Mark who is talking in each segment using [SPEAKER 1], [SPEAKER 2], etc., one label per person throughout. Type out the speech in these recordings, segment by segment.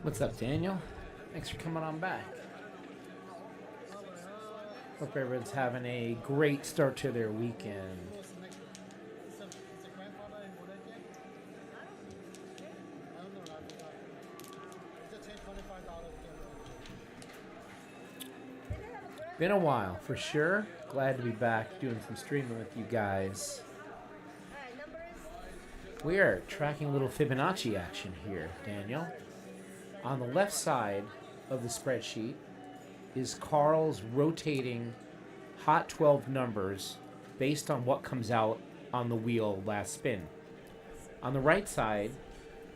[SPEAKER 1] What's up, Daniel? Thanks for coming on back. Hope everyone's having a great start to their weekend. Been a while, for sure. Glad to be back doing some streaming with you guys. We are tracking a little Fibonacci action here, Daniel. On the left side of the spreadsheet is Carl's rotating hot 12 numbers based on what comes out on the wheel last spin. On the right side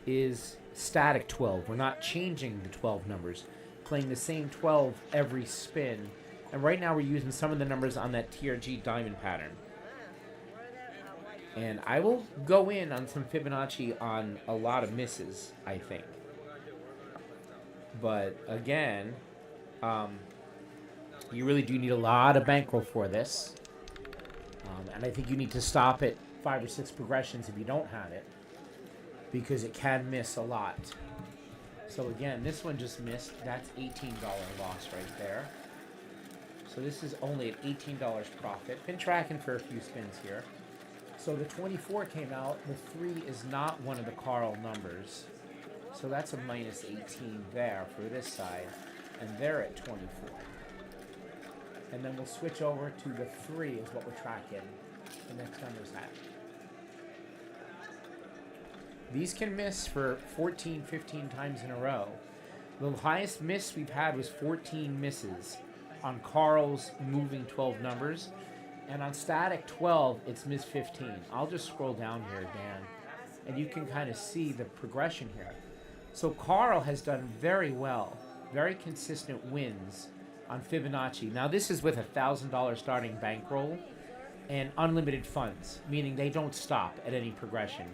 [SPEAKER 1] is static 12. We're not changing the 12 numbers, playing the same 12 every spin. And right now we're using some of the numbers on that TRG diamond pattern. And I will go in on some Fibonacci on a lot of misses, I think. But again, you really do need a lot of bankroll for this. And I think you need to stop at 5 or 6 progressions if you don't have it, because it can miss a lot. So again, this one just missed. That's $18 loss right there. So this is only at $18 profit. Been tracking for a few spins here. So the 24 came out. The 3 is not one of the Carl numbers. So that's a minus 18 there for this side. And they're at 24. And then we'll switch over to the 3 is what we're tracking. The next number's at. These can miss for 14, 15 times in a row. The highest miss we've had was 14 misses on Carl's moving 12 numbers. And on static 12, it's miss 15. I'll just scroll down here, Dan, and you can kind of see the progression here. So Carl has done very well, very consistent wins on Fibonacci. Now this is with a $1,000 starting bankroll and unlimited funds, meaning they don't stop at any progression.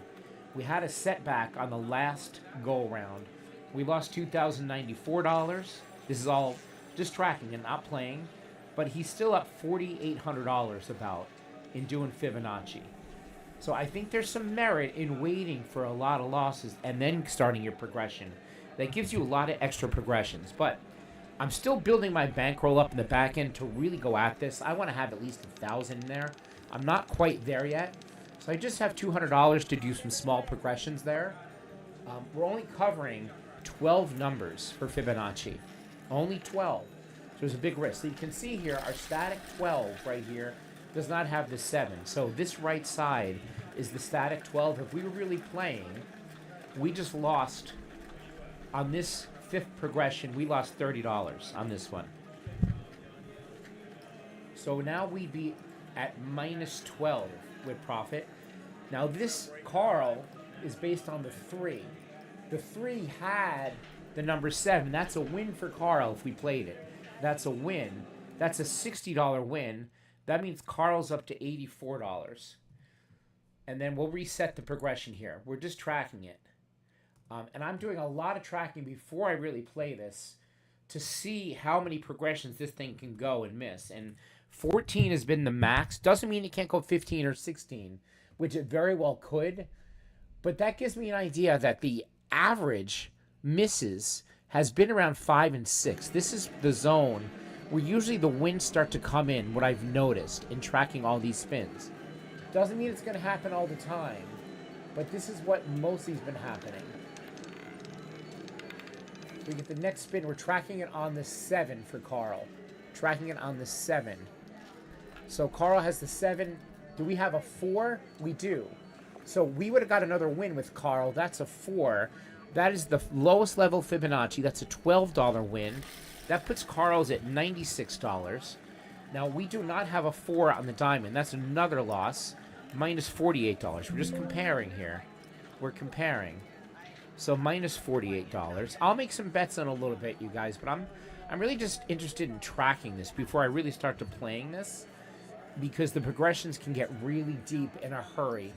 [SPEAKER 1] We had a setback on the last go round. We lost $2,094. This is all just tracking and not playing, but he's still up $4,800 about in doing Fibonacci. So I think there's some merit in waiting for a lot of losses and then starting your progression. That gives you a lot of extra progressions, but I'm still building my bankroll up in the back end to really go at this. I want to have at least 1,000 in there. I'm not quite there yet, so I just have $200 to do some small progressions there. We're only covering 12 numbers for Fibonacci. Only 12. So there's a big risk. So you can see here, our static 12 right here does not have the 7. So this right side is the static 12. If we were really playing, we just lost, on this 5th progression, we lost $30 on this one. So now we be at minus 12 with profit. Now this Carl is based on the 3. The 3 had the number 7. That's a win for Carl if we played it. That's a win. That's a $60 win. That means Carl's up to $84. And then we'll reset the progression here. We're just tracking it. And I'm doing a lot of tracking before I really play this to see how many progressions this thing can go and miss. And 14 has been the max. Doesn't mean it can't go 15 or 16, which it very well could. But that gives me an idea that the average misses has been around 5 and 6. This is the zone where usually the wins start to come in, what I've noticed in tracking all these spins. Doesn't mean it's going to happen all the time, but this is what mostly has been happening. We get the next spin. We're tracking it on the 7 for Carl. Tracking it on the 7. So Carl has the 7. Do we have a 4? We do. So we would have got another win with Carl. That's a 4. That is the lowest level Fibonacci. That's a $12 win. That puts Carl's at $96. Now, we do not have a 4 on the diamond. That's another loss. Minus $48. We're just comparing here. We're comparing. So minus $48. I'll make some bets on a little bit, you guys, but I'm really just interested in tracking this before I really start to playing this, because the progressions can get really deep in a hurry.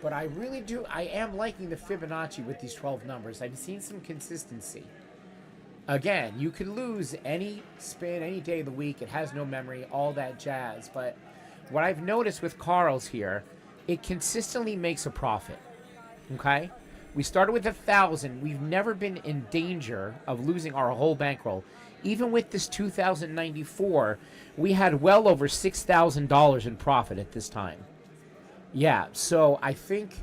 [SPEAKER 1] But I am liking the Fibonacci with these 12 numbers. I've seen some consistency. Again, you could lose any spin, any day of the week. It has no memory, all that jazz. But what I've noticed with Carl's here, it consistently makes a profit. Okay? We started with 1,000. We've never been in danger of losing our whole bankroll. Even with this 2,094, we had well over $6,000 in profit at this time. Yeah, so I think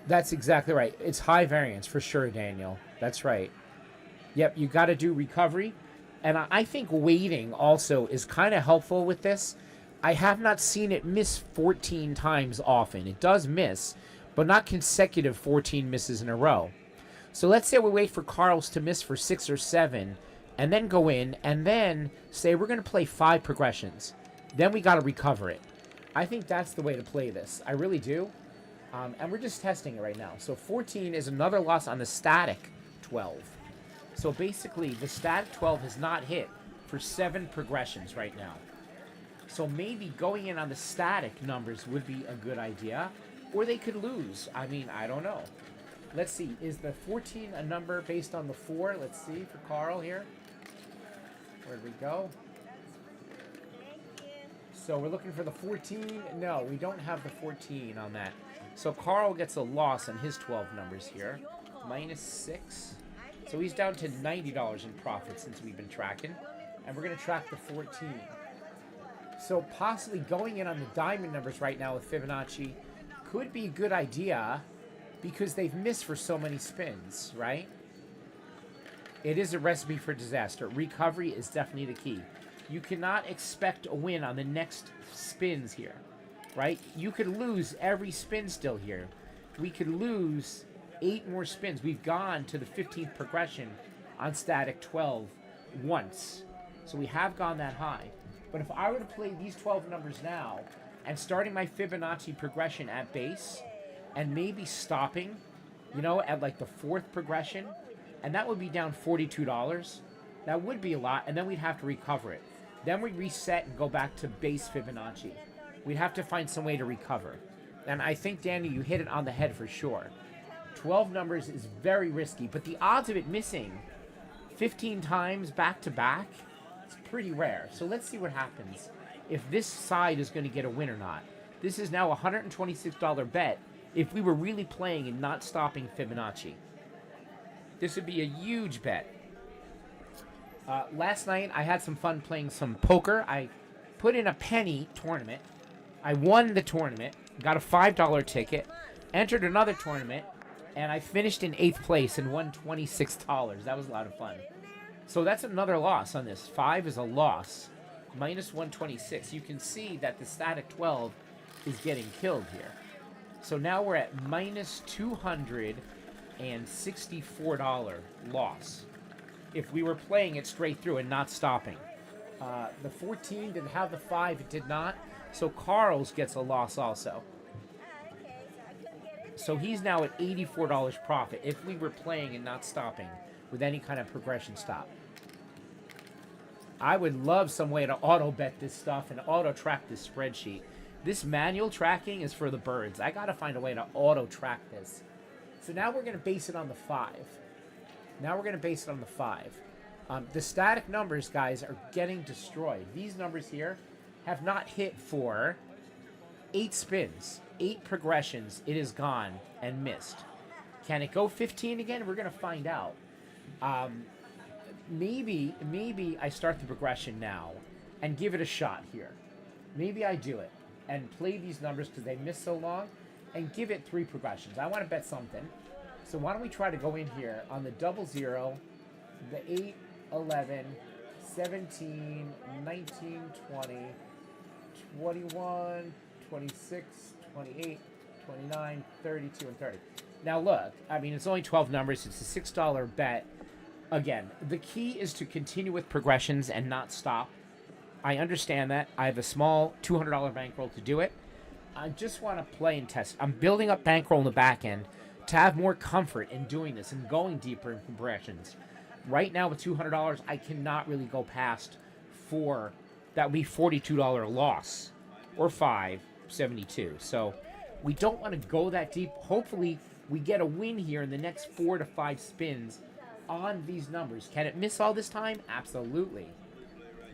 [SPEAKER 1] that's exactly right. It's high variance for sure, Daniel. That's right. Yep, you got to do recovery. And I think waiting also is kind of helpful with this. I have not seen it miss 14 times often. It does miss, but not consecutive 14 misses in a row. So let's say we wait for Carl's to miss for 6 or 7, and then go in, and then say we're going to play 5 progressions. Then we got to recover it. I think that's the way to play this. I really do. And we're just testing it right now. So 14 is another loss on the static 12. So basically, the static 12 has not hit for 7 progressions right now. So maybe going in on the static numbers would be a good idea. Or they could lose. I mean, I don't know. Let's see. Is the 14 a number based on the 4? Let's see for Carl here. Where'd we go? So we're looking for the 14. No, we don't have the 14 on that. So Carl gets a loss on his 12 numbers here. -6. So he's down to $90 in profit since we've been tracking. And we're going to track the 14. So possibly going in on the diamond numbers right now with Fibonacci could be a good idea because they've missed for so many spins, right? It is a recipe for disaster. Recovery is definitely the key. You cannot expect a win on the next spins here, right? You could lose every spin still here. We could lose 8 more spins. We've gone to the 15th progression on static 12 once. So we have gone that high. But if I were to play these 12 numbers now and starting my Fibonacci progression at base and maybe stopping, you know, at like the 4th progression, and that would be down $42. That would be a lot, and then we'd have to recover it. Then we reset and go back to base Fibonacci. We'd have to find some way to recover. And I think, Danny, you hit it on the head for sure. 12 numbers is very risky, but the odds of it missing 15 times back to back, it's pretty rare. So let's see what happens if this side is going to get a win or not. This is now a $126 bet if we were really playing and not stopping Fibonacci. This would be a huge bet. Last night, I had some fun playing some poker. I put in a penny tournament. I won the tournament, got a $5 ticket, entered another tournament, and I finished in 8th place and won $26. That was a lot of fun. So that's another loss on this. 5 is a loss. -126. You can see that the static 12 is getting killed here. So now we're at -$264 loss if we were playing it straight through and not stopping. The 14 didn't have the 5. It did not. So Carl's gets a loss also. So he's now at $84 profit if we were playing and not stopping with any kind of progression stop. I would love some way to auto bet this stuff and auto track this spreadsheet. This manual tracking is for the birds. I got to find a way to auto track this. So now we're going to base it on the 5. The static numbers, guys, are getting destroyed. These numbers here have not hit for 8 spins, 8 progressions. It is gone and missed. Can it go 15 again? We're going to find out. Maybe I start the progression now and give it a shot here. Maybe I do it and play these numbers because they missed so long and give it 3 progressions. I want to bet something. So why don't we try to go in here on the 00, the 8, 11, 17, 19, 20, 21, 26, 28, 29, 32, and 30. Now look, I mean, it's only 12 numbers. It's a $6 bet. Again, the key is to continue with progressions and not stop. I understand that. I have a small $200 bankroll to do it. I just want to play and test. I'm building up bankroll in the back end to have more comfort in doing this and going deeper in progressions. Right now with $200, I cannot really go past 4. That would be $42 loss or 572. So we don't want to go that deep. Hopefully we get a win here in the next 4 to 5 spins on these numbers. Can it miss all this time? Absolutely.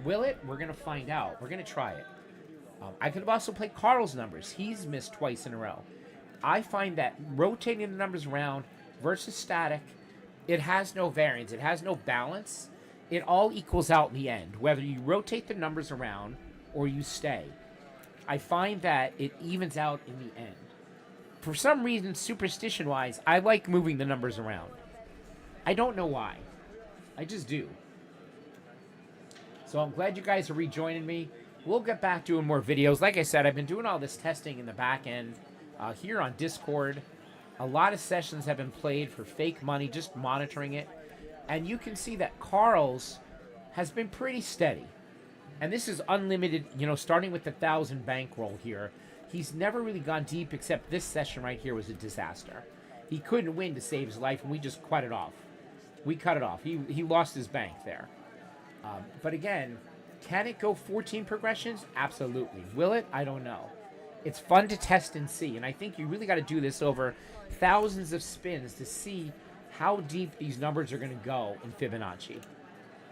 [SPEAKER 1] Will it? We're going to find out. We're going to try it. I could have also played Carl's numbers. He's missed twice in a row. I find that rotating the numbers around versus static, it has no variance. It has no balance. It all equals out in the end, whether you rotate the numbers around or you stay. I find that it evens out in the end. For some reason, superstition-wise, I like moving the numbers around. I don't know why. I just do. So I'm glad you guys are rejoining me. We'll get back doing more videos. Like I said, I've been doing all this testing in the back end here on Discord. A lot of sessions have been played for fake money, just monitoring it. And you can see that Carl's has been pretty steady. And this is unlimited, starting with the 1,000 bankroll here. He's never really gone deep, except this session right here was a disaster. He couldn't win to save his life, and we just cut it off. We cut it off. He lost his bank there. But again, can it go 14 progressions? Absolutely. Will it? I don't know. It's fun to test and see, and I think you really got to do this over thousands of spins to see how deep these numbers are going to go in Fibonacci.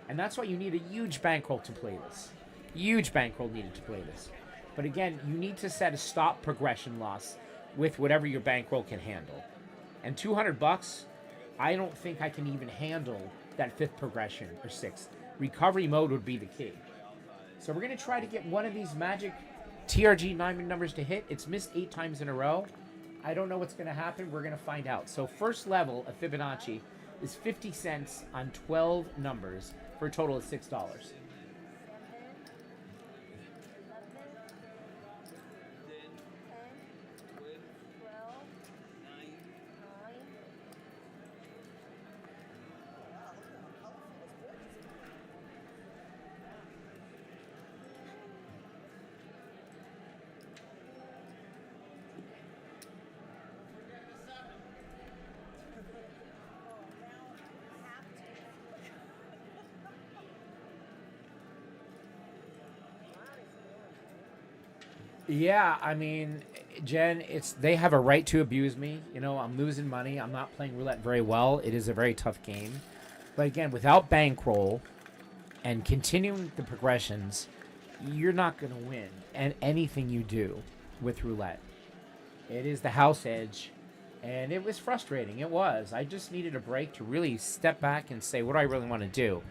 [SPEAKER 1] And that's why you need a huge bankroll to play this. Huge bankroll needed to play this. But again, you need to set a stop progression loss with whatever your bankroll can handle. And $200, I don't think I can even handle that 5th progression or 6th. Recovery mode would be the key. So we're going to try to get one of these magic TRG diamond numbers to hit. It's missed 8 times in a row. I don't know what's going to happen. We're going to find out. So first level of Fibonacci is 50 cents on 12 numbers for a total of $6. Yeah, I mean, Jen, they have a right to abuse me. I'm losing money. I'm not playing roulette very well. It is a very tough game. But again, without bankroll and continuing the progressions, you're not going to win and anything you do with roulette. It is the house edge, and it was frustrating. It was. I just needed a break to really step back and say, what do I really want to do?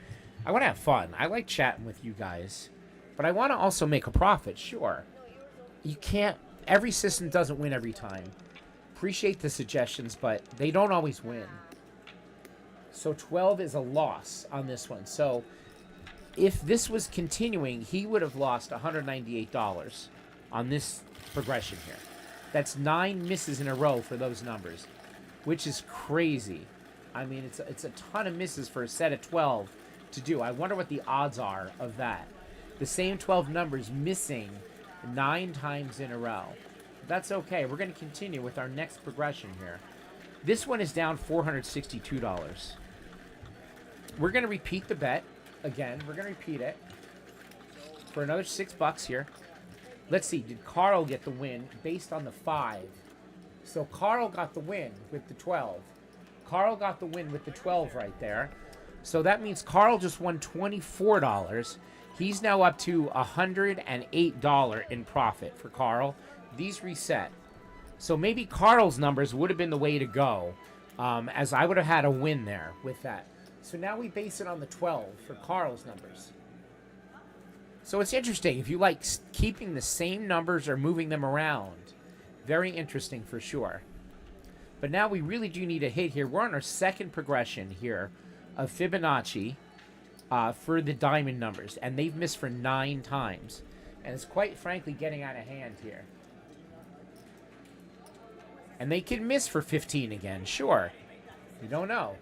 [SPEAKER 1] I want to have fun. I like chatting with you guys, but I want to also make a profit, sure. You can't, every system doesn't win every time. Appreciate the suggestions, but they don't always win. So 12 is a loss on this one. So if this was continuing, he would have lost $198 on this progression here. That's 9 misses in a row for those numbers, which is crazy. I mean, it's a ton of misses for a set of 12 to do. I wonder what the odds are of that. The same 12 numbers missing 9 times in a row. That's okay. We're going to continue with our next progression here. This one is down $462. We're going to repeat the bet again. We're going to repeat it for another $6 here. Let's see. Did Carl get the win based on the 5? So Carl got the win with the 12. Carl got the win with the 12 right there. So that means Carl just won $24. He's now up to $108 in profit for Carl. These reset. So maybe Carl's numbers would have been the way to go, as I would have had a win there with that. So now we base it on the 12 for Carl's numbers. So it's interesting. If you like keeping the same numbers or moving them around, very interesting for sure. But now we really do need a hit here. We're on our second progression here of Fibonacci. For the diamond numbers, and they've missed for 9 times, and it's quite frankly getting out of hand here. And they can miss for 15 again, sure. You don't know.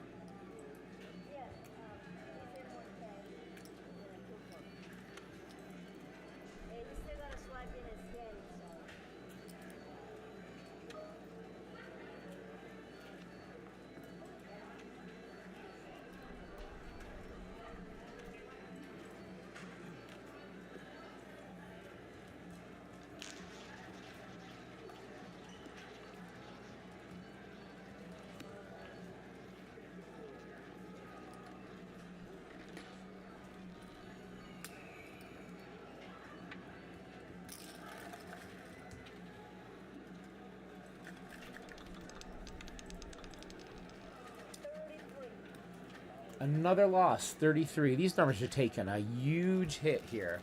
[SPEAKER 1] Another loss, 33. These numbers are taking a huge hit here.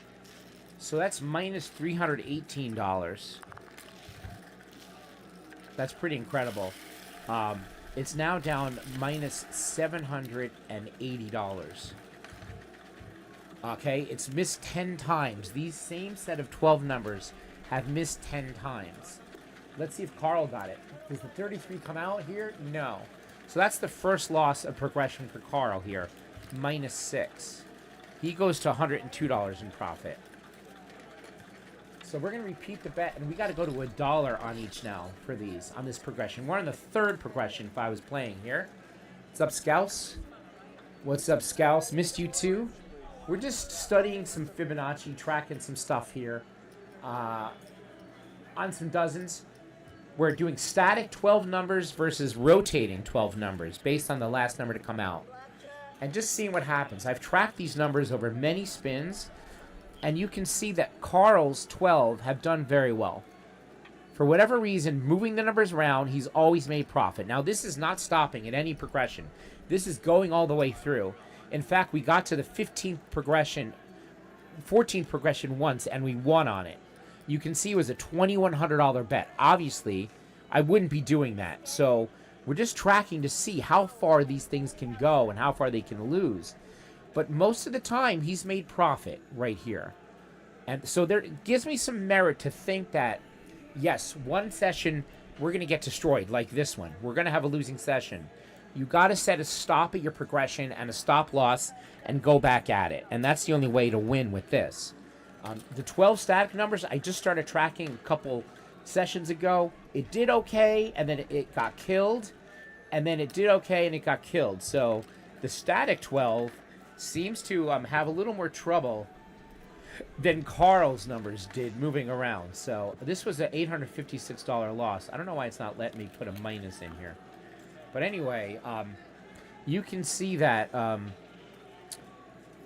[SPEAKER 1] So that's minus $318. That's pretty incredible. It's now down minus $780. Okay, it's missed 10 times. These same set of 12 numbers have missed 10 times. Let's see if Carl got it. Does the 33 come out here? No. So that's the first loss of progression for Carl here. Minus 6. He goes to $102 in profit. So we're going to repeat the bet, and we got to go to $1 on each now for these, on this progression. We're on the third progression if I was playing here. What's up, Scouse? What's up, Scouse? Missed you too. We're just studying some Fibonacci, tracking some stuff here on some dozens. We're doing static 12 numbers versus rotating 12 numbers based on the last number to come out. And just seeing what happens. I've tracked these numbers over many spins, and you can see that Carl's 12 have done very well. For whatever reason, moving the numbers around, he's always made profit. Now, this is not stopping at any progression. This is going all the way through. In fact, we got to the 14th progression once, and we won on it. You can see it was a $2,100 bet. Obviously, I wouldn't be doing that. So we're just tracking to see how far these things can go and how far they can lose. But most of the time, he's made profit right here. And so it gives me some merit to think that, yes, one session, we're going to get destroyed like this one. We're going to have a losing session. You got to set a stop at your progression and a stop loss and go back at it. And that's the only way to win with this. The 12 static numbers, I just started tracking a couple sessions ago. It did okay, and then it got killed. And then it did okay, and it got killed. So the static 12 seems to have a little more trouble than Carl's numbers did moving around. So this was an $856 loss. I don't know why it's not letting me put a minus in here. But anyway, you can see that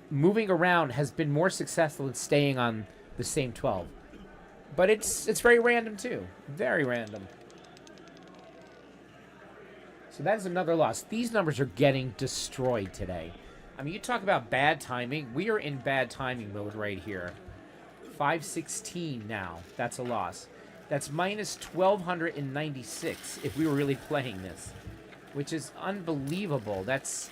[SPEAKER 1] moving around has been more successful than staying on the same 12. But it's very random too. Very random. So that is another loss. These numbers are getting destroyed today. I mean, you talk about bad timing. We are in bad timing mode right here. 516 now. That's a loss. That's minus 1,296 if we were really playing this, which is unbelievable. That's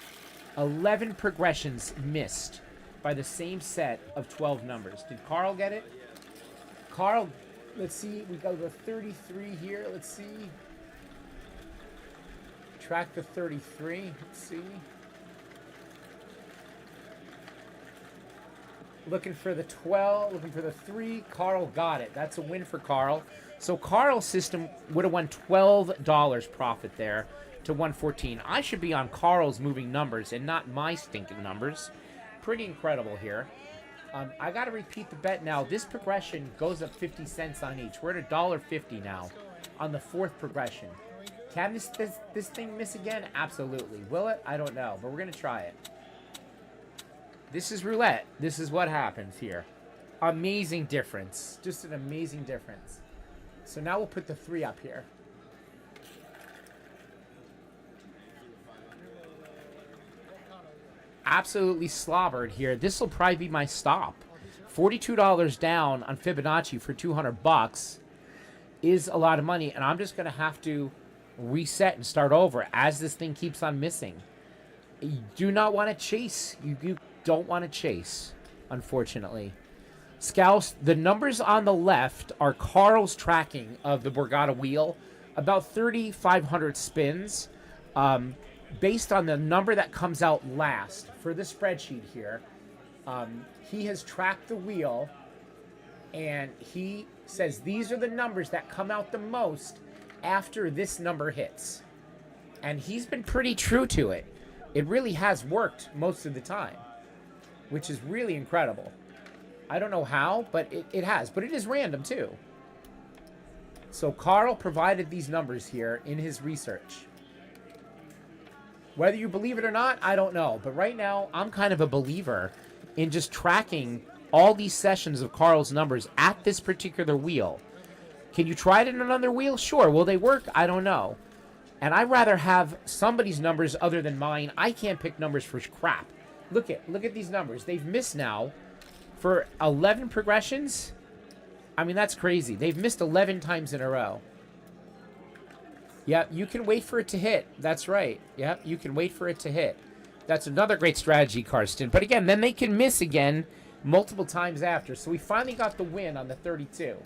[SPEAKER 1] 11 progressions missed by the same set of 12 numbers. Did Carl get it? Carl, let's see. We got the 33 here. Let's see. Track the 33. Let's see. Looking for the 12, looking for the 3. Carl got it. That's a win for Carl. So Carl's system would have won $12 profit there to 114. I should be on Carl's moving numbers and not my stinking numbers. Pretty incredible here. I got to repeat the bet now. This progression goes up 50 cents on each. We're at $1.50 now on the fourth progression. Can this thing miss again? Absolutely. Will it? I don't know, but we're going to try it. This is roulette. This is what happens here. Amazing difference. Just an amazing difference. So now we'll put the 3 up here. Absolutely slobbered here. This will probably be my stop. $42 down on Fibonacci for $200 is a lot of money, and I'm just going to have to reset and start over as this thing keeps on missing. You do not want to chase. You don't want to chase, unfortunately. Scouse, the numbers on the left are Carl's tracking of the Borgata wheel. About 3,500 spins. Based on the number that comes out last for the spreadsheet here, he has tracked the wheel, and he says these are the numbers that come out the most after this number hits. And he's been pretty true to it. It really has worked most of the time, which is really incredible. I don't know how, but it has. But it is random, too. So Carl provided these numbers here in his research. Whether you believe it or not, I don't know. But right now, I'm kind of a believer in just tracking all these sessions of Carl's numbers at this particular wheel. Can you try it in another wheel? Sure. Will they work? I don't know. And I'd rather have somebody's numbers other than mine. I can't pick numbers for crap. Look at these numbers. They've missed now for 11 progressions. I mean, that's crazy. They've missed 11 times in a row. Yep, you can wait for it to hit. That's right. Yep, you can wait for it to hit. That's another great strategy, Karsten. But again, then they can miss again multiple times after. So we finally got the win on the 32.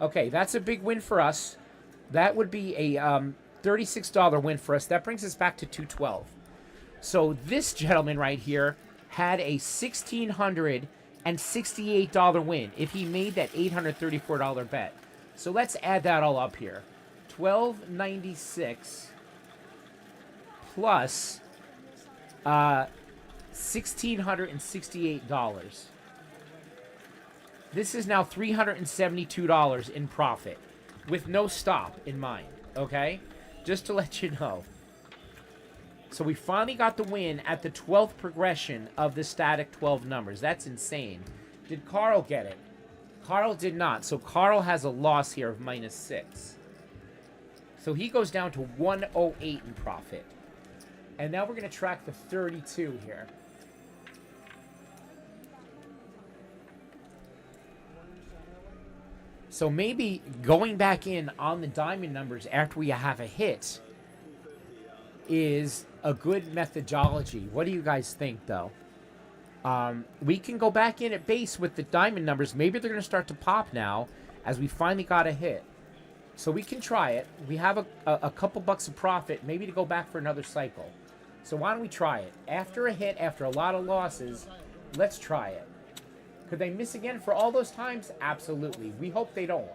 [SPEAKER 1] Okay, that's a big win for us. That would be a $36 win for us. That brings us back to 212. So this gentleman right here had a $1,668 win if he made that $834 bet. So let's add that all up here. $1,296 plus $1,668. This is now $372 in profit with no stop in mind, okay? Just to let you know. So we finally got the win at the 12th progression of the static 12 numbers. That's insane. Did Carl get it? Carl did not. So Carl has a loss here of -6. So he goes down to 108 in profit. And now we're going to track the 32 here. So maybe going back in on the diamond numbers after we have a hit is a good methodology. What do you guys think, though? We can go back in at base with the diamond numbers. Maybe they're going to start to pop now as we finally got a hit. So we can try it. We have a couple bucks of profit, maybe to go back for another cycle. So why don't we try it? After a hit, after a lot of losses, let's try it. Could they miss again for all those times? Absolutely. We hope they don't.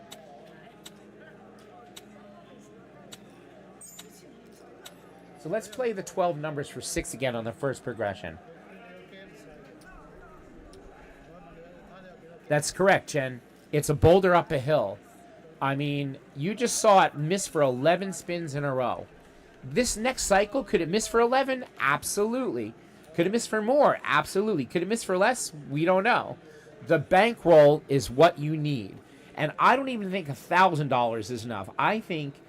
[SPEAKER 1] So let's play the 12 numbers for 6 again on the first progression. That's correct, Jen. It's a boulder up a hill. I mean, you just saw it miss for 11 spins in a row. This next cycle, could it miss for 11? Absolutely. Could it miss for more? Absolutely. Could it miss for less? We don't know. The bankroll is what you need. And I don't even think $1,000 is enough. I think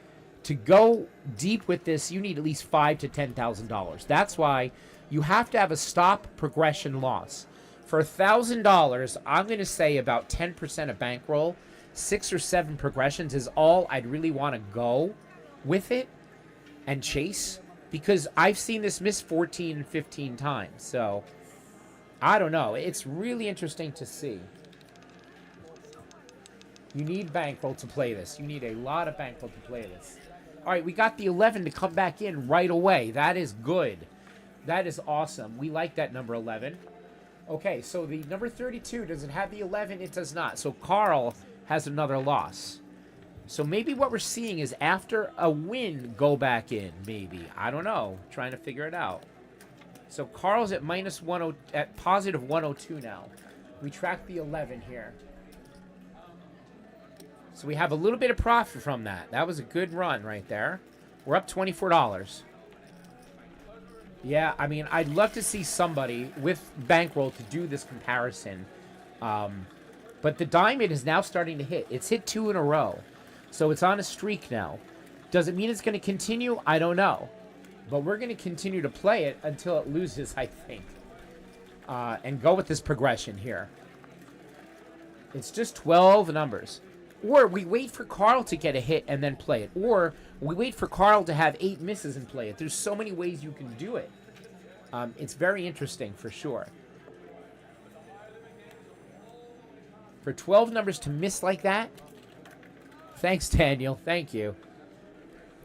[SPEAKER 1] to go deep with this, you need at least $5,000 to $10,000. That's why you have to have a stop progression loss. For $1,000, I'm going to say about 10% of bankroll, 6 or 7 progressions is all I'd really want to go with it and chase, because I've seen this miss 14 and 15 times. So I don't know. It's really interesting to see. You need bankroll to play this. You need a lot of bankroll to play this. All right, we got the 11 to come back in right away. That is good. That is awesome. We like that number 11. Okay, so the number 32, does it have the 11? It does not. So Carl has another loss. So maybe what we're seeing is after a win, go back in, maybe. I don't know. Trying to figure it out. So Carl's at at positive 102 now. We track the 11 here. So we have a little bit of profit from that. That was a good run right there. We're up $24. Yeah, I mean, I'd love to see somebody with bankroll to do this comparison. But the diamond is now starting to hit. It's hit 2 in a row. So it's on a streak now. Does it mean it's going to continue? I don't know. But we're going to continue to play it until it loses, I think. And go with this progression here. It's just 12 numbers. Or we wait for Carl to get a hit and then play it. Or we wait for Carl to have 8 misses and play it. There's so many ways you can do it. It's very interesting for sure. For 12 numbers to miss like that. Thanks, Daniel. Thank you.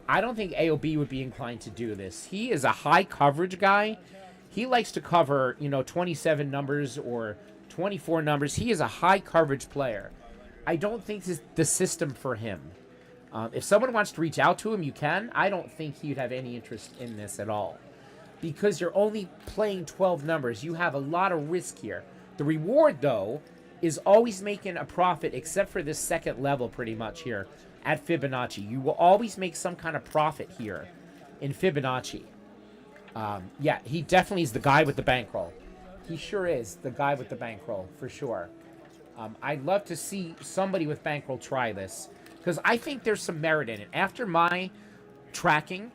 [SPEAKER 1] I don't think AOB would be inclined to do this. He is a high coverage guy. He likes to cover, 27 numbers or 24 numbers. He is a high coverage player. I don't think this is the system for him. If someone wants to reach out to him, you can. I don't think he'd have any interest in this at all. Because you're only playing 12 numbers. You have a lot of risk here. The reward, though, is always making a profit, except for this second level pretty much here at Fibonacci. You will always make some kind of profit here in Fibonacci. Yeah, he definitely is the guy with the bankroll. He sure is the guy with the bankroll, for sure. I'd love to see somebody with bankroll try this, because I think there's some merit in it. After my tracking,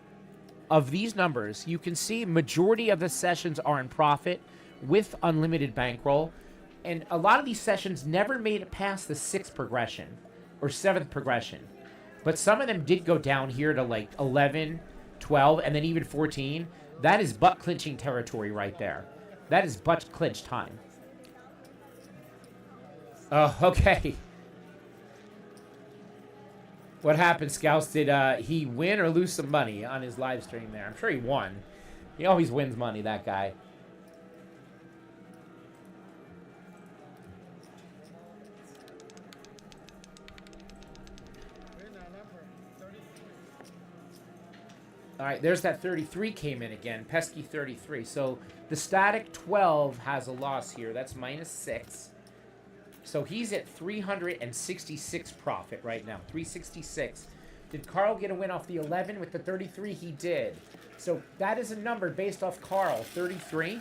[SPEAKER 1] of these numbers, you can see majority of the sessions are in profit with unlimited bankroll. And a lot of these sessions never made it past the 6th progression or 7th progression. But some of them did go down here to like 11, 12, and then even 14. That is butt clinching territory right there. That is butt clinch time. Oh, okay. What happened, Scouts? Did he win or lose some money on his live stream there? I'm sure he won. He always wins money, that guy. All right, there's that 33 came in again. Pesky 33. So the static 12 has a loss here. That's -6. So he's at 366 profit right now. 366. Did Carl get a win off the 11 with the 33? He did. So that is a number based off Carl, 33.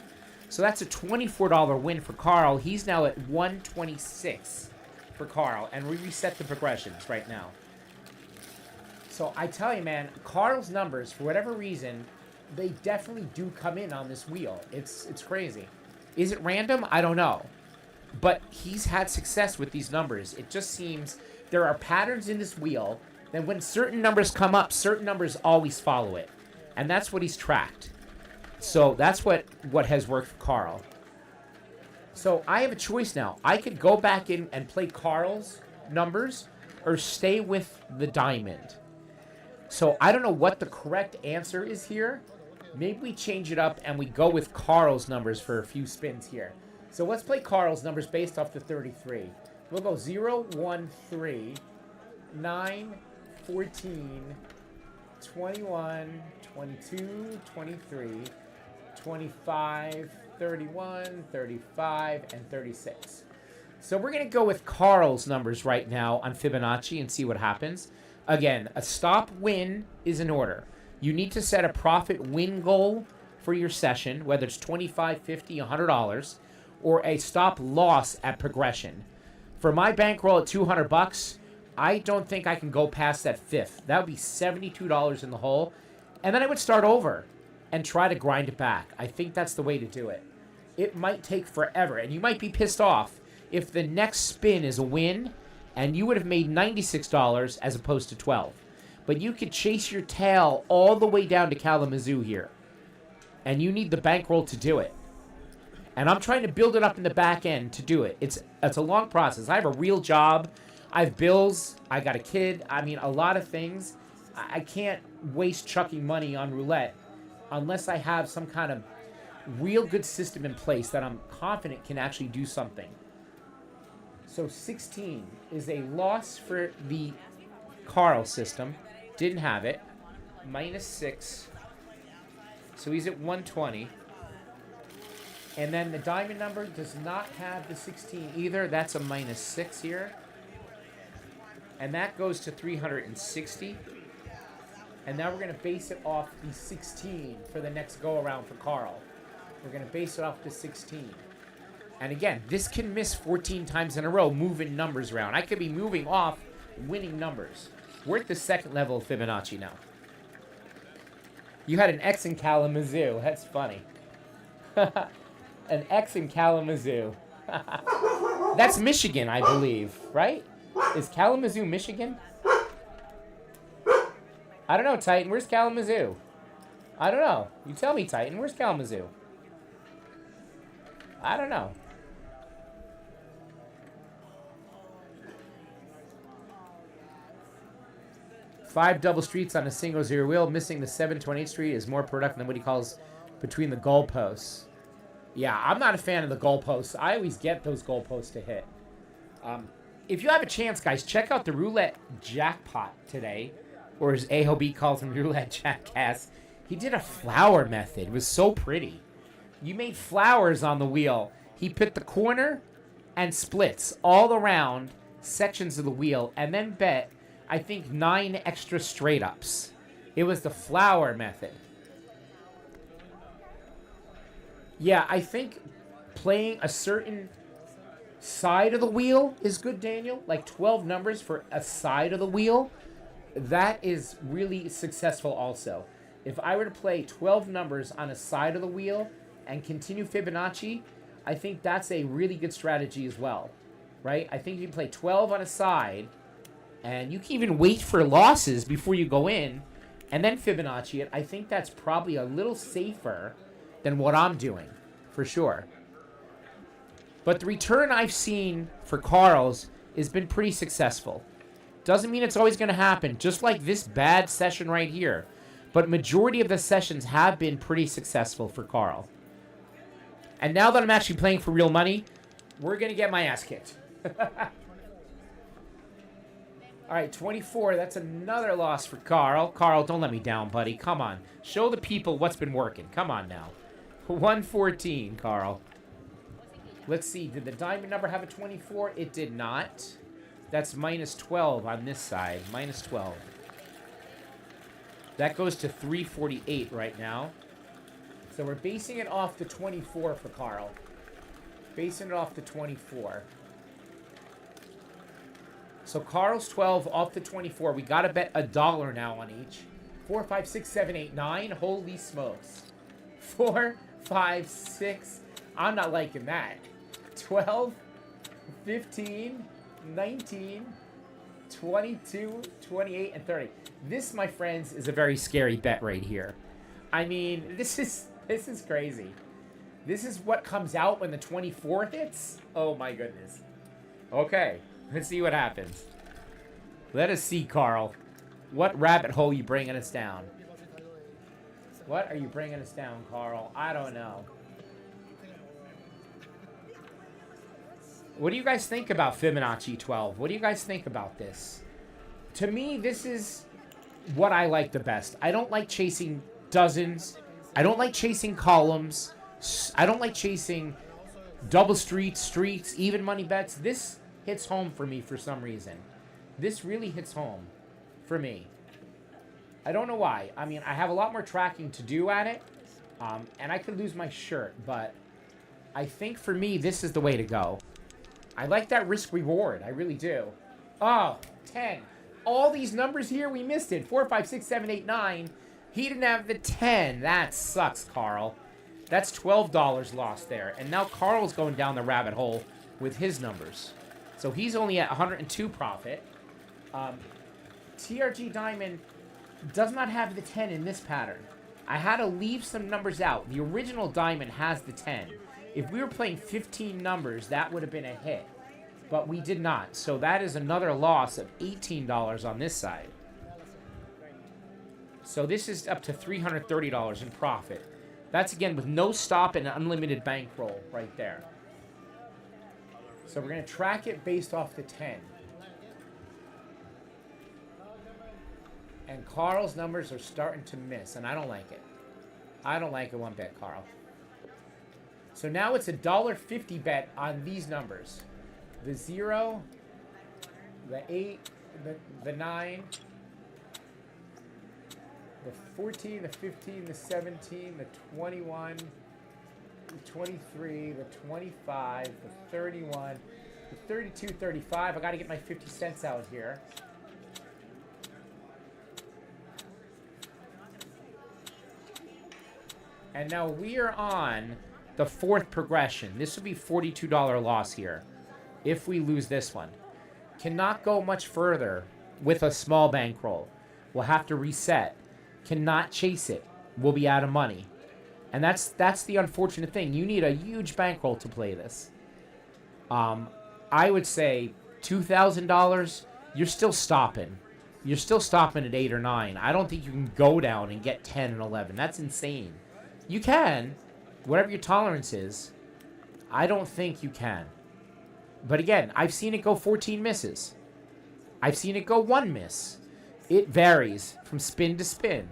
[SPEAKER 1] So that's a $24 win for Carl. He's now at 126 for Carl. And we reset the progressions right now. So I tell you, man, Carl's numbers, for whatever reason, they definitely do come in on this wheel. It's crazy. Is it random? I don't know. But he's had success with these numbers. It just seems there are patterns in this wheel. Then when certain numbers come up, certain numbers always follow it. And that's what he's tracked. So that's what has worked for Carl. So I have a choice now. I could go back in and play Carl's numbers or stay with the diamond. So I don't know what the correct answer is here. Maybe we change it up and we go with Carl's numbers for a few spins here. So let's play Carl's numbers based off the 33. We'll go 0, 1, 3, 9, 14, 21, 22, 23, 25, 31, 35, and 36. So we're going to go with Carl's numbers right now on Fibonacci and see what happens. Again, a stop win is in order. You need to set a profit win goal for your session, whether it's $25, $50, $100, or a stop loss at progression. For my bankroll at $200, I don't think I can go past that 5th. That would be $72 in the hole. And then I would start over and try to grind it back. I think that's the way to do it. It might take forever, and you might be pissed off if the next spin is a win and you would have made $96 as opposed to 12. But you could chase your tail all the way down to Kalamazoo here. And you need the bankroll to do it. And I'm trying to build it up in the back end to do it. It's a long process. I have a real job. I have bills. I got a kid. I mean, a lot of things. I can't waste chucking money on roulette unless I have some kind of real good system in place that I'm confident can actually do something. So 16 is a loss for the Carl system. Didn't have it. -6. So he's at 120. And then the diamond number does not have the 16 either. That's a -6 here. And that goes to 360. And now we're going to base it off the 16 for the next go-around for Carl. We're going to base it off the 16. And again, this can miss 14 times in a row, moving numbers around. I could be moving off winning numbers. We're at the 2nd level of Fibonacci now. You had an X in Kalamazoo. That's funny. An X in Kalamazoo. That's Michigan, I believe, right? Is Kalamazoo Michigan? I don't know, Titan. Where's Kalamazoo? I don't know. You tell me, Titan. Where's Kalamazoo? I don't know. Five double streets on a single zero wheel. Missing the 728th street is more productive than what he calls between the goalposts. Yeah, I'm not a fan of the goalposts. I always get those goalposts to hit. If you have a chance, guys, check out the Roulette Jackpot today. Or as AOB calls him, Roulette Jackass. He did a flower method. It was so pretty. You made flowers on the wheel. He put the corner and splits all around sections of the wheel and then bet, I think, 9 extra straight ups. It was the flower method. Yeah, I think playing a certain side of the wheel is good, Daniel. Like 12 numbers for a side of the wheel. That is really successful also. If I were to play 12 numbers on a side of the wheel and continue Fibonacci, I think that's a really good strategy as well, right? I think you can play 12 on a side, and you can even wait for losses before you go in, and then Fibonacci it. I think that's probably a little safer than what I'm doing, for sure. But the return I've seen for Carl's has been pretty successful. Doesn't mean it's always going to happen, just like this bad session right here. But majority of the sessions have been pretty successful for Carl. And now that I'm actually playing for real money, we're going to get my ass kicked. All right, 24. That's another loss for Carl. Carl, don't let me down, buddy. Come on. Show the people what's been working. Come on now. 114, Carl. Let's see. Did the diamond number have a 24? It did not. That's minus 12 on this side. Minus 12. That goes to 348 right now. So we're basing it off the 24 for Carl. Basing it off the 24. So Carl's 12 off the 24. We got to bet $1 now on each. 4, 5, 6, 7, 8, 9. Holy smokes. 4, 5, 6. I'm not liking that. 12, 15, 19, 22, 28, and 30. This, my friends, is a very scary bet right here. I mean, this is crazy. This is what comes out when the 24 hits? Oh my goodness. Okay, let's see what happens. Let us see, Carl. What rabbit hole are you bringing us down? What are you bringing us down, Carl? I don't know. What do you guys think about Fibonacci 12? What do you guys think about this? To me, this is what I like the best. I don't like chasing dozens. I don't like chasing columns. I don't like chasing double streets, even money bets. This hits home for me for some reason. This really hits home for me. I don't know why. I mean, I have a lot more tracking to do at it, and I could lose my shirt, but I think for me, this is the way to go. I like that risk reward. I really do. Oh, 10. All these numbers here, we missed it. 4, 5, 6, 7, 8, 9. He didn't have the 10. That sucks, Carl. That's $12 lost there. And now Carl's going down the rabbit hole with his numbers. So he's only at 102 profit. TRG Diamond does not have the 10 in this pattern. I had to leave some numbers out. The original Diamond has the 10. If we were playing 15 numbers, that would have been a hit. But we did not. So that is another loss of $18 on this side. So this is up to $330 in profit. That's, again, with no stop and an unlimited bankroll right there. So we're going to track it based off the 10. And Carl's numbers are starting to miss, and I don't like it. I don't like it one bit, Carl. So now it's a $1.50 bet on these numbers. The 0, the 8, the 9, the 14, the 15, the 17, the 21, the 23, the 25, the 31, the 32, 35. I got to get my 50 cents out here. And now we are on the fourth progression. This would be $42 loss here if we lose this one. Cannot go much further with a small bankroll. We'll have to reset. Cannot chase it. We'll be out of money. And that's the unfortunate thing. You need a huge bankroll to play this. I would say $2,000, you're still stopping. You're still stopping at 8 or 9. I don't think you can go down and get 10 and 11. That's insane. You can, whatever your tolerance is. I don't think you can. But again, I've seen it go 14 misses. I've seen it go 1 miss. It varies from spin to spin.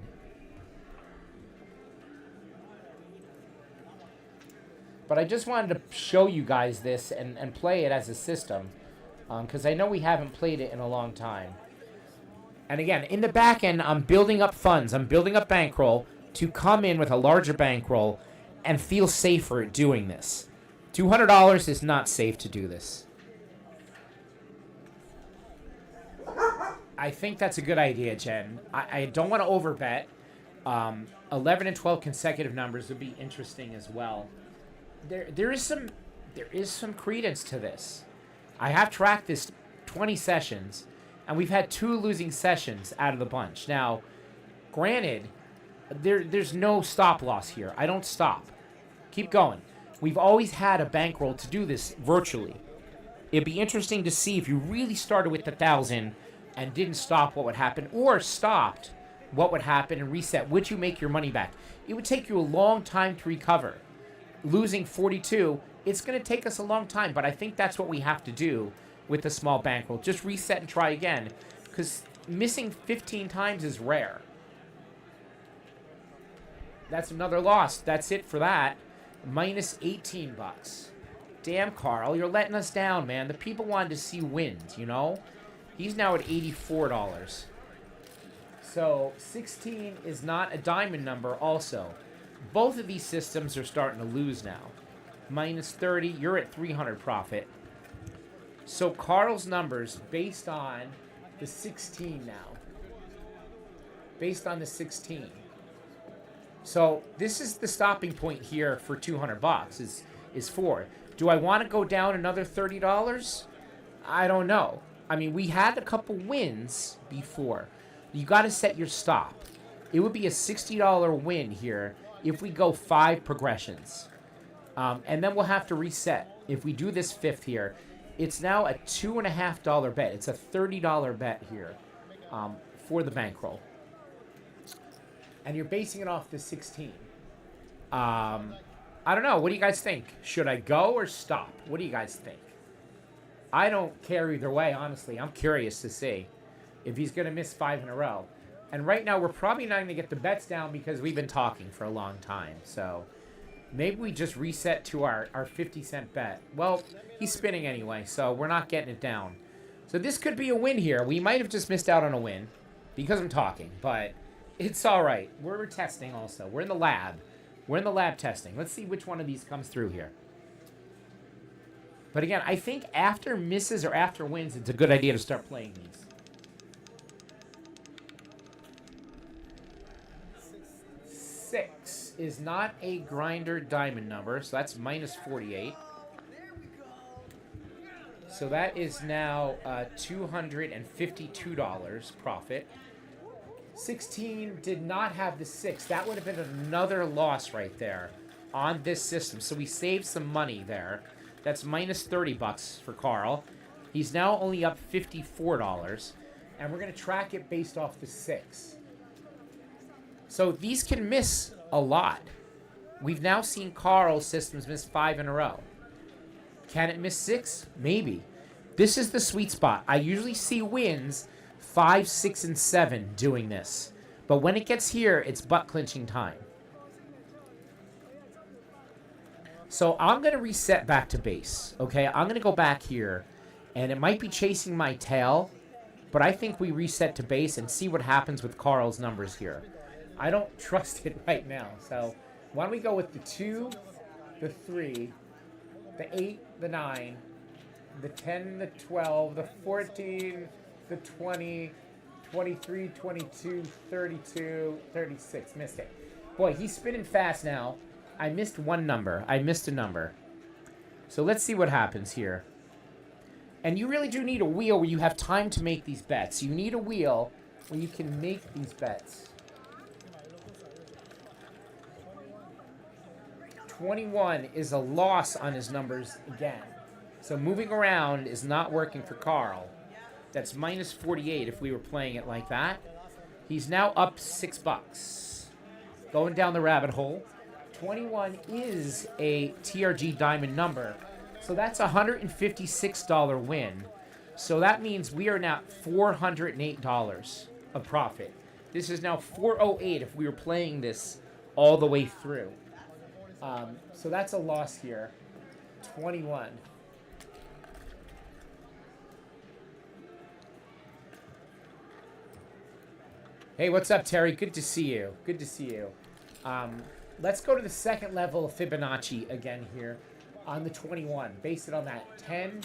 [SPEAKER 1] But I just wanted to show you guys this and play it as a system. Because I know we haven't played it in a long time. And again, in the back end, I'm building up funds. I'm building up bankroll to come in with a larger bankroll and feel safer at doing this. $200 is not safe to do this. I think that's a good idea, Jen. I don't want to overbet. 11 and 12 consecutive numbers would be interesting as well. There is some credence to this. I have tracked this 20 sessions, and we've had 2 losing sessions out of the bunch. Now, granted, there's no stop loss here. I don't stop. Keep going. We've always had a bankroll to do this virtually. It'd be interesting to see if you really started with 1,000 and didn't stop, what would happen, or stopped, what would happen, and reset. Would you make your money back? It would take you a long time to recover. Losing 42, it's going to take us a long time, but I think that's what we have to do with a small bankroll. Just reset and try again, because missing 15 times is rare. That's another loss. That's it for that. Minus 18 bucks. Damn, Carl, you're letting us down, man. The people wanted to see wins, you know? He's now at $84. So 16 is not a diamond number also. Both of these systems are starting to lose now. Minus 30, you're at 300 profit. So Carl's numbers based on the 16 now. Based on the 16. So this is the stopping point here for 200 bucks is 4. Do I want to go down another $30? I don't know. I mean, we had a couple wins before. You got to set your stop. It would be a $60 win here if we go 5 progressions. And then we'll have to reset. If we do this 5th here, it's now a $2.50 bet. It's a $30 bet here for the bankroll. And you're basing it off the 16. I don't know. What do you guys think? Should I go or stop? What do you guys think? I don't care either way, honestly. I'm curious to see if he's going to miss 5 in a row. And right now, we're probably not going to get the bets down because we've been talking for a long time. So maybe we just reset to our 50-cent bet. Well, he's spinning anyway, so we're not getting it down. So this could be a win here. We might have just missed out on a win because I'm talking, but it's all right. We're testing also. We're in the lab. We're in the lab testing. Let's see which one of these comes through here. But again, I think after misses or after wins, it's a good idea to start playing these. Six is not a grinder diamond number, so that's minus 48. So that is now $252 profit. 16 did not have the 6. That would have been another loss right there on this system. So we saved some money there. That's minus 30 bucks for Carl. He's now only up $54. And we're going to track it based off the 6. So these can miss a lot. We've now seen Carl's systems miss 5 in a row. Can it miss 6? Maybe. This is the sweet spot. I usually see wins 5, 6, and 7 doing this. But when it gets here, it's butt-clinching time. So I'm going to reset back to base. Okay, I'm going to go back here. And it might be chasing my tail. But I think we reset to base and see what happens with Carl's numbers here. I don't trust it right now. So why don't we go with the 2, the 3, the 8, the 9, the 10, the 12, the 14... the 20, 23, 22, 32, 36. Missed it. Boy, he's spinning fast now. I missed one number. I missed a number. So let's see what happens here. And you really do need a wheel where you have time to make these bets. You need a wheel where you can make these bets. 21 is a loss on his numbers again. So moving around is not working for Carl. That's minus 48 if we were playing it like that. He's now up $6. Going down the rabbit hole. 21 is a TRG diamond number. So that's a $156 win. So that means we are now $408 of profit. This is now $408 if we were playing this all the way through. So that's a loss here. 21. Hey, what's up, Terry? Good to see you. Good to see you. Let's go to the second level of Fibonacci again here on the 21. Base it on that 10,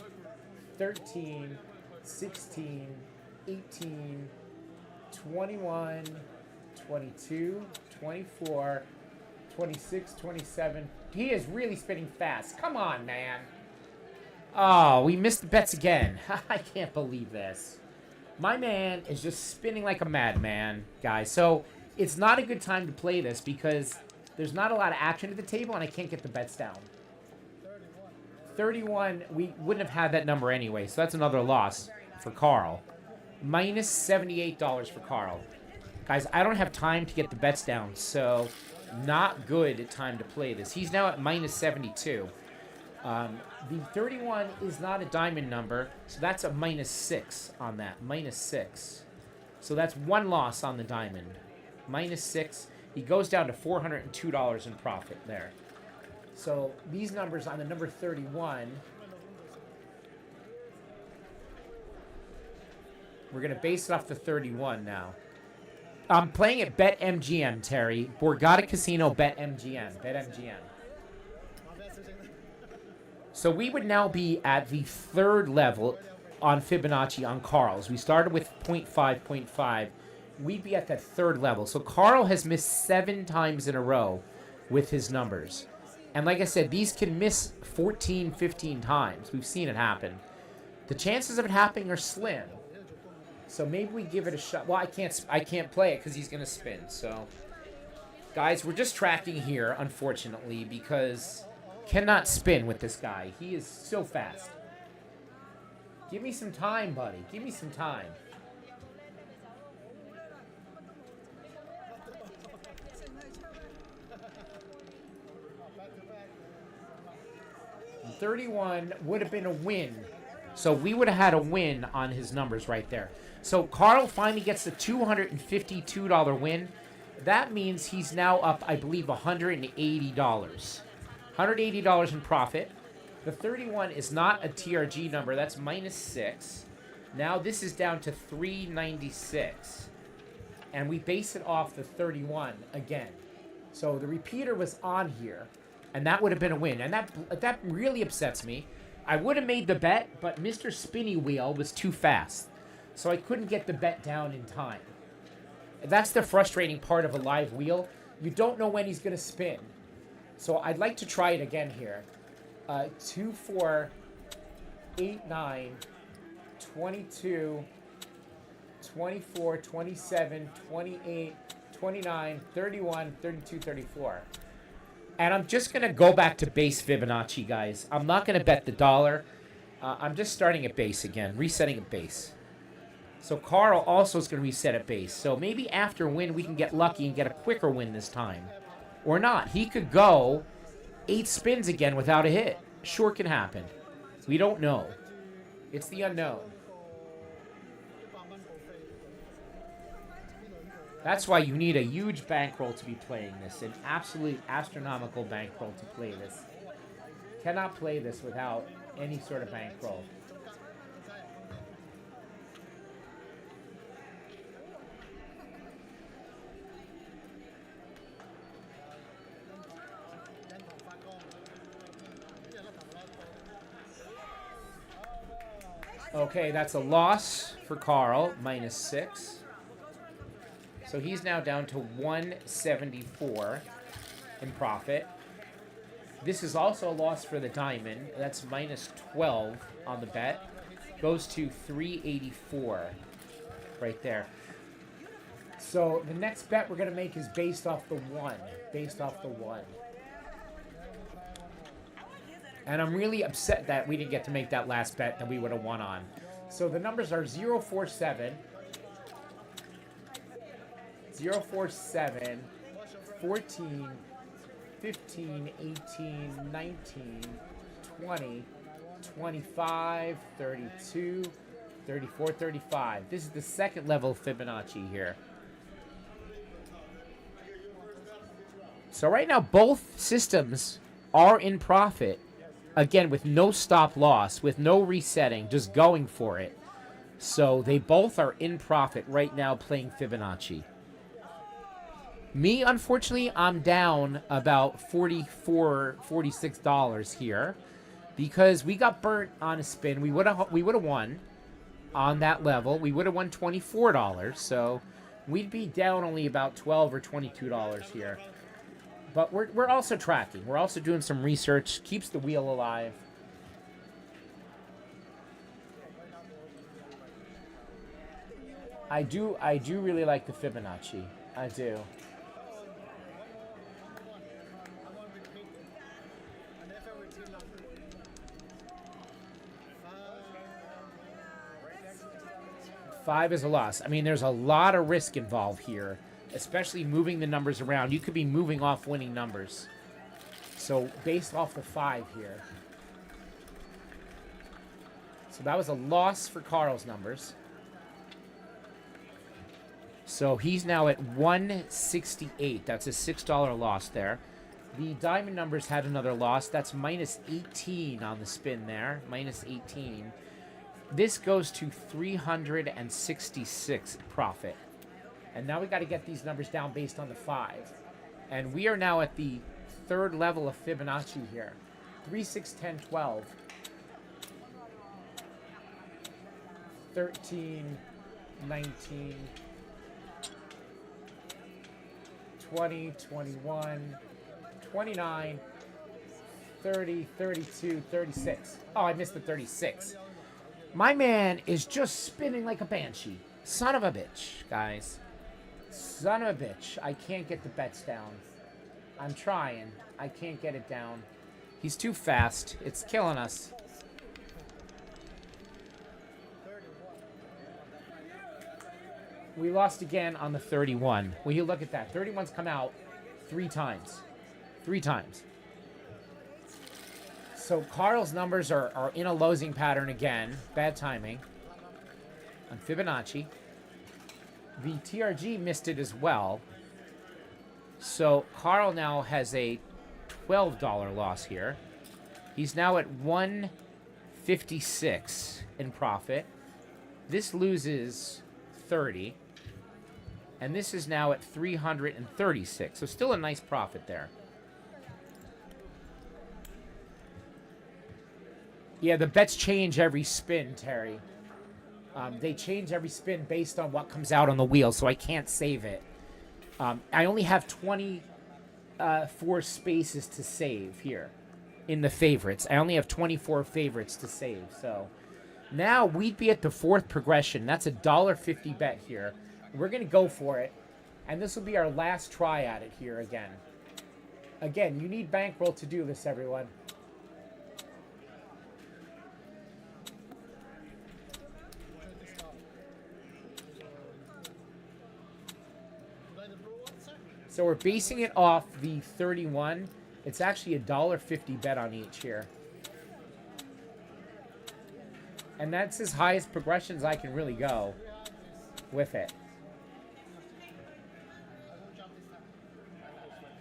[SPEAKER 1] 13, 16, 18, 21, 22, 24, 26, 27. He is really spinning fast. Come on, man. Oh, we missed the bets again. I can't believe this. My man is just spinning like a madman, guys. So it's not a good time to play this because there's not a lot of action at the table and I can't get the bets down. 31, we wouldn't have had that number anyway, so that's another loss for Carl. Minus $78 for Carl. Guys, I don't have time to get the bets down, so not good time to play this. He's now at minus 72. The 31 is not a diamond number, so that's a minus 6 on that. Minus 6. So that's one loss on the diamond. Minus 6. He goes down to $402 in profit there. So these numbers on the number 31, we're going to base it off the 31 now. I'm playing at BetMGM, Terry. Borgata Casino, BetMGM. BetMGM. So we would now be at the third level on Fibonacci on Carl's. We started with 0.5, 0.5. We'd be at that third level. So Carl has missed 7 times in a row with his numbers. And like I said, these can miss 14, 15 times. We've seen it happen. The chances of it happening are slim. So maybe we give it a shot. Well, I can't play it because he's going to spin. So, guys, we're just tracking here, unfortunately, because cannot spin with this guy. He is so fast. Give me some time, buddy. Give me some time. $31 would have been a win. So we would have had a win on his numbers right there. So Carl finally gets the $252 win. That means he's now up, I believe, $180. $180 in profit. The 31 is not a TRG number. That's minus 6. Now this is down to $396. And we base it off the 31 again. So the repeater was on here. And that would have been a win. And that really upsets me. I would have made the bet, but Mr. Spinny Wheel was too fast. So I couldn't get the bet down in time. That's the frustrating part of a live wheel. You don't know when he's going to spin. So I'd like to try it again here. 2, 4, 8, 9, 22, 24, 27, 28, 29, 31, 32, 34. And I'm just going to go back to base Fibonacci, guys. I'm not going to bet the dollar. I'm just starting at base again, resetting at base. So Carl also is going to reset at base. So maybe after win, we can get lucky and get a quicker win this time. Or not. He could go 8 spins again without a hit. Sure can happen. We don't know. It's the unknown. That's why you need a huge bankroll to be playing this. An absolute astronomical bankroll to play this. Cannot play this without any sort of bankroll. Okay, that's a loss for Carl, minus 6. So he's now down to 174 in profit. This is also a loss for the diamond. That's minus 12 on the bet. Goes to 384 right there. So the next bet we're going to make is based off the 1. Based off the 1. And I'm really upset that we didn't get to make that last bet that we would have won on. So the numbers are 047, 047, 14, 15, 18, 19, 20, 25, 32, 34, 35. This is the second level of Fibonacci here. So right now, both systems are in profit. Again, with no stop loss, with no resetting, just going for it. So they both are in profit right now playing Fibonacci. Me, unfortunately, I'm down about $44, $46 here because we got burnt on a spin. We would have won on that level. We would have won $24. So we'd be down only about $12 or $22 here. But we're also tracking. We're also doing some research. Keeps the wheel alive. I do really like the Fibonacci. I do. Five is a loss. I mean, there's a lot of risk involved here, especially moving the numbers around. You could be moving off winning numbers. So based off the 5 here. So that was a loss for Carl's numbers. So he's now at 168. That's a $6 loss there. The diamond numbers had another loss. That's minus 18 on the spin there. Minus 18. This goes to 366 profit. And now we got to get these numbers down based on the 5. And we are now at the 3rd level of Fibonacci here. 3, 6, 10, 12. 13, 19, 20, 21, 29, 30, 32, 36. Oh, I missed the 36. My man is just spinning like a banshee. Son of a bitch, guys. Son of a bitch. I can't get the bets down. I'm trying. I can't get it down. He's too fast. It's killing us. We lost again on the 31. Will you look at that? 31's come out 3 times. 3 times. So Carl's numbers are in a losing pattern again. Bad timing. On Fibonacci. The TRG missed it as well. So Carl now has a $12 loss here. He's now at 156 in profit. This loses 30. And this is now at 336. So still a nice profit there. Yeah, the bets change every spin, Terry. They change every spin based on what comes out on the wheel, so I can't save it. I only have 24 spaces to save here in the favorites. I only have 24 favorites to save. So now we'd be at the 4th progression. That's a $1.50 bet here. We're going to go for it, and this will be our last try at it here again. Again, you need bankroll to do this, everyone. So we're basing it off the 31. It's actually a $1.50 bet on each here. And that's as high as progressions I can really go with it.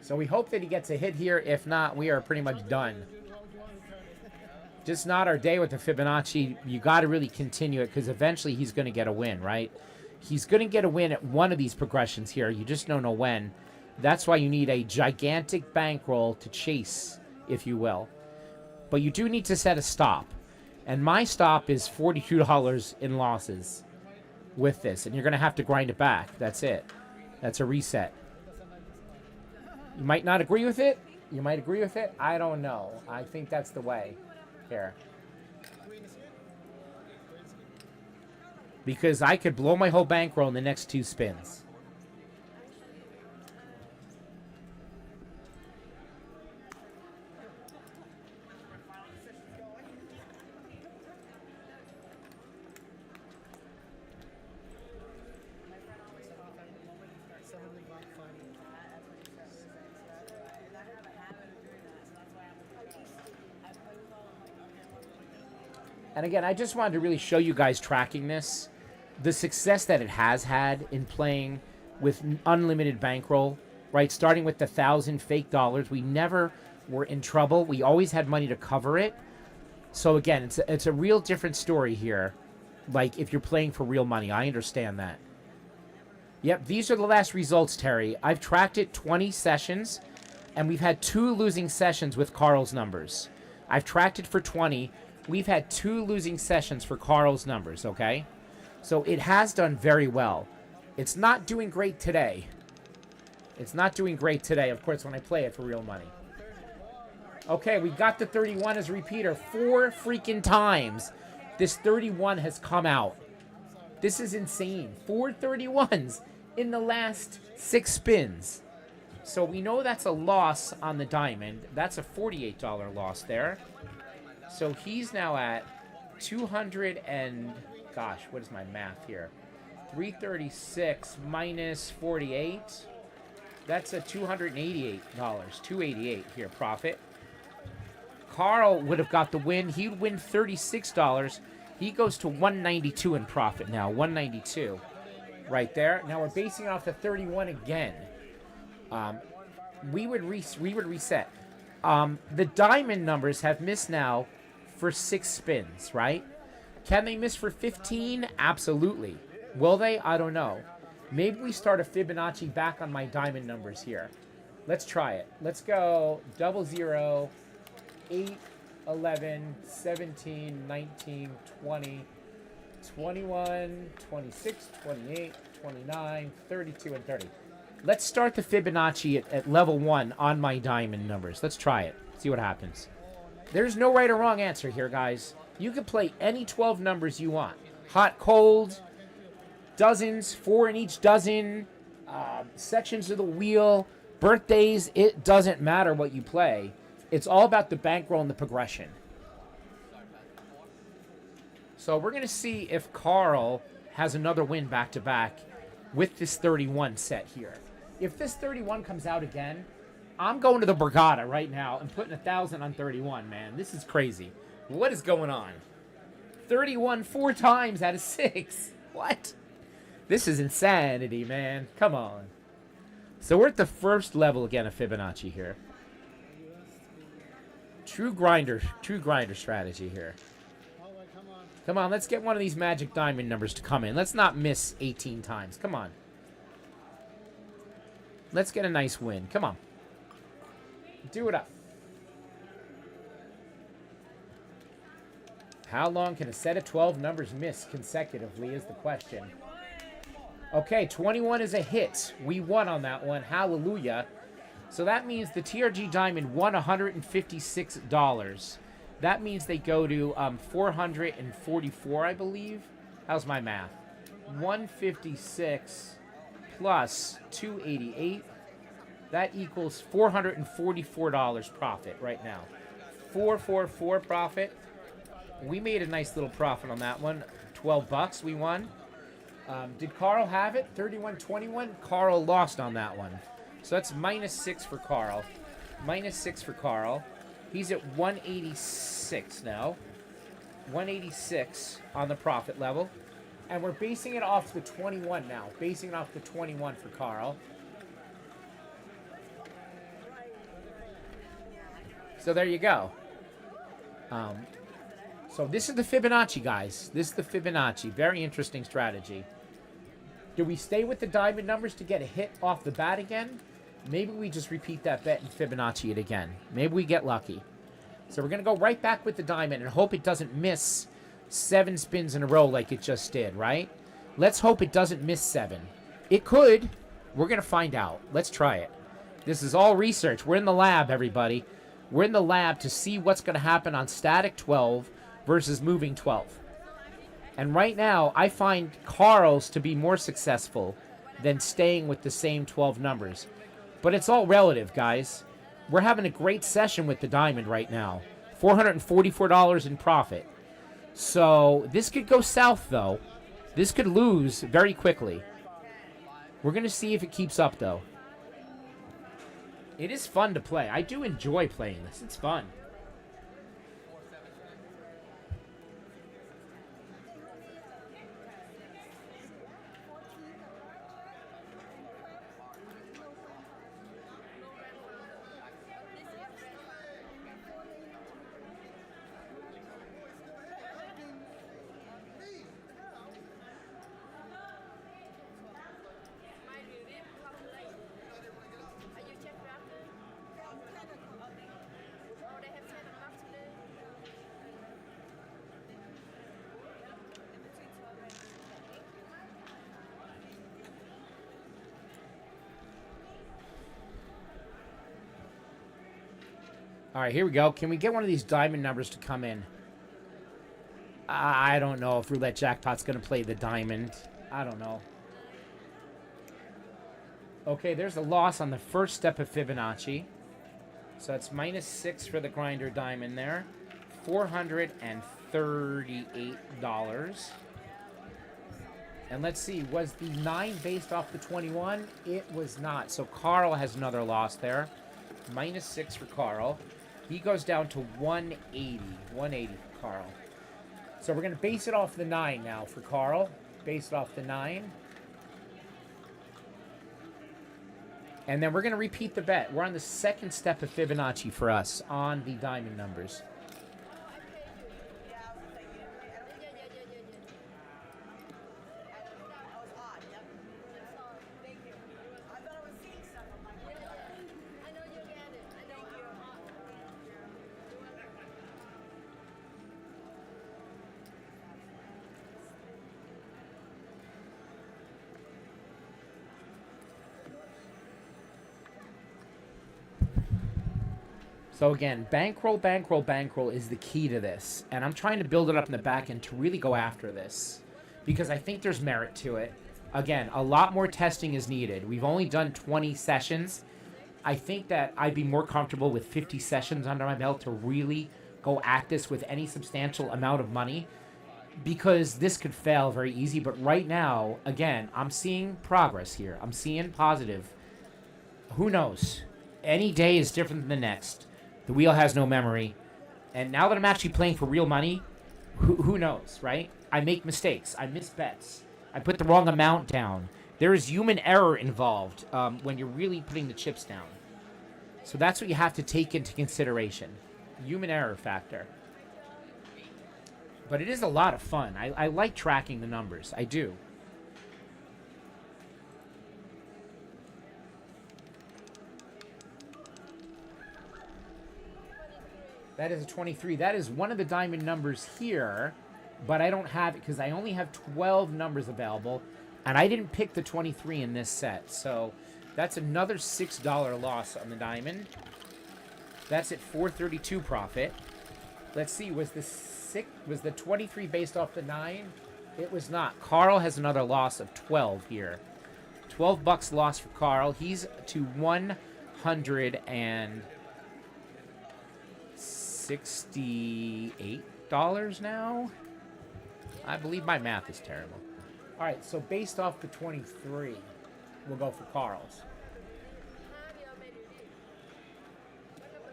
[SPEAKER 1] So we hope that he gets a hit here. If not, we are pretty much done. Just not our day with the Fibonacci. You got to really continue it because eventually he's going to get a win, right? He's going to get a win at one of these progressions here. You just don't know when. That's why you need a gigantic bankroll to chase, if you will. But you do need to set a stop. And my stop is $42 in losses with this. And you're going to have to grind it back. That's it. That's a reset. You might not agree with it. You might agree with it. I don't know. I think that's the way here. Because I could blow my whole bankroll in the next 2 spins. And again, I just wanted to really show you guys tracking this. The success that it has had in playing with unlimited bankroll, right? Starting with the 1,000 fake dollars. We never were in trouble. We always had money to cover it. So again, it's a real different story here. Like if you're playing for real money. I understand that. Yep, these are the last results, Terry. I've tracked it 20 sessions, and we've had 2 losing sessions with Carl's numbers. I've tracked it for 20. We've had 2 losing sessions for Carl's numbers, okay? So it has done very well. It's not doing great today. It's not doing great today, of course, when I play it for real money. Okay, we got the 31 as a repeater 4 freaking times. This 31 has come out. This is insane. 4 31s in the last 6 spins. So we know that's a loss on the diamond. That's a $48 loss there. So he's now at 200 and... Gosh, what is my math here? 336 minus 48. That's a $288. 288 here, profit. Carl would have got the win. He'd win $36. He goes to 192 in profit now. 192 right there. Now we're basing it off the 31 again. We would reset. The diamond numbers have missed now for 6 spins, right? Can they miss for 15? Absolutely. Will they? I don't know. Maybe we start a Fibonacci back on my diamond numbers here. Let's try it. Let's go 00, 8, 11, 17, 19, 20, 21, 26, 28, 29, 32, and 30. Let's start the Fibonacci at level 1 on my diamond numbers. Let's try it. See what happens. There's no right or wrong answer here, guys. You can play any 12 numbers you want. Hot, cold, dozens, 4 in each dozen, sections of the wheel, birthdays. It doesn't matter what you play. It's all about the bankroll and the progression. So we're going to see if Carl has another win back-to-back with this 31 set here. If this 31 comes out again, I'm going to the Borgata right now and putting 1,000 on 31, man. This is crazy. What is going on? 31 4 times out of 6. What? This is insanity, man. Come on. So we're at the first level again of Fibonacci here. True grinder strategy here. Come on, let's get one of these magic diamond numbers to come in. Let's not miss 18 times. Come on. Let's get a nice win. Come on. Do it up. How long can a set of 12 numbers miss consecutively is the question. Okay, 21 is a hit. We won on that one. Hallelujah. So that means the TRG Diamond won $156. That means they go to 444, I believe. How's my math? 156 plus 288. That equals $444 profit right now. 444 profit. We made a nice little profit on that one. 12 bucks we won. Did Carl have it? 31-21. Carl lost on that one. So that's -6 for Carl. -6 for Carl. He's at 186 now. 186 on the profit level. And we're basing it off the 21 now. Basing it off the 21 for Carl. So there you go. So this is the Fibonacci, guys. This is the Fibonacci. Very interesting strategy. Do we stay with the diamond numbers to get a hit off the bat again? Maybe we just repeat that bet and Fibonacci it again. Maybe we get lucky. So we're going to go right back with the diamond and hope it doesn't miss 7 spins in a row like it just did, right? Let's hope it doesn't miss 7. It could. We're going to find out. Let's try it. This is all research. We're in the lab, everybody. We're in the lab to see what's going to happen on static 12 versus moving 12. And right now, I find Carl's to be more successful than staying with the same 12 numbers. But it's all relative, guys. We're having a great session with the diamond right now. $444 in profit. So this could go south, though. This could lose very quickly. We're going to see if it keeps up, though. It is fun to play. I do enjoy playing this. It's fun. All right, here we go. Can we get one of these diamond numbers to come in? I don't know if Roulette Jackpot's going to play the diamond. I don't know. Okay, there's a loss on the first step of Fibonacci. So it's -6 for the grinder diamond there. $438. And let's see, was the 9 based off the 21? It was not. So Carl has another loss there. -6 for Carl. He goes down to 180. 180 for Carl. So we're going to base it off the 9 now for Carl. Base it off the 9. And then we're going to repeat the bet. We're on the second step of Fibonacci for us on the diamond numbers. So again, bankroll, bankroll, bankroll is the key to this. And I'm trying to build it up in the back end to really go after this. Because I think there's merit to it. Again, a lot more testing is needed. We've only done 20 sessions. I think that I'd be more comfortable with 50 sessions under my belt to really go at this with any substantial amount of money. Because this could fail very easy. But right now, again, I'm seeing progress here. I'm seeing positive. Who knows? Any day is different than the next. The wheel has no memory. And now that I'm actually playing for real money, who knows, right? I make mistakes. I miss bets. I put the wrong amount down. There is human error involved when you're really putting the chips down. So that's what you have to take into consideration. Human error factor. But it is a lot of fun. I like tracking the numbers. I do. That is a 23. That is one of the diamond numbers here, but I don't have it because I only have 12 numbers available, and I didn't pick the 23 in this set. So that's another $6 loss on the diamond. That's at 432 profit. Let's see, was the 23 based off the 9? It was not. Carl has another loss of 12 here. $12 loss for Carl. He's to $168 now. I believe my math is terrible. All right, so based off the 23, we'll go for Carl's.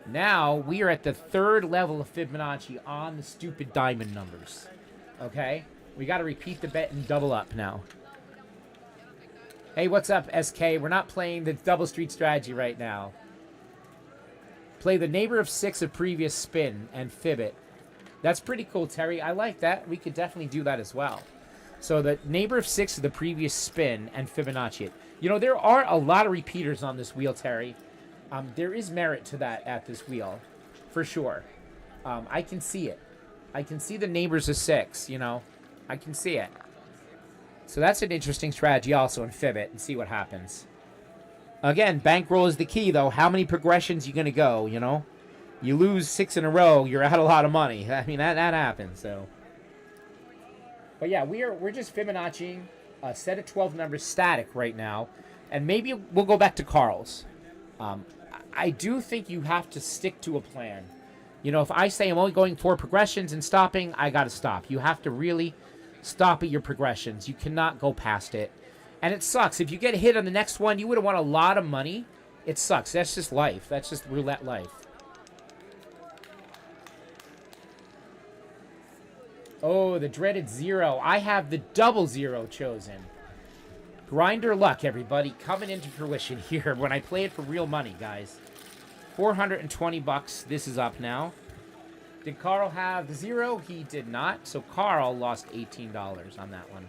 [SPEAKER 1] Now we are at the third level of Fibonacci on the stupid diamond numbers. Okay, we got to repeat the bet and double up now. Hey, what's up, SK? We're not playing the double street strategy right now. Play the neighbor of 6 of previous spin and fib it. That's pretty cool, Terry. I like that. We could definitely do that as well. So the neighbor of 6 of the previous spin and Fibonacci it. You know, there are a lot of repeaters on this wheel, Terry. There is merit to that at this wheel, for sure. I can see it. I can see the neighbors of 6, you know. I can see it. So that's an interesting strategy also, and fib it and see what happens. Again, bankroll is the key, though. How many progressions you going to go, you know? You lose 6 in a row, you're out a lot of money. I mean, that happens, so. But yeah, we're just Fibonacciing a set of 12 numbers static right now. And maybe we'll go back to Carl's. I do think you have to stick to a plan. You know, if I say I'm only going 4 progressions and stopping, I got to stop. You have to really stop at your progressions. You cannot go past it. And it sucks. If you get hit on the next one, you would have won a lot of money. It sucks. That's just life. That's just roulette life. Oh, the dreaded 0. I have the double 0 chosen. Grinder luck, everybody. Coming into fruition here when I play it for real money, guys. $420. This is up now. Did Carl have the 0? He did not. So Carl lost $18 on that one.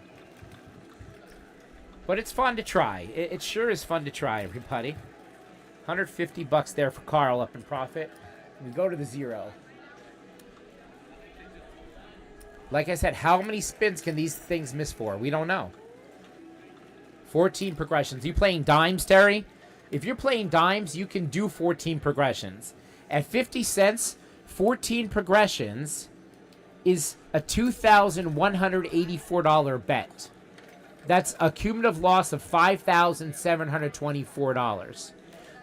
[SPEAKER 1] But it's fun to try. It sure is fun to try, everybody. $150 there for Carl up in profit. We go to the 0. Like I said, how many spins can these things miss for? We don't know. 14 progressions. You playing dimes, Terry? If you're playing dimes, you can do 14 progressions. At 50 cents, 14 progressions is a $2,184 bet. That's a cumulative loss of $5,724.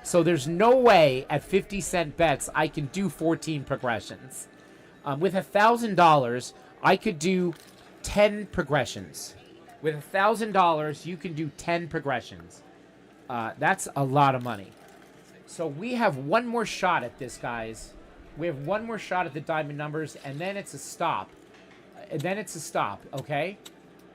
[SPEAKER 1] So there's no way at 50-cent bets I can do 14 progressions. With $1,000, I could do 10 progressions. With $1,000, you can do 10 progressions. That's a lot of money. So we have one more shot at this, guys. We have one more shot at the diamond numbers, and then it's a stop. Okay?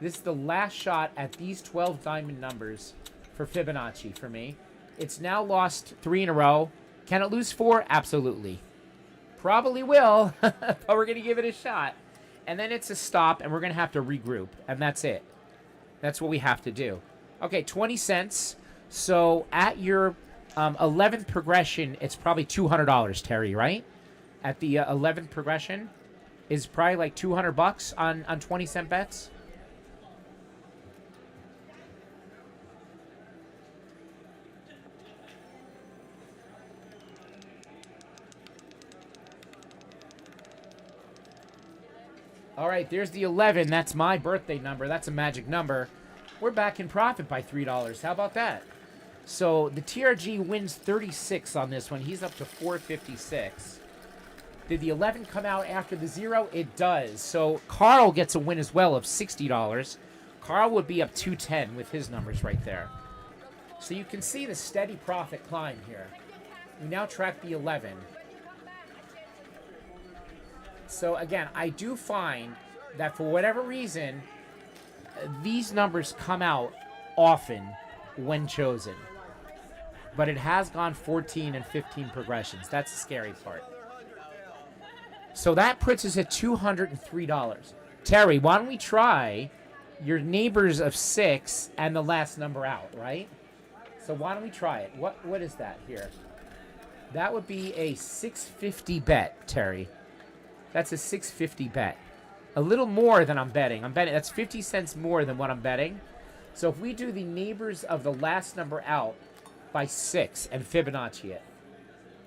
[SPEAKER 1] This is the last shot at these 12 diamond numbers for Fibonacci for me. It's now lost 3 in a row. Can it lose 4? Absolutely. Probably will, but we're going to give it a shot. And then it's a stop, and we're going to have to regroup, and that's it. That's what we have to do. Okay, 20 cents. So at your 11th progression, it's probably $200, Terry, right? At the 11th progression is probably like $200 on 20-cent bets. All right, there's the 11. That's my birthday number. That's a magic number. We're back in profit by $3. How about that? So the TRG wins 36 on this one. He's up to 456. Did the 11 come out after the 0? It does. So Carl gets a win as well of $60. Carl would be up 210 with his numbers right there. So you can see the steady profit climb here. We now track the 11. So again, I do find that for whatever reason, these numbers come out often when chosen. But it has gone 14 and 15 progressions. That's the scary part. So that puts us at $203. Terry, why don't we try your neighbors of 6 and the last number out, right? So why don't we try it? What is that here? That would be a 650 bet, Terry. That's a 650 bet. A little more than I'm betting. That's 50 cents more than what I'm betting. So if we do the neighbors of the last number out by 6 and Fibonacci it,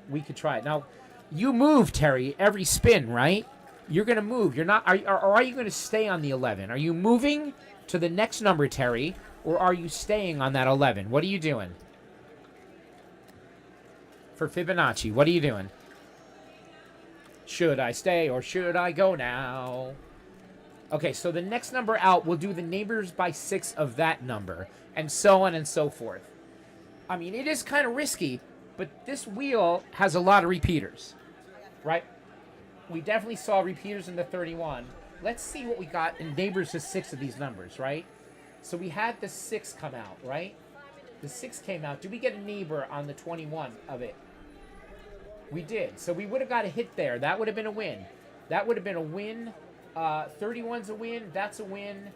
[SPEAKER 1] we could try it. Now, you move, Terry, every spin, right? You're going to move. You're not. Are you going to stay on the 11? Are you moving to the next number, Terry, or are you staying on that 11? What are you doing? For Fibonacci, what are you doing? Should I stay or should I go now? Okay, so the next number out, we'll do the neighbors by 6 of that number, and so on and so forth. I mean, it is kind of risky, but this wheel has a lot of repeaters, right? We definitely saw repeaters in the 31. Let's see what we got in neighbors of 6 of these numbers, right? So we had the 6 come out, right? The 6 came out. Did we get a neighbor on the 21 of it? We did. So we would have got a hit there. That would have been a win. That would have been a win. 31's a win. That's a win.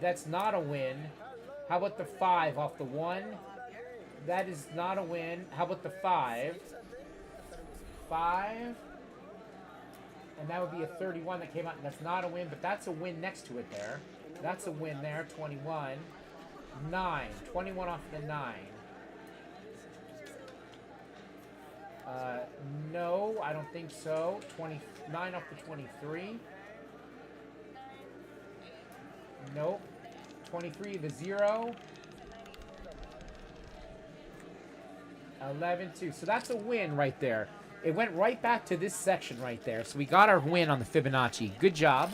[SPEAKER 1] That's not a win. How about the 5 off the 1? That is not a win. How about the 5? 5. And that would be a 31 that came out. That's not a win, but that's a win next to it there. That's a win there. 21. 9. 21 off the 9. No, I don't think so. 29 off the 23. Nope. 23, the 0. 11, 2. So that's a win right there. It went right back to this section right there. So we got our win on the Fibonacci. Good job.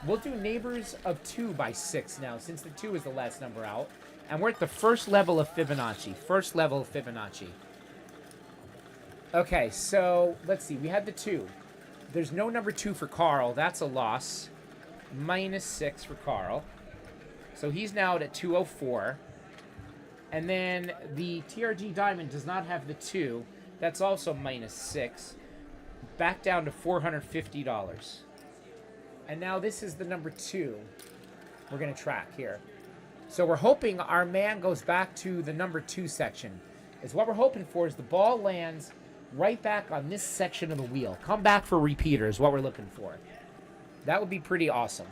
[SPEAKER 1] We'll do neighbors of 2 by 6 now, since the 2 is the last number out. And we're at the first level of Fibonacci. First level of Fibonacci. Okay, so let's see. We had the 2. There's no number 2 for Carl. That's a loss. Minus 6 for Carl. So he's now at 204. And then the TRG Diamond does not have the 2. That's also minus 6. Back down to $450. And now this is the number 2 we're going to track here. So we're hoping our man goes back to the number 2 section. Is what we're hoping for is the ball lands right back on this section of the wheel. Come back for repeater is what we're looking for. That would be pretty awesome.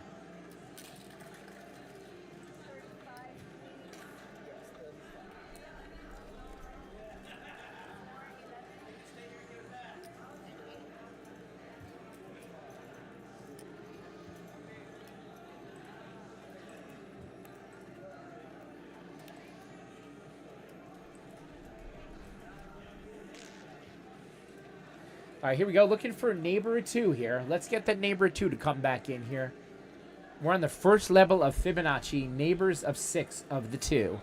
[SPEAKER 1] All right, here we go. Looking for neighbor 2 here. Let's get that neighbor 2 to come back in here. We're on the first level of Fibonacci, neighbors of 6 of the 2.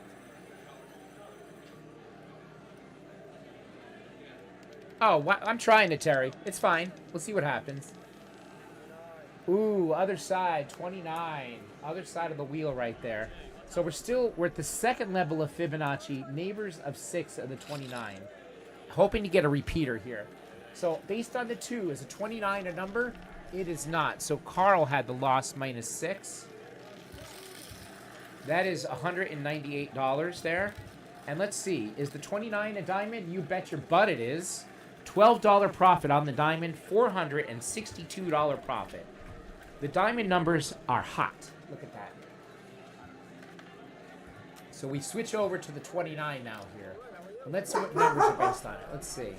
[SPEAKER 1] Oh, I'm trying it, Terry. It's fine. We'll see what happens. Ooh, other side, 29. Other side of the wheel right there. So we're at the second level of Fibonacci, neighbors of 6 of the 29. Hoping to get a repeater here. So based on the 2, is a 29 a number? It is not. So Carl had the loss minus 6. That is $198 there. And let's see, is the 29 a diamond? You bet your butt it is. $12 profit on the diamond, $462 profit. The diamond numbers are hot. Look at that. So we switch over to the 29 now here. And let's see what numbers are based on it. Let's see.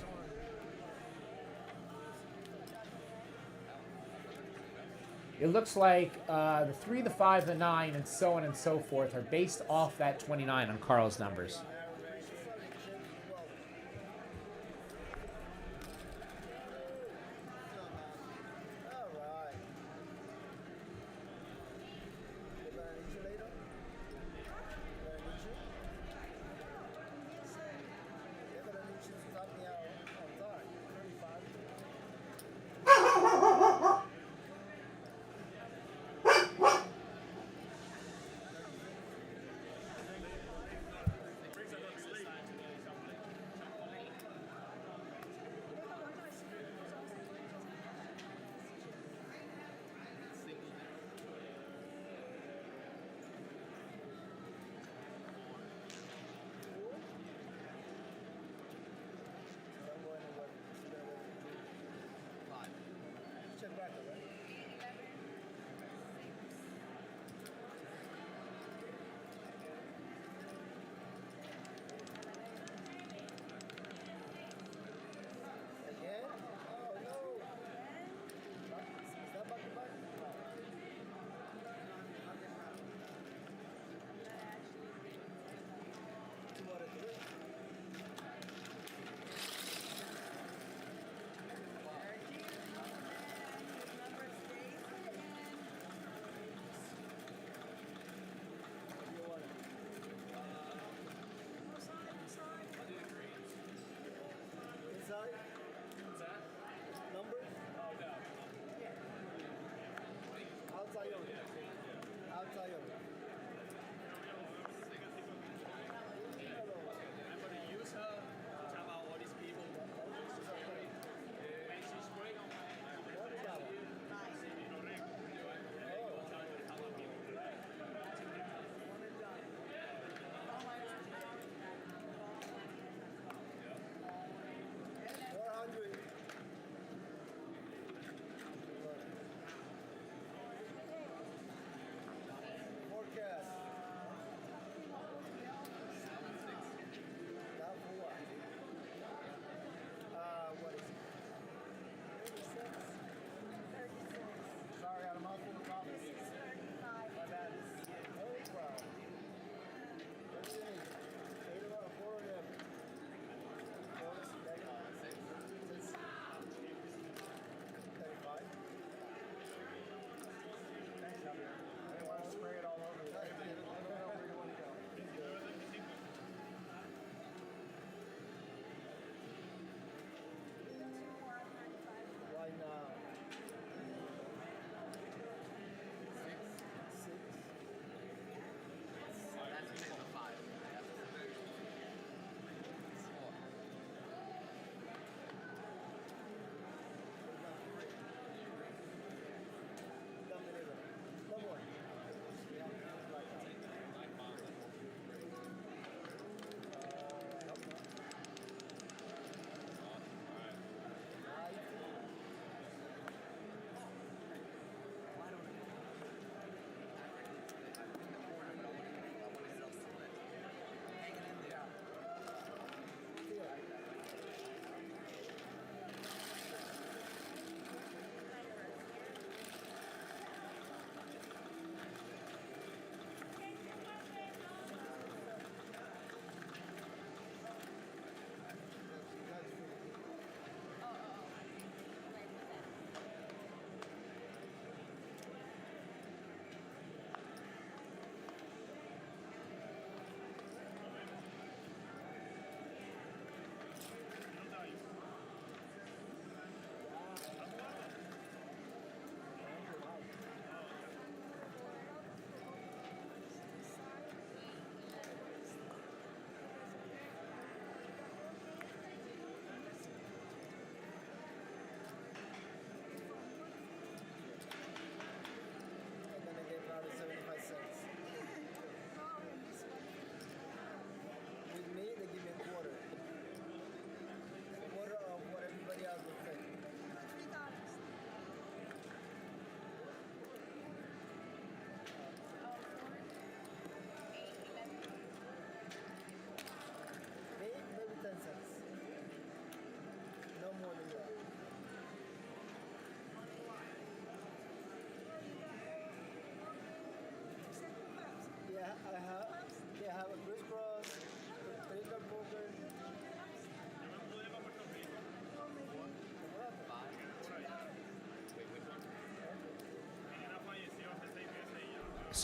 [SPEAKER 1] It looks like the 3, the 5, the 9, and so on and so forth are based off that 29 on Carl's numbers.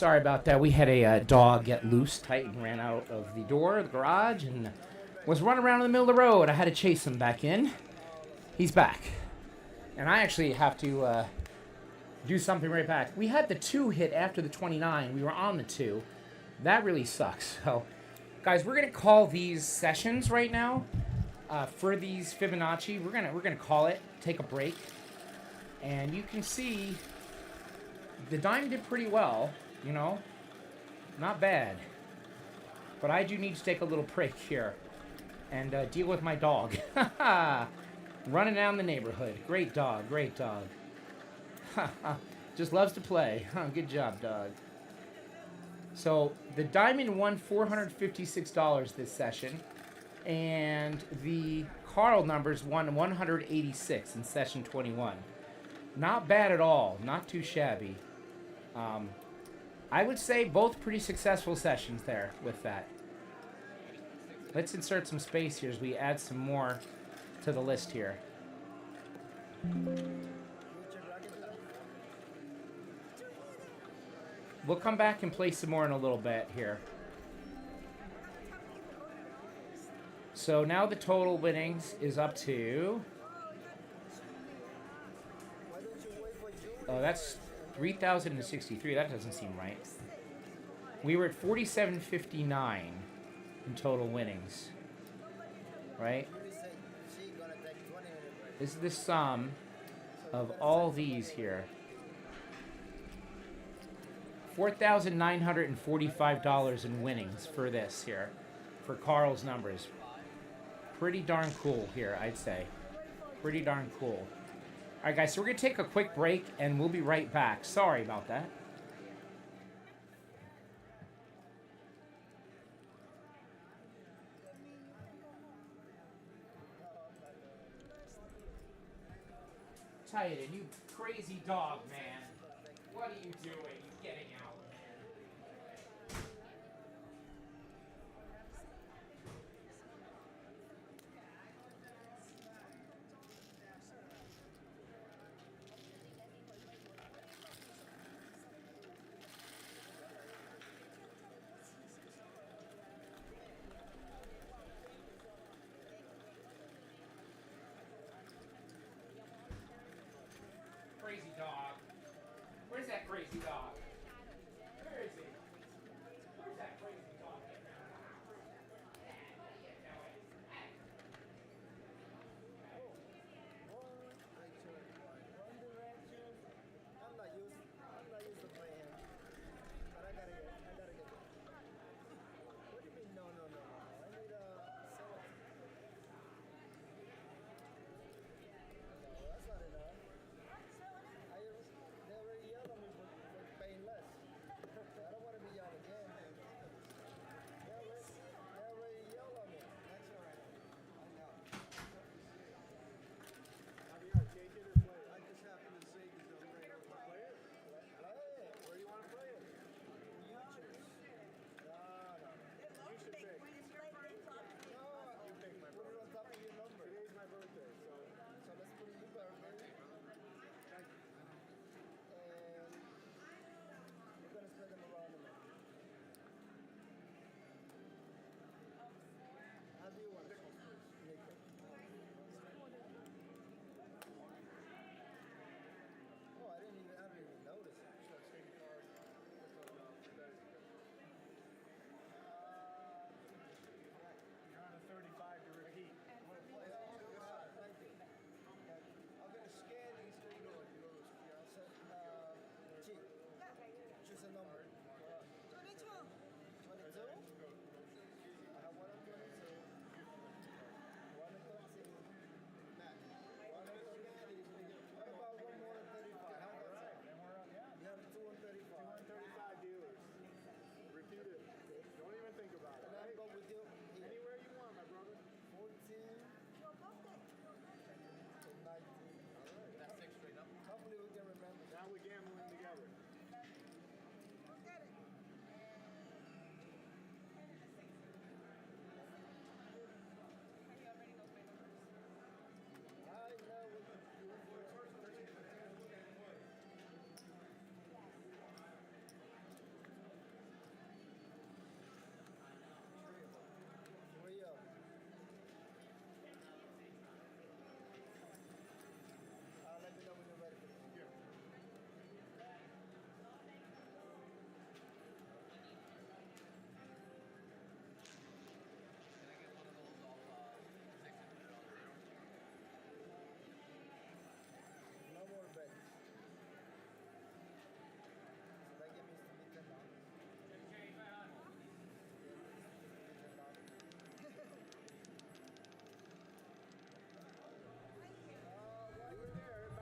[SPEAKER 1] Sorry about that. We had a dog get loose, tight, and ran out of the door of the garage and was running around in the middle of the road. I had to chase him back in. He's back. And I actually have to do something right back. We had the 2 hit after the 29. We were on the 2. That really sucks. So, guys, we're going to call these sessions right now for these Fibonacci. We're gonna call it, take a break. And you can see the diamond did pretty well, you know, not bad. But I do need to take a little break here and deal with my dog. Running down the neighborhood. Great dog, great dog. Just loves to play. Good job, dog. So the diamond won $456 this session, and the Carl numbers won 186 in session 21. Not bad at all. Not too shabby. I would say both pretty successful sessions there with that. Let's insert some space here as we add some more to the list here. We'll come back and play some more in a little bit here. So now the total winnings is up to... Oh, that's 3,063. That doesn't seem right. We were at 4,759 in total winnings. Right? This is the sum of all these here. $4,945 in winnings for this here. For Carl's numbers. Pretty darn cool here, I'd say. Pretty darn cool. Alright guys, so we're going to take a quick break and we'll be right back. Sorry about that. Titan, you crazy dog, man. What are you doing? You getting out, man. Crazy dog. Where's that crazy dog?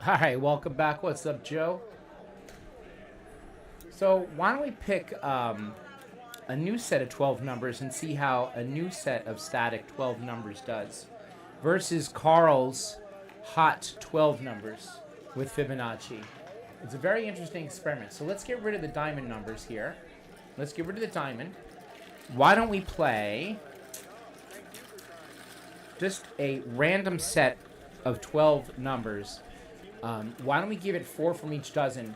[SPEAKER 1] Hi, welcome back. What's up, Joe? So why don't we pick a new set of 12 numbers and see how a new set of static 12 numbers does versus Carl's hot 12 numbers with Fibonacci. It's a very interesting experiment. So let's get rid of the diamond numbers here. Let's get rid of the diamond. Why don't we play just a random set of 12 numbers? Why don't we give it 4 from each dozen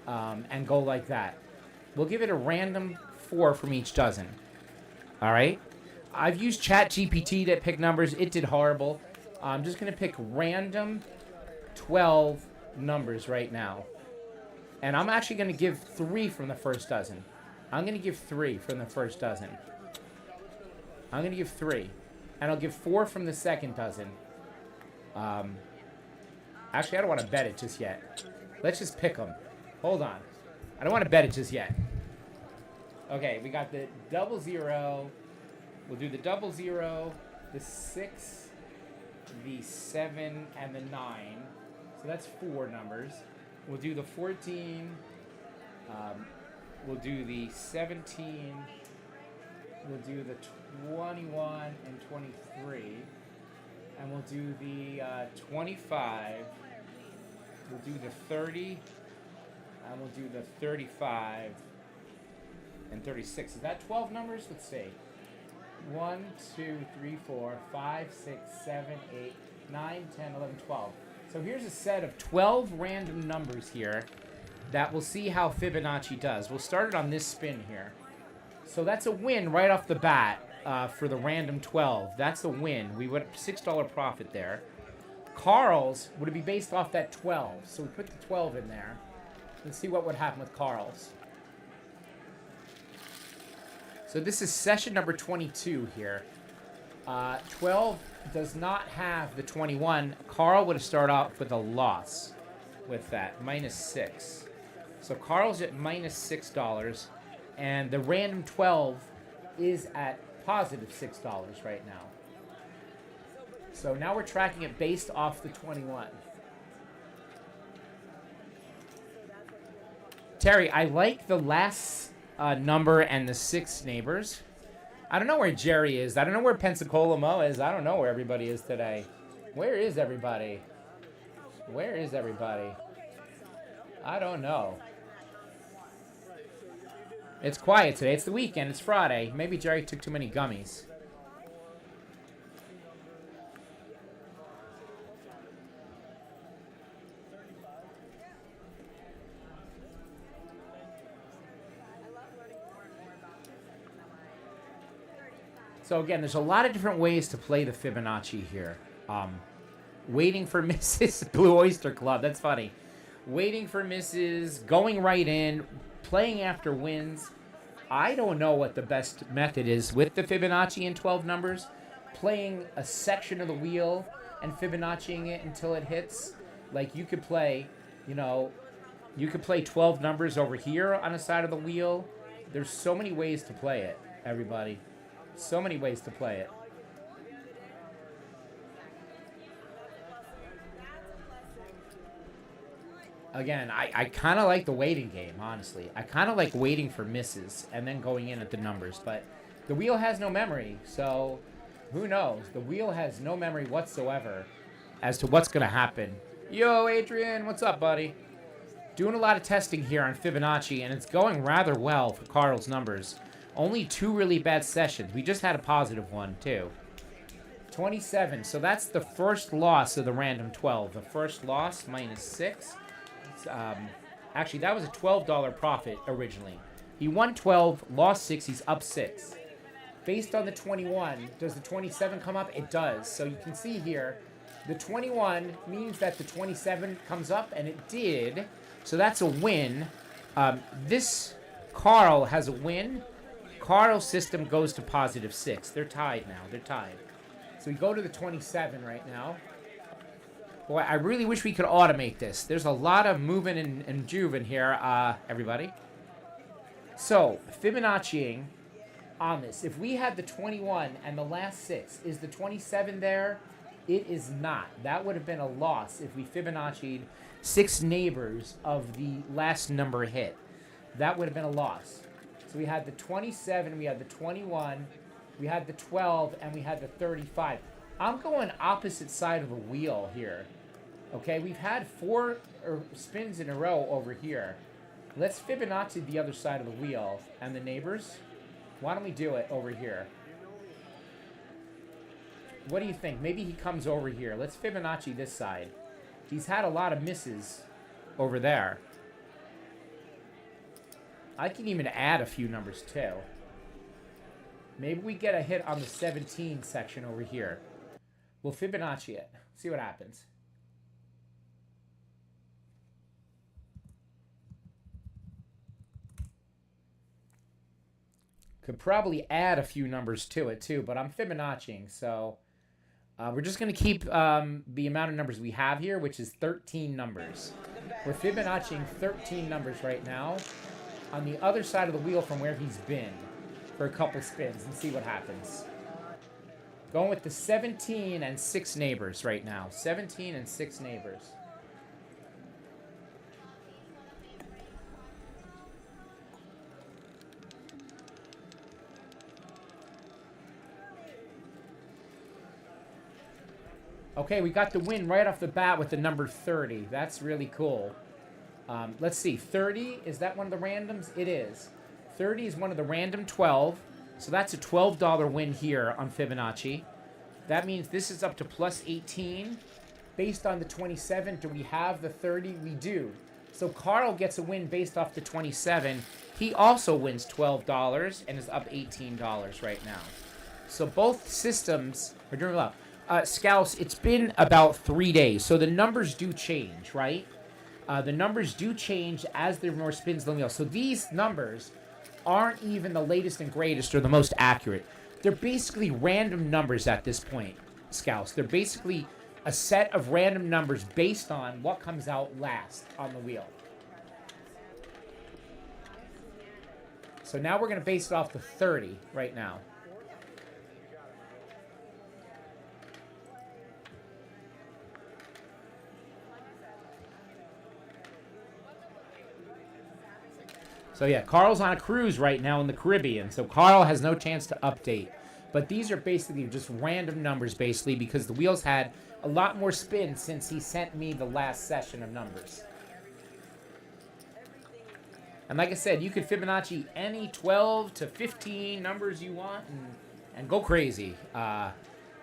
[SPEAKER 1] and go like that? We'll give it a random 4 from each dozen. All right? I've used ChatGPT to pick numbers. It did horrible. I'm just going to pick random 12 numbers right now. And I'm actually going to give 3 from the first dozen. I'm going to give 3 from the first dozen. I'm going to give 3. And I'll give 4 from the second dozen. Actually, I don't want to bet it just yet. Let's just pick them. Hold on. I don't want to bet it just yet. Okay, we got the 00. We'll do the 00, the 6, the 7, and the 9. So that's 4 numbers. We'll do the 14. We'll do the 17. We'll do the 21 and 23. And we'll do the 25. We'll do the 30. And we'll do the 35 and 36. Is that 12 numbers? Let's see. 1, 2, 3, 4, 5, 6, 7, 8, 9, 10, 11, 12. So here's a set of 12 random numbers here that we'll see how Fibonacci does. We'll start it on this spin here. So that's a win right off the bat for the random 12. That's a win. We went $6 profit there. Carl's would be based off that 12. So we put the 12 in there. Let's see what would happen with Carl's. So this is session number 22 here. 12 does not have the 21. Carl would have started off with a loss with that, -6. So Carl's at -$6. And the random 12 is at +$6 right now. So now we're tracking it based off the 21. Terry, I like the last number and the 6 neighbors. I don't know where Jerry is. I don't know where Pensacola Mo is. I don't know where everybody is today. Where is everybody? Where is everybody? I don't know. It's quiet today. It's the weekend. It's Friday. Maybe Jerry took too many gummies. So again, there's a lot of different ways to play the Fibonacci here. Waiting for misses, Blue Oyster Club. That's funny. Waiting for misses, going right in, playing after wins. I don't know what the best method is with the Fibonacci in 12 numbers. Playing a section of the wheel and Fibonacciing it until it hits. Like you could play, you could play 12 numbers over here on a side of the wheel. There's so many ways to play it, everybody. So many ways to play it. Again, I kind of like the waiting game, honestly. I kind of like waiting for misses and then going in at the numbers. But the wheel has no memory, so who knows? The wheel has no memory whatsoever as to what's going to happen. Yo, Adrian, what's up, buddy? Doing a lot of testing here on Fibonacci, and it's going rather well for Carl's numbers. Only 2 really bad sessions. We just had a positive one, too. 27. So that's the first loss of the random 12. The first loss, -6. Actually, that was a $12 profit originally. He won 12, lost 6. He's up 6. Based on the 21, does the 27 come up? It does. So you can see here, the 21 means that the 27 comes up, and it did. So that's a win. This Carl has a win. Carl's system goes to +6. They're tied now. They're tied. So we go to the 27 right now. Boy, I really wish we could automate this. There's a lot of moving and juving here, everybody. So, Fibonacciing on this. If we had the 21 and the last 6, is the 27 there? It is not. That would have been a loss if we Fibonacci'd 6 neighbors of the last number hit. That would have been a loss. So we had the 27, we had the 21, we had the 12, and we had the 35. I'm going opposite side of the wheel here. Okay, we've had 4 spins in a row over here. Let's Fibonacci the other side of the wheel and the neighbors. Why don't we do it over here? What do you think? Maybe he comes over here. Let's Fibonacci this side. He's had a lot of misses over there. I can even add a few numbers too. Maybe we get a hit on the 17 section over here. We'll Fibonacci it. See what happens. Could probably add a few numbers to it too, but I'm Fibonacciing, so we're just going to keep the amount of numbers we have here, which is 13 numbers. We're Fibonacciing 13 numbers right now on the other side of the wheel from where he's been for a couple spins and see what happens. Going with the 17 and 6 neighbors right now. 17 and 6 neighbors. Okay, we got the win right off the bat with the number 30. That's really cool. Let's see. 30, is that one of the randoms? It is. 30 is one of the random 12. So that's a $12 win here on Fibonacci. That means this is up to plus 18. Based on the 27, do we have the 30? We do. So Carl gets a win based off the 27. He also wins $12 and is up $18 right now. So both systems are doing well. Scouts, it's been about 3 days, so the numbers do change, right? The numbers do change as there are more spins on the wheel. So these numbers aren't even the latest and greatest or the most accurate. They're basically random numbers at this point, Scouts. They're basically a set of random numbers based on what comes out last on the wheel. So now we're going to base it off the 30 right now. So yeah, Carl's on a cruise right now in the Caribbean, so Carl has no chance to update. But these are basically just random numbers, basically, because the wheels had a lot more spins since he sent me the last session of numbers. And like I said, you could Fibonacci any 12 to 15 numbers you want and go crazy.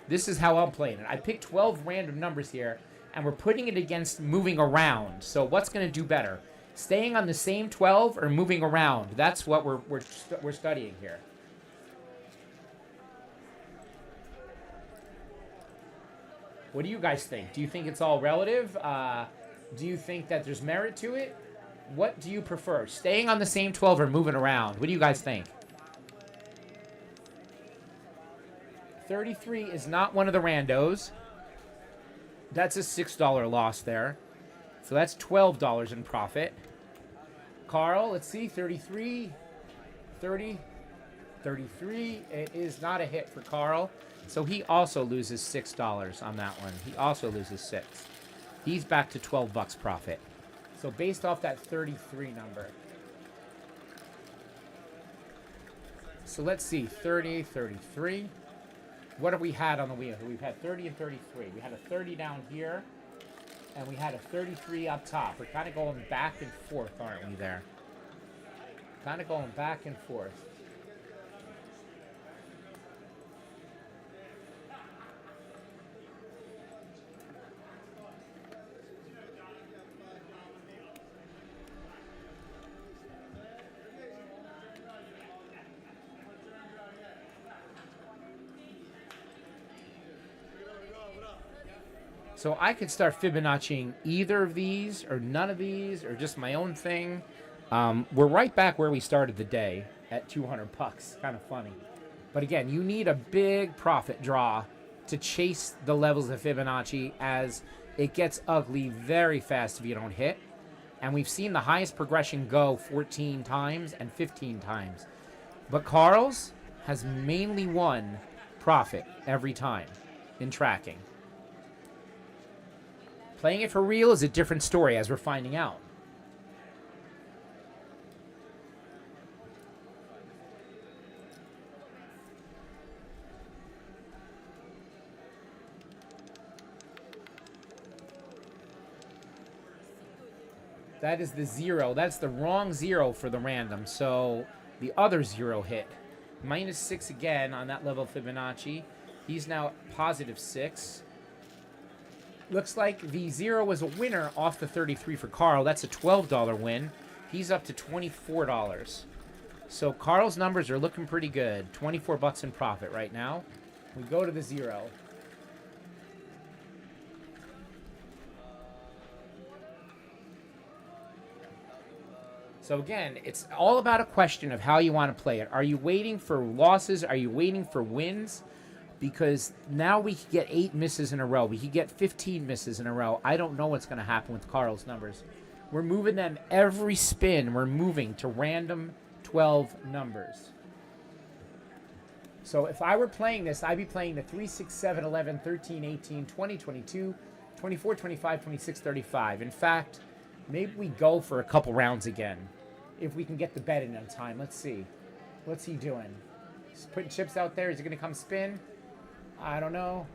[SPEAKER 1] This is how I'm playing it. I picked 12 random numbers here, and we're putting it against moving around. So what's going to do better? Staying on the same 12 or moving around? That's what we're studying here. What do you guys think? Do you think it's all relative? Do you think that there's merit to it? What do you prefer? Staying on the same 12 or moving around? What do you guys think? 33 is not one of the randos. That's a $6 loss there. So that's $12 in profit. Carl, let's see, 33, 30, 33. It is not a hit for Carl. So he also loses $6 on that one. He also loses 6. He's back to 12 bucks profit. So based off that 33 number. So let's see, 30, 33. What have we had on the wheel? We've had 30 and 33. We had a 30 down here. And we had a 33 up top. We're kind of going back and forth, aren't we, there? Kind of going back and forth. So I could start Fibonacciing either of these or none of these or just my own thing. We're right back where we started the day at 200 bucks. Kind of funny. But again, you need a big profit draw to chase the levels of Fibonacci as it gets ugly very fast if you don't hit. And we've seen the highest progression go 14 times and 15 times. But Carl's has mainly won profit every time in tracking. Playing it for real is a different story, as we're finding out. That is the 0. That's the wrong 0 for the random. So the other 0 hit. -6 again on that level of Fibonacci. He's now +6. Looks like the 0 was a winner off the 33 for Carl. That's a $12 win. He's up to $24. So Carl's numbers are looking pretty good. 24 bucks in profit right now. We go to the 0. So again, it's all about a question of how you want to play it. Are you waiting for losses? Are you waiting for wins? Because now we could get 8 misses in a row. We could get 15 misses in a row. I don't know what's going to happen with Carl's numbers. We're moving them every spin. We're moving to random 12 numbers. So if I were playing this, I'd be playing the 3, 6, 7, 11, 13, 18, 20, 22, 24, 25, 26, 35. In fact, maybe we go for a couple rounds again. If we can get the bet in on time. Let's see. What's he doing? He's putting chips out there. Is he going to come spin? I don't know.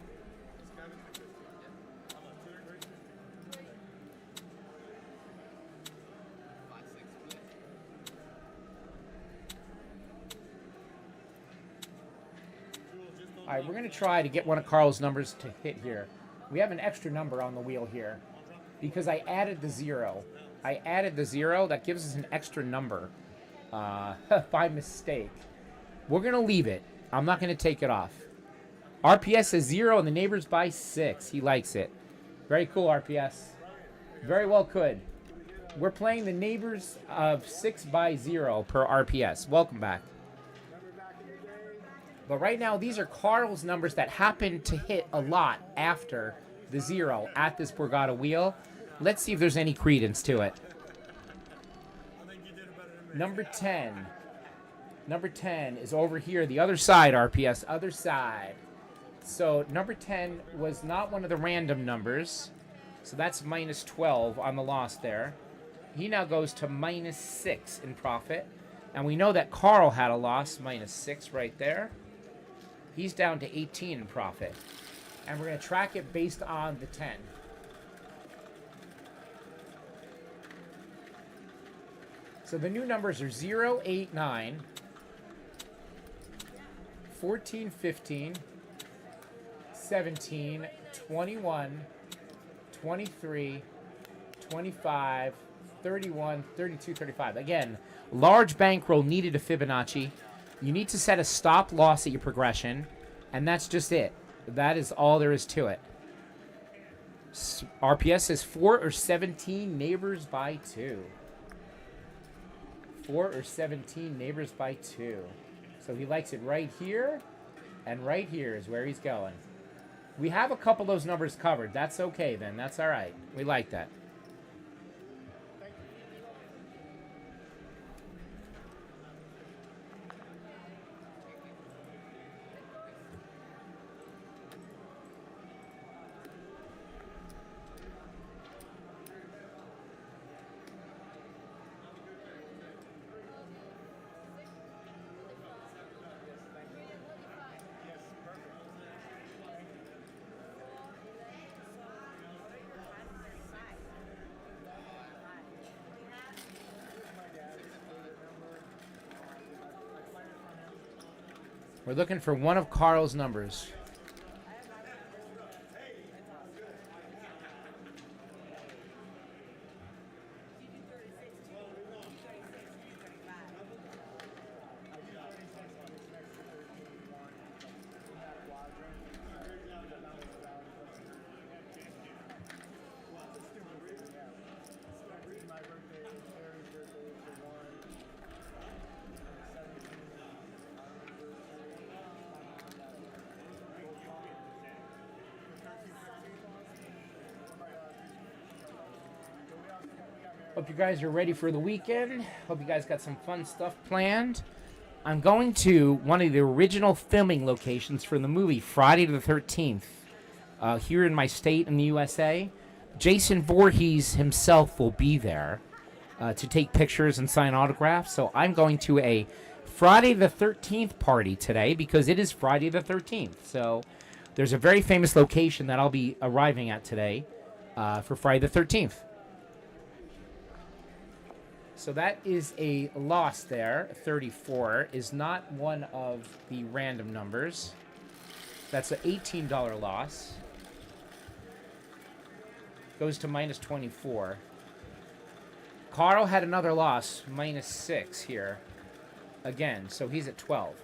[SPEAKER 1] All right, we're going to try to get one of Carl's numbers to hit here. We have an extra number on the wheel here because I added the 0. I added the 0. That gives us an extra number by mistake. We're going to leave it. I'm not going to take it off. RPS says 0 and the neighbors by 6. He likes it. Very cool, RPS. Very well could. We're playing the neighbors of 6 by 0 per RPS. Welcome back. But right now, these are Carl's numbers that happen to hit a lot after the 0 at this Borgata wheel. Let's see if there's any credence to it. Number 10. Number 10 is over here, the other side, RPS, other side. So number 10 was not one of the random numbers. So that's -12 on the loss there. He now goes to -6 in profit. And we know that Carl had a loss, -6 right there. He's down to 18 in profit. And we're going to track it based on the 10. So the new numbers are 0, 8, 9, 14, 15, 17, 21, 23, 25, 31, 32, 35. Again, large bankroll needed a Fibonacci. You need to set a stop loss at your progression, and that's just it. That is all there is to it. RPS says 4 or 17 neighbors by 2. 4 or 17 neighbors by 2. So he likes it right here, and right here is where he's going. We have a couple of those numbers covered. That's okay then. That's all right. We like that. We're looking for one of Carl's numbers. Hope you guys are ready for the weekend. Hope you guys got some fun stuff planned. I'm going to one of the original filming locations for the movie Friday the 13th here in my state in the USA. Jason Voorhees himself will be there to take pictures and sign autographs. So I'm going to a Friday the 13th party today because it is Friday the 13th. So there's a very famous location that I'll be arriving at today for Friday the 13th. So that is a loss there. 34 is not one of the random numbers. That's an $18 loss. Goes to minus 24. Carl had another loss, minus 6 here. Again, so he's at 12.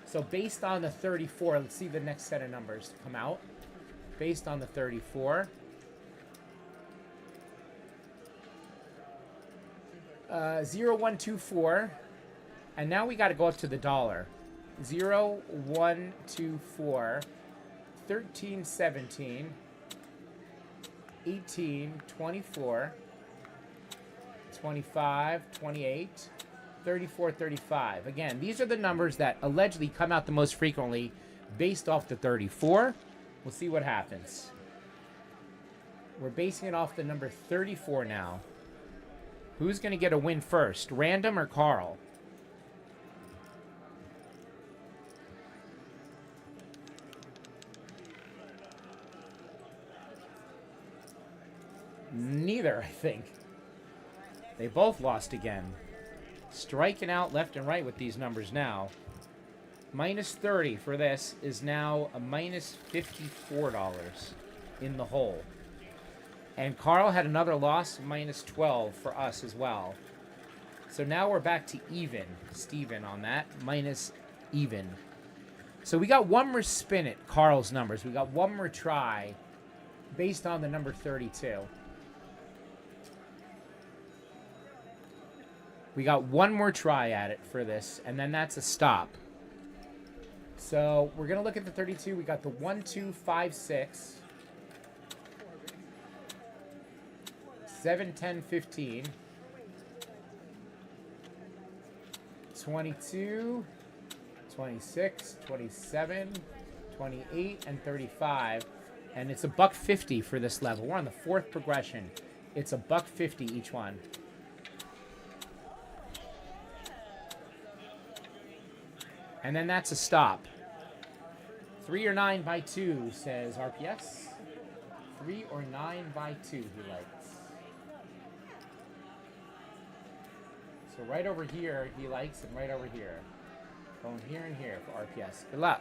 [SPEAKER 1] So based on the 34, let's see the next set of numbers come out. Based on the 34. 0124. And now we got to go up to the dollar. 0124. 13, 17. 18, 24, 25, 28, 34, 35. Again, these are the numbers that allegedly come out the most frequently based off the 34. We'll see what happens. We're basing it off the number 34 now. Who's going to get a win first, Random or Carl? Neither, I think. They both lost again. Striking out left and right with these numbers now. Minus 30 for this is now a minus $54 in the hole. And Carl had another loss, minus 12 for us as well. So now we're back to even, Steven on that, minus even. So we got one more spin at Carl's numbers. We got one more try based on the number 32. We got one more try at it for this, and then that's a stop. So we're going to look at the 32. We got the 1, 2, 5, 6, 7, 10, 15, 22, 26, 27, 28, and 35. And it's $1.50 for this level. We're on the fourth progression. It's $1.50 each one. And then that's a stop. 3 or 9 by 2, says RPS. 3 or 9 by 2, he likes. So right over here, he likes, and right over here. Going here and here for RPS. Good luck.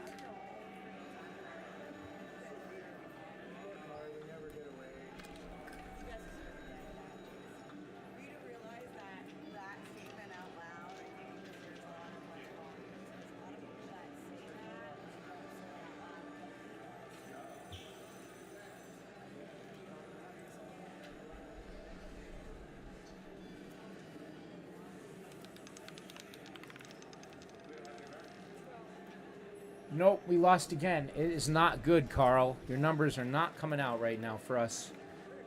[SPEAKER 1] Nope, we lost again. It is not good, Carl. Your numbers are not coming out right now for us.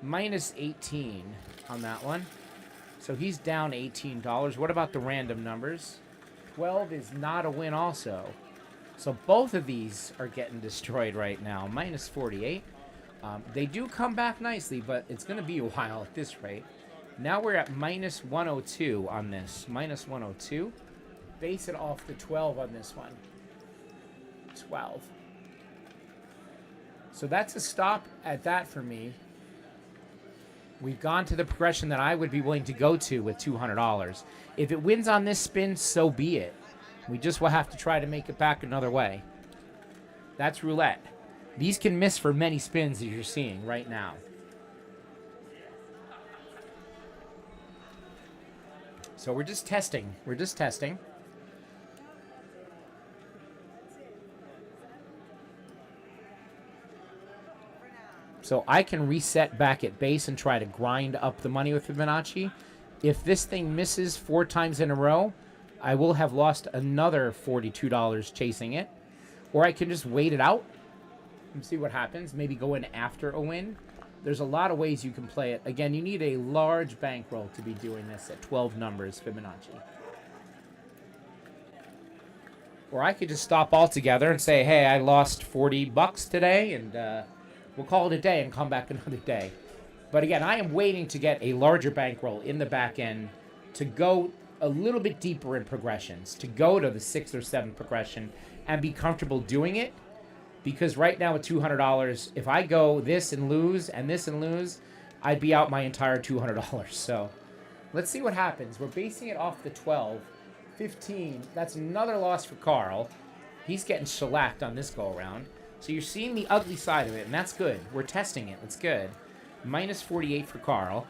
[SPEAKER 1] Minus 18 on that one. So he's down $18. What about the random numbers? 12 is not a win also. So both of these are getting destroyed right now. Minus 48. They do come back nicely, but it's going to be a while at this rate. Now we're at minus 102 on this. Minus 102. Base it off the 12 on this one. 12. So that's a stop at that for me. We've gone to the progression that I would be willing to go to with $200. If it wins on this spin, so be it. We just will have to try to make it back another way. That's roulette. These can miss for many spins as you're seeing right now. So we're just testing. We're just testing. So I can reset back at base and try to grind up the money with Fibonacci. If this thing misses 4 times in a row, I will have lost another $42 chasing it. Or I can just wait it out and see what happens. Maybe go in after a win. There's a lot of ways you can play it. Again, you need a large bankroll to be doing this at 12 numbers Fibonacci. Or I could just stop altogether and say, hey, I lost $40 today, and we'll call it a day and come back another day. But again, I am waiting to get a larger bankroll in the back end to go a little bit deeper in progressions, to go to the 6th or 7th progression and be comfortable doing it. Because right now with $200, if I go this and lose and this and lose, I'd be out my entire $200. So let's see what happens. We're basing it off the 12. 15, that's another loss for Carl. He's getting shellacked on this go-around. So you're seeing the ugly side of it, and that's good. We're testing it. That's good. Minus 48 for Carl.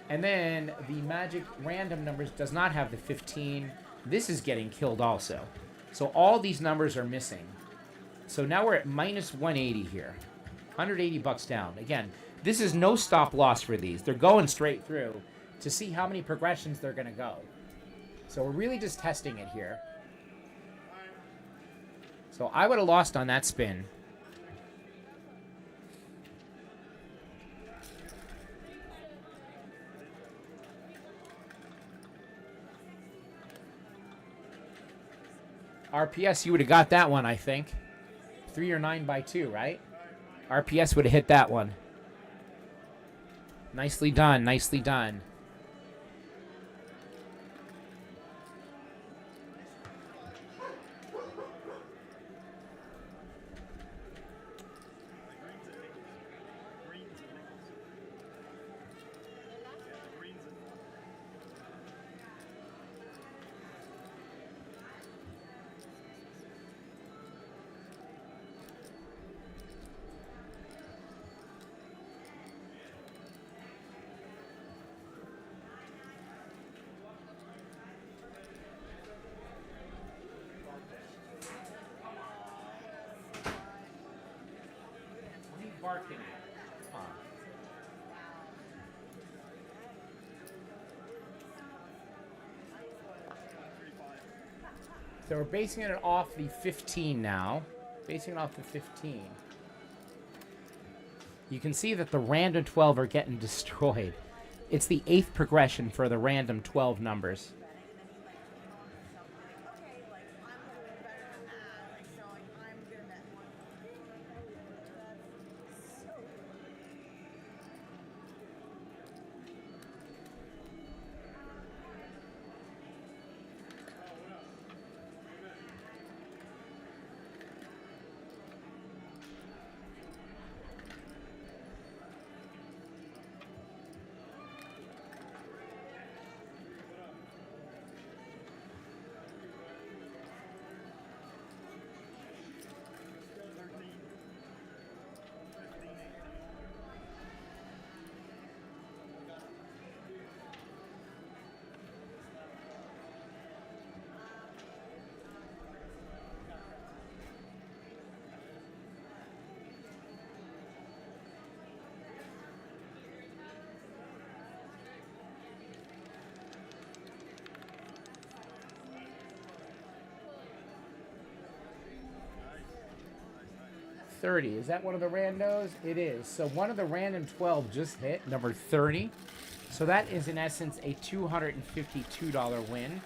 [SPEAKER 1] And then the magic random numbers does not have the 15. This is getting killed also. So all these numbers are missing. So now we're at minus 180 here. $180 down. Again, this is no stop loss for these. They're going straight through to see how many progressions they're going to go. So we're really just testing it here. So I would have lost on that spin. RPS, you would have got that one, I think. 3 or 9 by 2, right? RPS would have hit that one. Nicely done, nicely done. Barking at. Come on. So we're basing it off the 15 now. Basing it off the 15. You can see that the random 12 are getting destroyed. It's the 8th progression for the random 12 numbers. $30. Is that one of the randos? It is. So one of the random 12 just hit, number 30. So that is, in essence, a $252 win.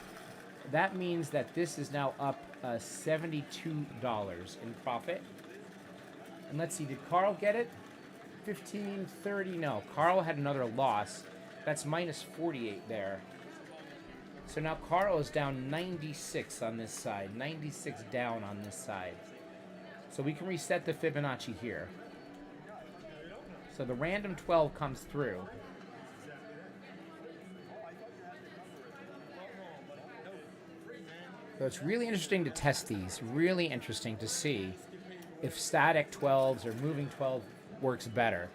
[SPEAKER 1] That means that this is now up $72 in profit. And let's see, did Carl get it? 15, 30, no. Carl had another loss. That's minus 48 there. So now Carl is down 96 on this side. 96 down on this side. So we can reset the Fibonacci here. So the random 12 comes through. So it's really interesting to test these. Really interesting to see if static 12s or moving 12 works better.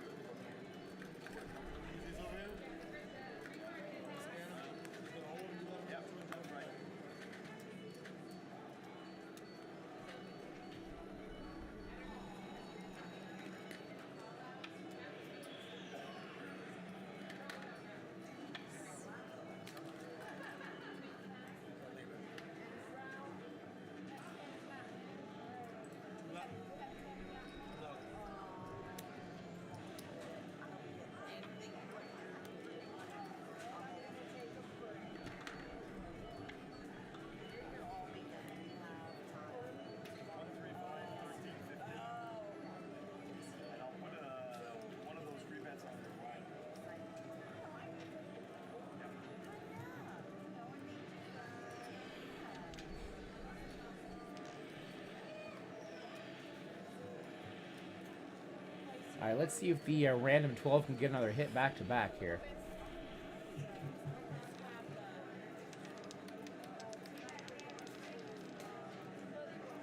[SPEAKER 1] All right, let's see if the random 12 can get another hit back to back here.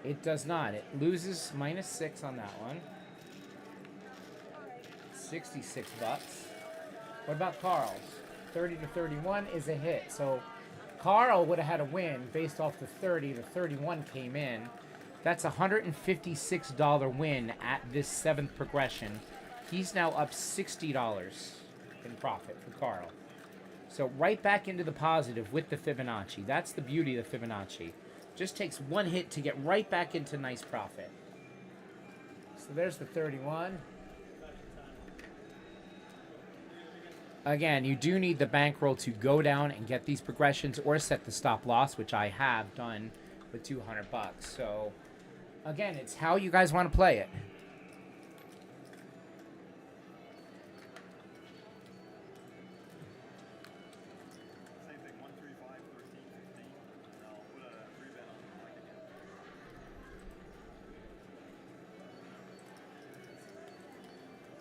[SPEAKER 1] It does not. It loses -6 on that one. 66 bucks. What about Carl's? 30 to 31 is a hit. So Carl would have had a win based off the 30. The 31 came in. That's a $156 win at this 7th progression. He's now up $60 in profit for Carl. So right back into the positive with the Fibonacci. That's the beauty of the Fibonacci. Just takes one hit to get right back into nice profit. So there's the 31. Again, you do need the bankroll to go down and get these progressions or set the stop loss, which I have done with 200 bucks. So again, it's how you guys want to play it.
[SPEAKER 2] Same thing, 1, 3, 5, 13, 15. And I'll put a free bet on the mic again.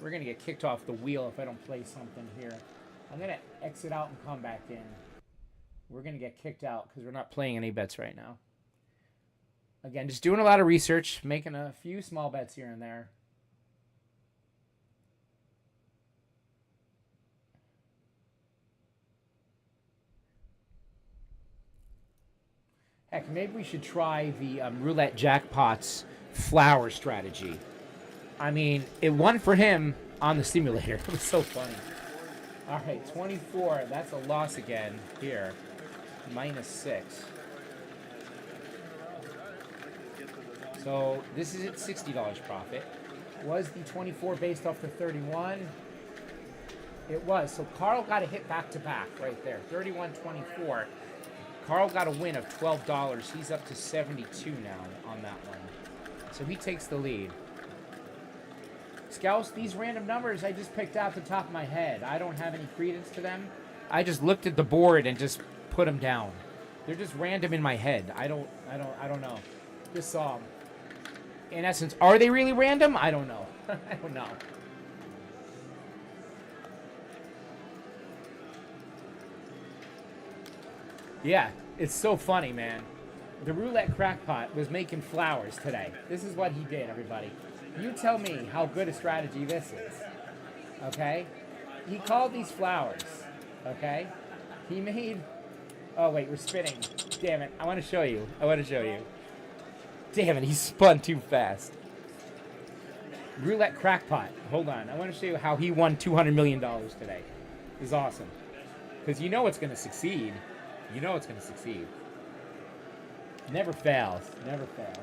[SPEAKER 1] We're going to get kicked off the wheel if I don't play something here. I'm going to exit out and come back in. We're going to get kicked out because we're not playing any bets right now. Again, just doing a lot of research, making a few small bets here and there. Heck, maybe we should try the roulette jackpots flower strategy. I mean, it won for him on the simulator. It was so funny. All right, 24. That's a loss again here. -6. So this is at $60 profit. Was the 24 based off the 31? It was. So Carl got a hit back to back right there. 31-24. Carl got a win of $12. He's up to 72 now on that one. So he takes the lead. Scouts, these random numbers I just picked out the top of my head. I don't have any credence to them. I just looked at the board and just put them down. They're just random in my head. I don't know. Just saw them. In essence, are they really random? I don't know. I don't know. Yeah, it's so funny, man. The roulette crackpot was making flowers today. This is what he did, everybody. You tell me how good a strategy this is. Okay? He called these flowers. Okay? He made... Oh, wait, we're spinning. Damn it. I want to show you. Damn it, he spun too fast. Roulette crackpot. Hold on. I want to show you how he won $200 million today. This is awesome. Because you know it's going to succeed. You know it's going to succeed. Never fails. Never fails.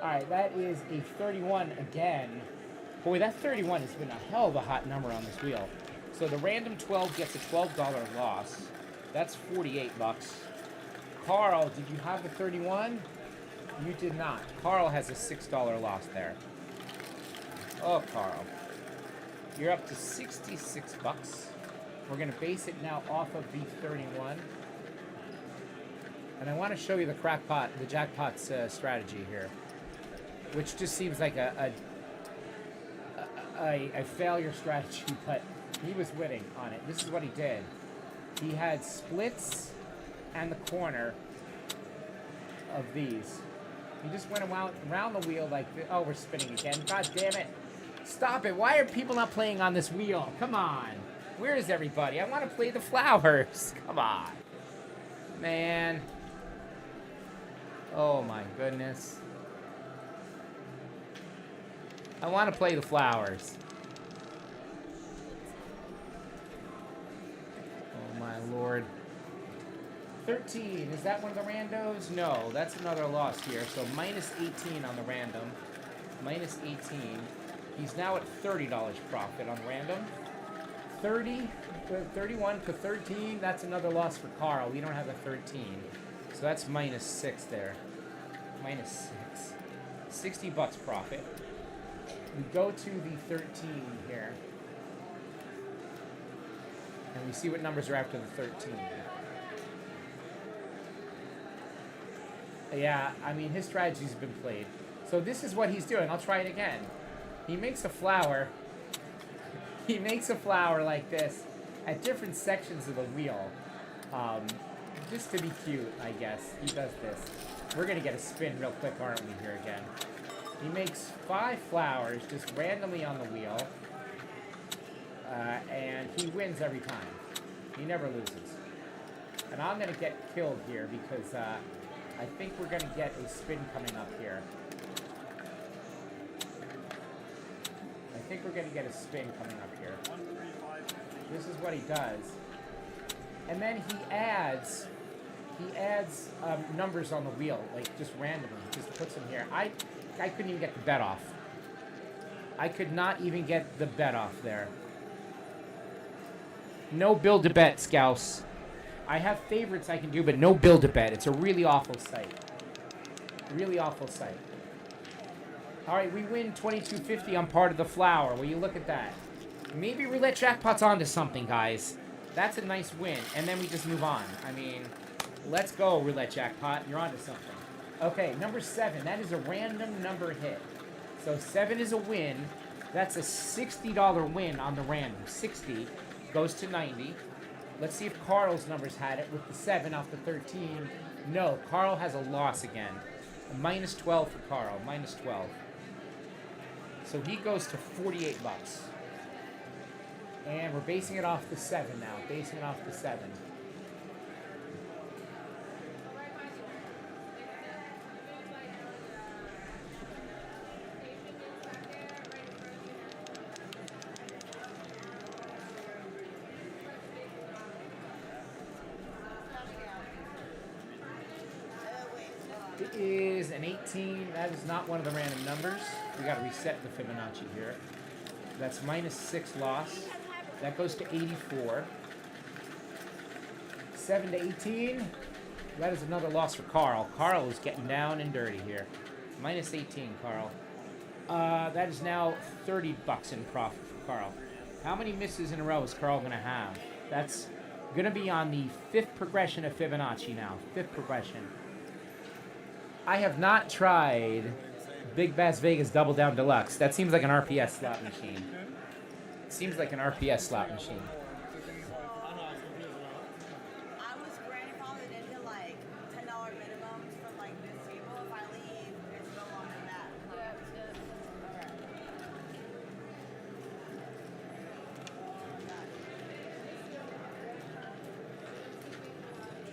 [SPEAKER 1] Alright, that is a 31 again. Boy, that 31 has been a hell of a hot number on this wheel. So the random 12 gets a $12 loss. That's 48 bucks. Carl, did you have the 31? You did not. Carl has a $6 loss there. Oh, Carl. You're up to 66 bucks. We're going to base it now off of the 31. And I want to show you the crackpot, the jackpot's strategy here. Which just seems like a failure strategy, but he was winning on it. This is what he did. He had splits and the corner of these. He just went around the wheel like this. Oh, we're spinning again. God damn it. Stop it. Why are people not playing on this wheel? Come on. Where is everybody? I want to play the flowers. Come on. Man. Oh, my goodness. I want to play the flowers. Oh, my Lord. 13. Is that one of the randos? No, that's another loss here. So -18 on the random. -18. He's now at $30 profit on random. 31 to 13. That's another loss for Carl. We don't have a 13. So that's -6 there. -6. 60 bucks profit. We go to the 13 here. And we see what numbers are after the 13. Yeah, I mean, his strategy's been played. So this is what he's doing. I'll try it again. He makes a flower. He makes a flower like this at different sections of the wheel. Just to be cute, I guess. He does this. We're going to get a spin real quick, aren't we, here again? He makes 5 flowers just randomly on the wheel. And he wins every time. He never loses. And I'm going to get killed here because I think we're going to get a spin coming up here. I think we're going to get a spin coming up here. This is what he does. And then he adds numbers on the wheel, like just randomly. He just puts them here. I couldn't even get the bet off. I could not even get the bet off there. No build-a-bet, Scouse. I have favorites I can do, but no build-a-bet. It's a really awful site. Really awful site. All right, we win $22.50 on part of the flower. Will you look at that? Maybe Roulette Jackpot's onto something, guys. That's a nice win. And then we just move on. I mean, let's go, Roulette Jackpot. You're onto something. Okay, number 7. That is a random number hit. So 7 is a win. That's a $60 win on the random. 60 goes to 90. Let's see if Carl's numbers had it with the 7 off the 13. No, Carl has a loss again. A minus 12 for Carl. Minus 12. So he goes to 48 bucks. And we're basing it off the 7 now. Basing it off the 7. It is an 18. That is not one of the random numbers. We got to reset the Fibonacci here. That's minus 6 loss. That goes to 84. 7 to 18. That is another loss for Carl. Carl is getting down and dirty here. Minus 18, Carl. That is now 30 bucks in profit for Carl. How many misses in a row is Carl going to have? That's going to be on the 5th progression of Fibonacci now. 5th progression. I have not tried Big Bass Vegas Double Down Deluxe. That seems like an RPS slot machine. It seems like an RPS slot machine.
[SPEAKER 3] I was grandfathered into like $10 minimums from like this table. If I leave, it's no longer that.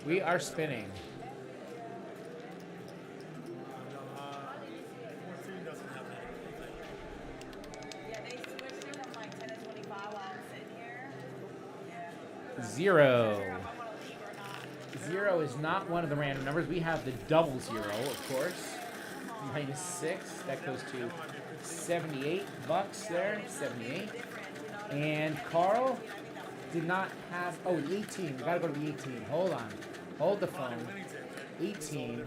[SPEAKER 1] We are spinning.
[SPEAKER 2] 14 doesn't have that.
[SPEAKER 3] Yeah, they switched it from like 10 to 25 while I'm sitting here. Yeah.
[SPEAKER 1] 0.
[SPEAKER 3] If I want to leave or not.
[SPEAKER 1] 0 is not one of the random numbers. We have the double 0, of course. Minus 6. That goes to 78 bucks there. 78. And Carl did not have... Oh, 18. We got to go to the 18. Hold on. Hold the phone. 18.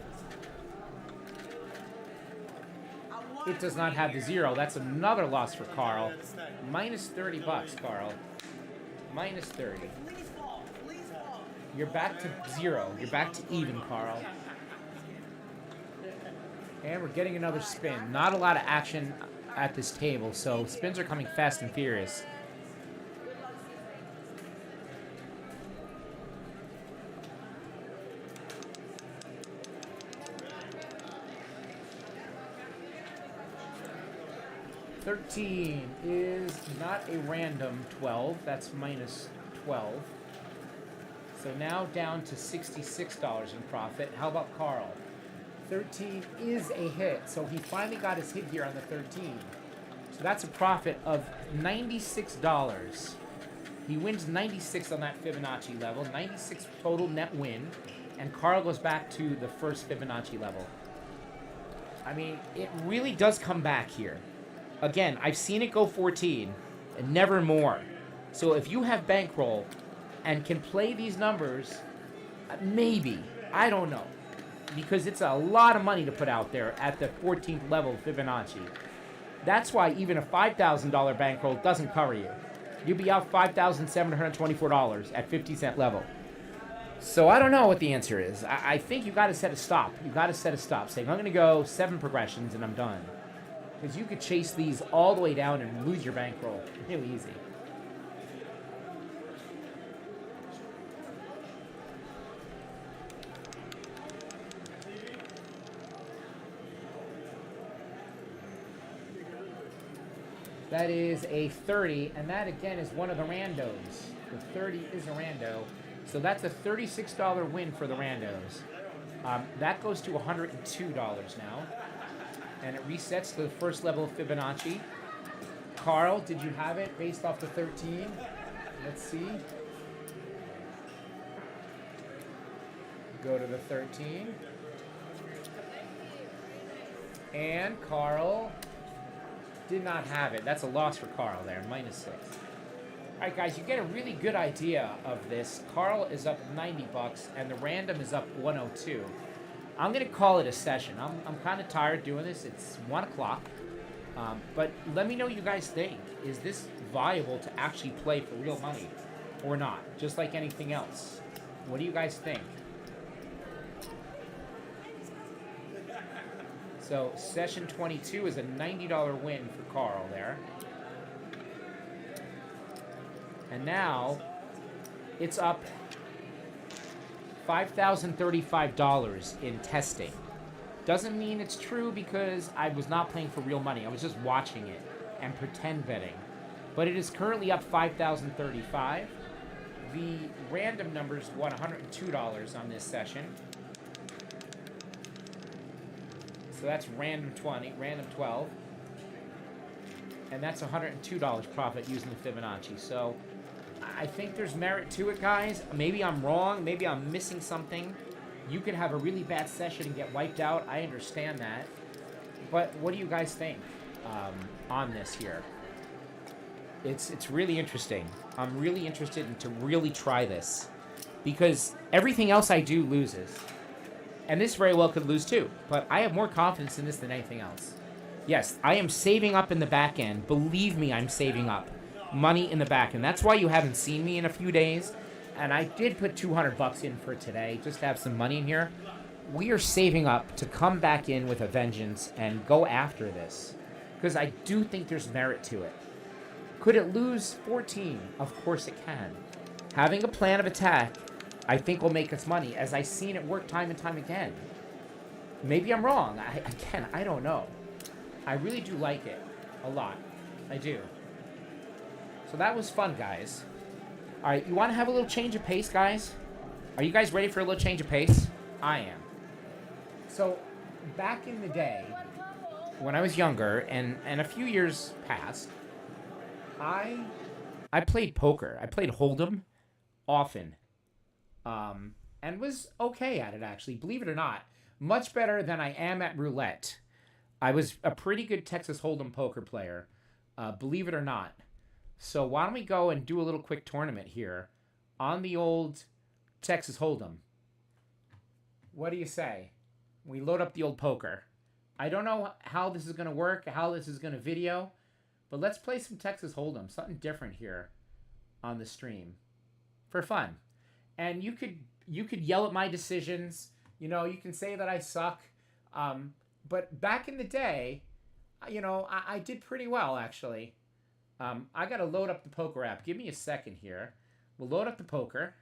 [SPEAKER 1] It does not have the 0. That's another loss for Carl. Minus 30 bucks, Carl. Minus 30.
[SPEAKER 3] Please fall. Please fall.
[SPEAKER 1] You're back to 0. You're back to even, Carl. And we're getting another spin. Not a lot of action at this table, so spins are coming fast and furious. $13 is not a random 12. That's minus 12. So now down to $66 in profit. How about Carl? 13 is a hit. So he finally got his hit here on the 13. So that's a profit of $96. He wins 96 on that Fibonacci level. 96 total net win. And Carl goes back to the first Fibonacci level. I mean, it really does come back here. Again, I've seen it go 14 and never more. So if you have bankroll and can play these numbers, maybe. I don't know. Because it's a lot of money to put out there at the 14th level of Fibonacci. That's why even a $5,000 bankroll doesn't cover you. You'd be out $5,724 at 50-cent level. So I don't know what the answer is. I think you got to set a stop. You got to set a stop, saying I'm going to go 7 progressions and I'm done, because you could chase these all the way down and lose your bankroll really easy. That is a 30, and that again is one of the randos. The 30 is a rando. So that's a $36 win for the randos. That goes to $102 now. And it resets to the first level of Fibonacci. Carl, did you have it based off the 13? Let's see. Go to the 13. And Carl did not have it. That's a loss for Carl there, -6. All right, guys, you get a really good idea of this. Carl is up $90, and the random is up 102. I'm gonna call it a session. I'm kind of tired doing this. It's 1 o'clock, but let me know what you guys think. Is this viable to actually play for real money, or not? Just like anything else. What do you guys think? So session 22 is a $90 win for Carl there. And now it's up $5,035 in testing. Doesn't mean it's true because I was not playing for real money. I was just watching it and pretend betting. But it is currently up $5,035. The random numbers won $102 on this session. So that's random 20, random 12. And that's $102 profit using the Fibonacci. So I think there's merit to it, guys. Maybe I'm wrong. Maybe I'm missing something. You could have a really bad session and get wiped out. I understand that. But what do you guys think on this here? It's really interesting. I'm really interested in to really try this, because everything else I do loses. And this very well could lose too, but I have more confidence in this than anything else. Yes, I am saving up in the back end. Believe me, I'm saving up money in the back end. That's why you haven't seen me in a few days. And I did put $200 in for today, just to have some money in here. We are saving up to come back in with a vengeance and go after this, because I do think there's merit to it. Could it lose 14? Of course it can. Having a plan of attack, I think, will make us money, as I've seen it work time and time again. Maybe I'm wrong. I don't know. I really do like it a lot. I do. So that was fun, guys. All right, you want to have a little change of pace, guys? Are you guys ready for a little change of pace? I am. So back in the day, when I was younger, and a few years past, I played poker. I played Hold'em often. And was okay at it, actually. Believe it or not, much better than I am at roulette. I was a pretty good Texas Hold'em poker player, believe it or not. So why don't we go and do a little quick tournament here on the old Texas Hold'em. What do you say? We load up the old poker. I don't know how this is going to work, how this is going to video, but let's play some Texas Hold'em, something different here on the stream for fun. And you could yell at my decisions. You know, you can say that I suck. But back in the day, you know, I did pretty well, actually. I got to load up the poker app. Give me a second here. We'll load up the poker.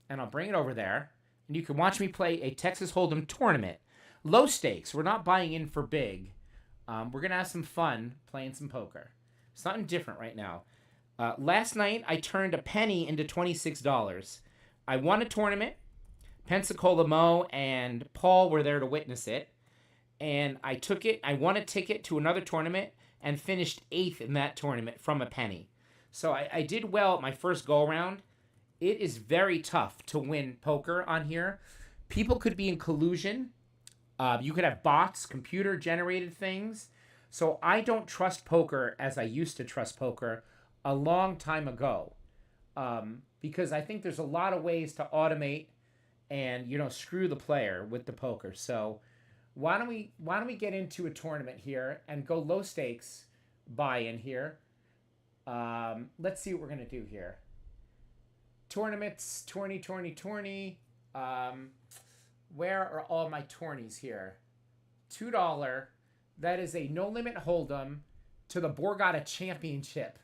[SPEAKER 1] And I'll bring it over there. And you can watch me play a Texas Hold'em tournament. Low stakes. We're not buying in for big. We're going to have some fun playing some poker. Something different right now. Last night, I turned a penny into $26. I won a tournament. Pensacola Mo and Paul were there to witness it. And I took it. I won a ticket to another tournament and finished 8th in that tournament from a penny. So I did well at my first go-around. It is very tough to win poker on here. People could be in collusion. You could have bots, computer-generated things. So I don't trust poker as I used to trust poker a long time ago, because I think there's a lot of ways to automate and, you know, screw the player with the poker. So why don't we get into a tournament here and go low stakes buy in here. Let's see what we're gonna do here. Tournaments, tourney. Where are all my tourneys here? $2. That is a no limit hold'em to the Borgata Championship.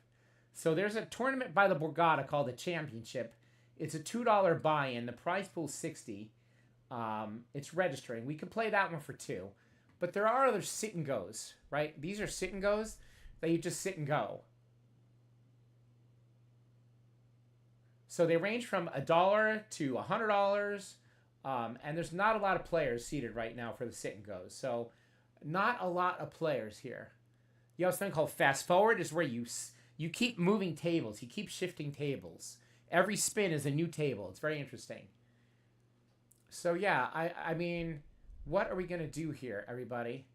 [SPEAKER 1] So there's a tournament by the Borgata called the Championship. It's a $2 buy-in. The prize pool's 60. It's registering. We could play that one for 2. But there are other sit and goes, right? These are sit and goes that you just sit and go. So they range from $1 to $100. And there's not a lot of players seated right now for the sit and goes. So not a lot of players here. You have something called fast forward, is where you keep moving tables. You keep shifting tables. Every spin is a new table. It's very interesting. So yeah, I mean, what are we going to do here, everybody?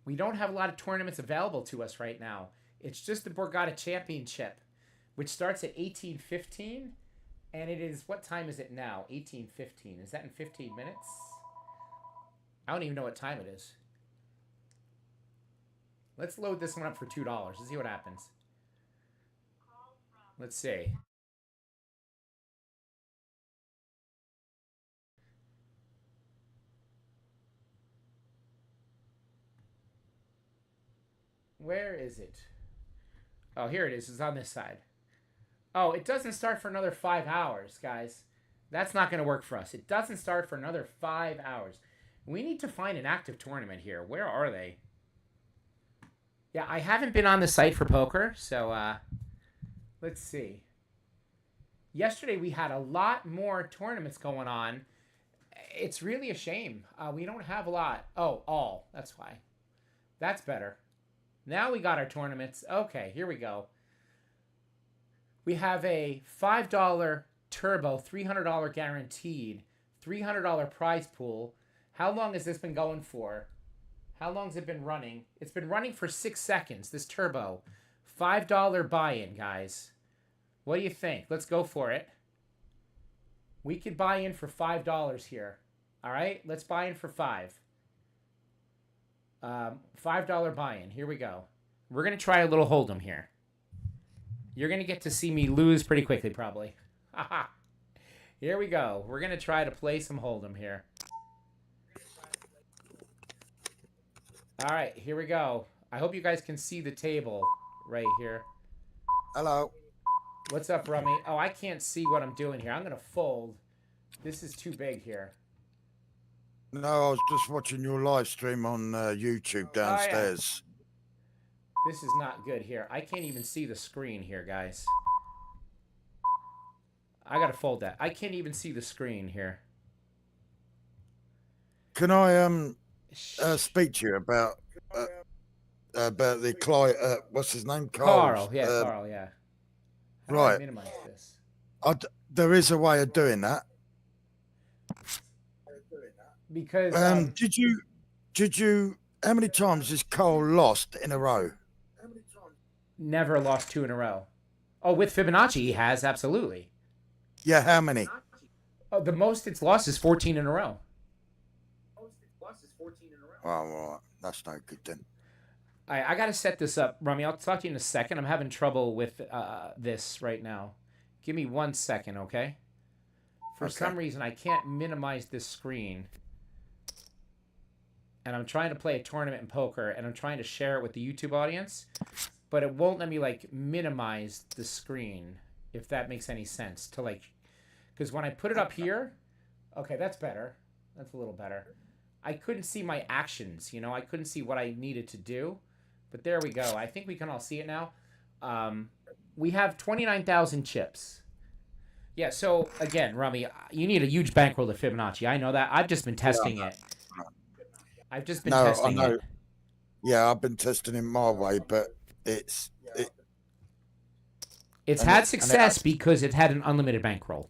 [SPEAKER 1] We don't have a lot of tournaments available to us right now. It's just the Borgata Championship, which starts at 18:15. And it is, what time is it now? 18:15. Is that in 15 minutes? I don't even know what time it is. Let's load this one up for $2. Let's see what happens. Let's see. Where is it? Oh, here it is. It's on this side. Oh, it doesn't start for another 5 hours, guys. That's not going to work for us. It doesn't start for another 5 hours. We need to find an active tournament here. Where are they? Yeah, I haven't been on the site for poker, so let's see. Yesterday we had a lot more tournaments going on. It's really a shame. We don't have a lot. Oh, all. That's why. That's better. Now we got our tournaments. Okay, here we go. We have a $5 turbo, $300 guaranteed, $300 prize pool. How long has this been going for? How long has it been running? It's been running for 6 seconds, this turbo. $5 buy-in, guys. What do you think? Let's go for it. We could buy in for $5 here. All right, let's buy in for 5. $5 buy-in. Here we go. We're going to try a little hold'em here. You're going to get to see me lose pretty quickly, probably. Here we go. We're going to try to play some hold'em here. All right, here we go. I hope you guys can see the table right here.
[SPEAKER 4] Hello.
[SPEAKER 1] What's up, Rummy? Oh, I can't see what I'm doing here. I'm going to fold. This is too big here.
[SPEAKER 4] No, I was just watching your live stream on YouTube downstairs.
[SPEAKER 1] Oh, yeah. This is not good here. I can't even see the screen here, guys. I got to fold that. I can't even see the screen here.
[SPEAKER 4] Can I speak to you about the client? What's his name?
[SPEAKER 1] Carl. Yeah, Carl. Yeah. How do I minimize this?
[SPEAKER 4] There is a way of doing that.
[SPEAKER 1] Because
[SPEAKER 4] did you? How many times has Carl lost in a row?
[SPEAKER 1] Never lost 2 in a row. Oh, with Fibonacci, he has, absolutely.
[SPEAKER 4] Yeah, how many?
[SPEAKER 1] Oh, the most it's lost is 14 in a row.
[SPEAKER 4] Oh, well, that's no good then.
[SPEAKER 1] I got to set this up, Rummy. I'll talk to you in a second. I'm having trouble with this right now. Give me 1 second, okay? For some reason, I can't minimize this screen. And I'm trying to play a tournament in poker, and I'm trying to share it with the YouTube audience. But it won't let me, like, minimize the screen, if that makes any sense. To, like, because when I put it up here, okay, that's better. That's a little better. I couldn't see my actions, you know? I couldn't see what I needed to do. But there we go. I think we can all see it now. We have 29,000 chips. Yeah, so, again, Rummy, you need a huge bankroll of Fibonacci. I know that. I've just been testing it. I've just been testing it.
[SPEAKER 4] Yeah, I've been testing it my way, but it's
[SPEAKER 1] had success because it had an unlimited bankroll.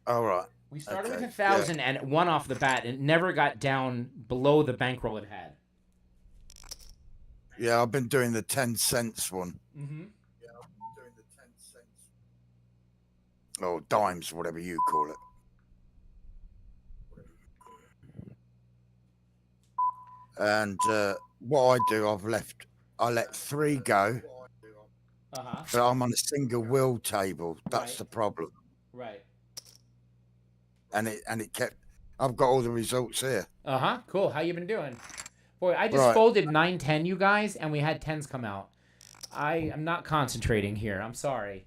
[SPEAKER 4] All right.
[SPEAKER 1] We started with 1,000 and it won off the bat. It never got down below the bankroll it had.
[SPEAKER 4] Yeah, I've been doing the 10 cents one.
[SPEAKER 1] Mm-hmm.
[SPEAKER 4] Yeah, I've been doing the 10 cents. Or dimes, whatever you call it. And what I do, I let 3 go.
[SPEAKER 1] Uh-huh.
[SPEAKER 4] but I'm on a single wheel table. That's
[SPEAKER 1] Right.
[SPEAKER 4] the problem.
[SPEAKER 1] Right.
[SPEAKER 4] And it kept. I've got all the results here.
[SPEAKER 1] Uh-huh. Cool. How you been doing? Boy, I just
[SPEAKER 4] Right.
[SPEAKER 1] folded 9-10, you guys, and we had 10s come out. I am not concentrating here. I'm sorry.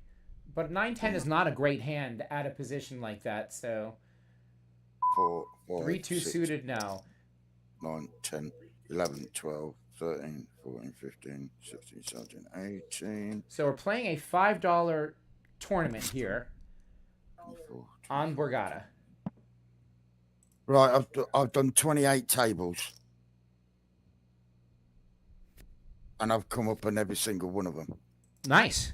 [SPEAKER 1] But 9-10 is not a great hand at a position like that, so
[SPEAKER 4] 4, 5,
[SPEAKER 1] 3-2
[SPEAKER 4] 6,
[SPEAKER 1] suited now.
[SPEAKER 4] 9, 10, 11, 12, 13, 14, 15, 16, 17, 18.
[SPEAKER 1] So we're playing a $5 tournament here
[SPEAKER 4] 24,
[SPEAKER 1] on Borgata.
[SPEAKER 4] Right, I've done 28 tables. And I've come up on every single one of them.
[SPEAKER 1] Nice.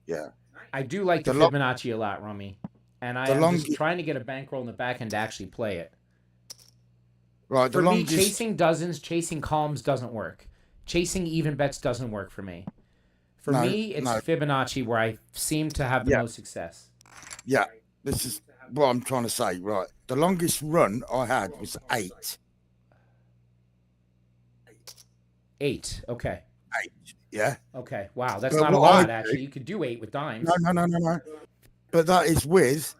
[SPEAKER 4] Yeah.
[SPEAKER 1] I do like the Fibonacci a lot, Rummy. And I am just trying to get a bankroll in the back end to actually play it.
[SPEAKER 4] Right,
[SPEAKER 1] for me, chasing dozens, chasing columns doesn't work. Chasing even bets doesn't work for me. For me, it's Fibonacci where I seem to have the most success.
[SPEAKER 4] Yeah, this is what I'm trying to say. Right, the longest run I had was 8.
[SPEAKER 1] 8, okay.
[SPEAKER 4] 8, yeah.
[SPEAKER 1] Okay, wow, that's not a lot, actually. You could do 8 with dimes.
[SPEAKER 4] No. But that is with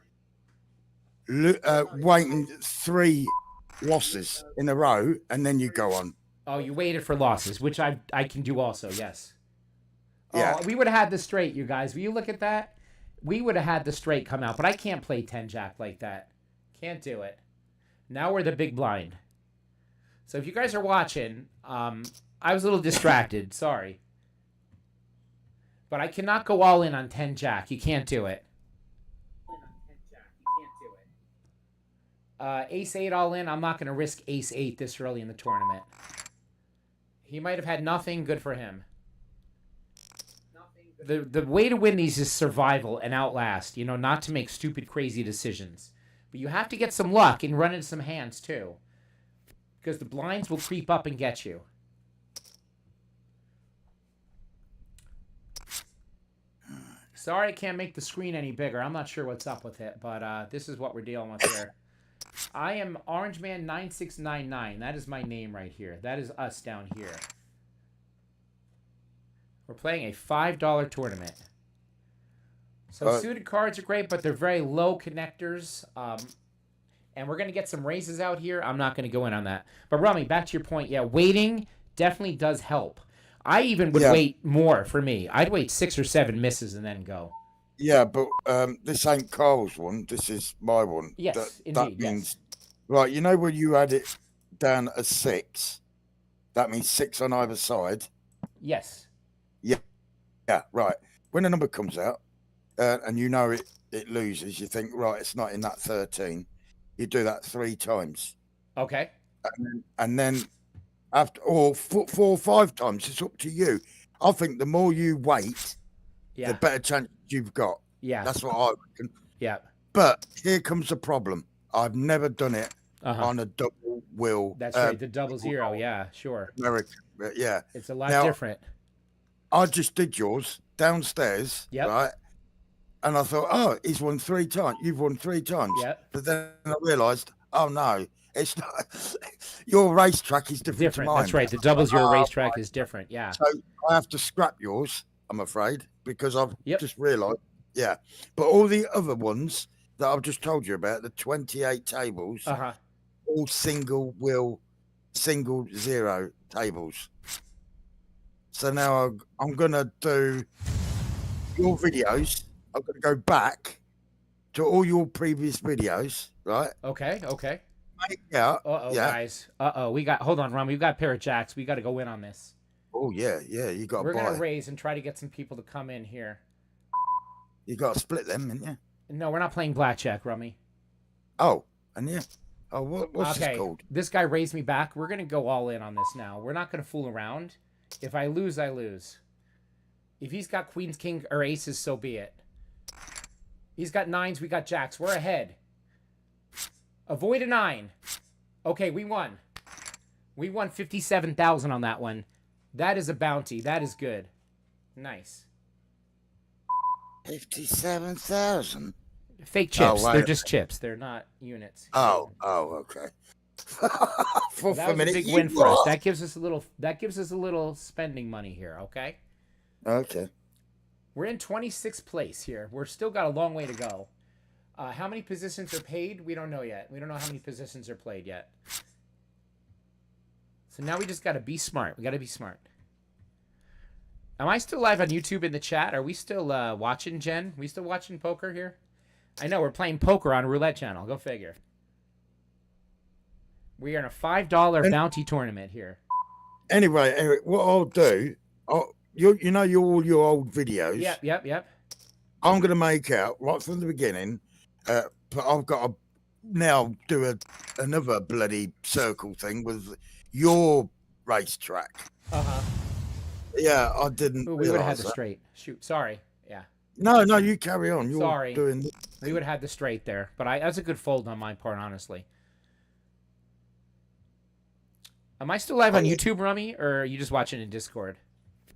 [SPEAKER 4] waiting 3 losses in a row, and then you go on.
[SPEAKER 1] Oh, you waited for losses, which I can do also, yes.
[SPEAKER 4] Yeah.
[SPEAKER 1] Oh, we would have had the straight, you guys. Will you look at that? We would have had the straight come out, but I can't play 10-jack like that. Can't do it. Now we're the big blind. So if you guys are watching, I was a little distracted. Sorry. But I cannot go all in on 10-jack. You can't do it. Ace-8 all in. I'm not going to risk Ace-8 this early in the tournament. He might have had nothing. Good for him. The way to win these is survival and outlast. You know, not to make stupid, crazy decisions. But you have to get some luck and run into some hands, too. Because the blinds will creep up and get you. Sorry I can't make the screen any bigger. I'm not sure what's up with it, but this is what we're dealing with here. I am OrangeMan9699. That is my name right here. That is us down here. We're playing a $5 tournament. So suited cards are great, but they're very low connectors. And we're going to get some raises out here. I'm not going to go in on that. But, Rummy, back to your point. Yeah, waiting definitely does help. I even would wait more for me. I'd wait 6 or 7 misses and then go.
[SPEAKER 4] Yeah, but this ain't Carl's one. This is my one.
[SPEAKER 1] Yes, indeed. That means,
[SPEAKER 4] right, you know when you had it down as 6? That means 6 on either side.
[SPEAKER 1] Yes.
[SPEAKER 4] Yeah, right. When a number comes out and you know it loses, you think, right, it's not in that 13. You do that 3 times.
[SPEAKER 1] Okay.
[SPEAKER 4] And then after, or 4 or 5 times, it's up to you. I think the more you wait, the better chance you've got.
[SPEAKER 1] Yeah.
[SPEAKER 4] That's what I reckon.
[SPEAKER 1] Yeah.
[SPEAKER 4] But here comes the problem. I've never done it on a double wheel.
[SPEAKER 1] That's right, the 00. Yeah, sure.
[SPEAKER 4] American, yeah.
[SPEAKER 1] It's a lot different.
[SPEAKER 4] I just did yours downstairs, right? And I thought, oh, he's won 3 times. You've won 3 times.
[SPEAKER 1] Yep.
[SPEAKER 4] But then I realised, oh, no, it's not. Your racetrack is different to mine.
[SPEAKER 1] That's right. The 00 racetrack is different, yeah.
[SPEAKER 4] So I have to scrap yours, I'm afraid, because I've just realised, But all the other ones that I've just told you about, the 28 tables, all single wheel, single 0 tables. So now I'm going to do your videos. I'm going to go back to all your previous videos, right?
[SPEAKER 1] Okay.
[SPEAKER 4] Yeah.
[SPEAKER 1] Guys. Hold on, Ron. We've got a pair of jacks. We got to go in on this.
[SPEAKER 4] Oh, yeah. You got to buy.
[SPEAKER 1] We're going to raise and try to get some people to come in here.
[SPEAKER 4] You got to split them, didn't you?
[SPEAKER 1] No, we're not playing blackjack, Rummy.
[SPEAKER 4] Oh, and yeah. Oh, what's this called?
[SPEAKER 1] This guy raised me back. We're going to go all in on this now. We're not going to fool around. If I lose, I lose. If he's got queens, king, or aces, so be it. He's got 9s. We got jacks. We're ahead. Avoid a 9. Okay, we won. We won 57,000 on that one. That is a bounty. That is good. Nice.
[SPEAKER 4] 57,000.
[SPEAKER 1] Fake chips. They're just chips. They're not units.
[SPEAKER 4] Oh, okay.
[SPEAKER 1] For a minute, big win for us. That gives us a little spending money here. Okay.
[SPEAKER 4] Okay.
[SPEAKER 1] We're in 26th place here. We're still got a long way to go. How many positions are paid? We don't know yet. We don't know how many positions are played yet. So now we just got to be smart. We got to be smart. Am I still live on YouTube in the chat? Are we still watching, Jen? We still watching poker here? I know, we're playing poker on Roulette channel. Go figure. We are in a $5 bounty tournament here.
[SPEAKER 4] Anyway, Eric, what I'll do, you know all your old videos?
[SPEAKER 1] Yep.
[SPEAKER 4] I'm going to make out, right from the beginning, but I've got to now do another bloody circle thing with your racetrack.
[SPEAKER 1] Uh-huh.
[SPEAKER 4] Yeah, I didn't.
[SPEAKER 1] Ooh, we would have had the straight. Shoot, sorry. Yeah.
[SPEAKER 4] No, you carry on. You're
[SPEAKER 1] sorry.
[SPEAKER 4] Doing
[SPEAKER 1] we would have had the straight there, but that's a good fold on my part, honestly. Am I still live on YouTube, Rummy, or are you just watching in Discord?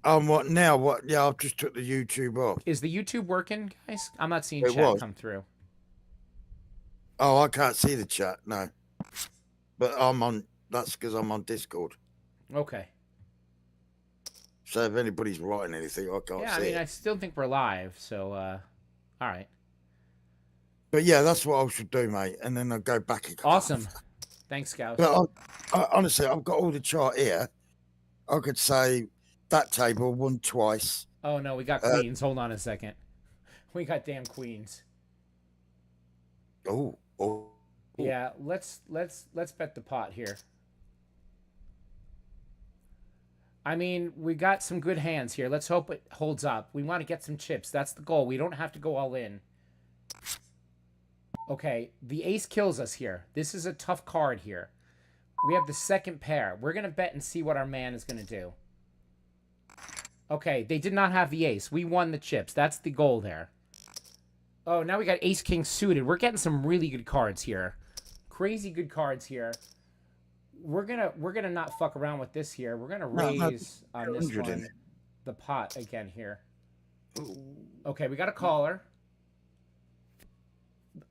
[SPEAKER 4] What now? What? Yeah, I've just took the YouTube off.
[SPEAKER 1] Is the YouTube working, guys? I'm not seeing chat come through.
[SPEAKER 4] Oh, I can't see the chat, no. But I'm on. That's because I'm on Discord.
[SPEAKER 1] Okay.
[SPEAKER 4] So if anybody's writing anything, I can't see.
[SPEAKER 1] Yeah, I mean, I still think we're live, so all right.
[SPEAKER 4] But yeah, that's what I should do, mate. And then I'll go back again.
[SPEAKER 1] Awesome. Thanks, Scout.
[SPEAKER 4] But honestly, I've got all the chart here. I could say that table won twice.
[SPEAKER 1] Oh no, we got queens. Hold on a second. We got damn queens.
[SPEAKER 4] Oh.
[SPEAKER 1] Yeah, let's bet the pot here. I mean, we got some good hands here. Let's hope it holds up. We want to get some chips. That's the goal. We don't have to go all in. Okay, the ace kills us here. This is a tough card here. We have the second pair. We're going to bet and see what our man is going to do. Okay, they did not have the ace. We won the chips. That's the goal there. Oh, now we got ace-king suited. We're getting some really good cards here. Crazy good cards here. We're gonna not fuck around with this here. We're gonna raise on this one the pot again here. Okay, we got a caller.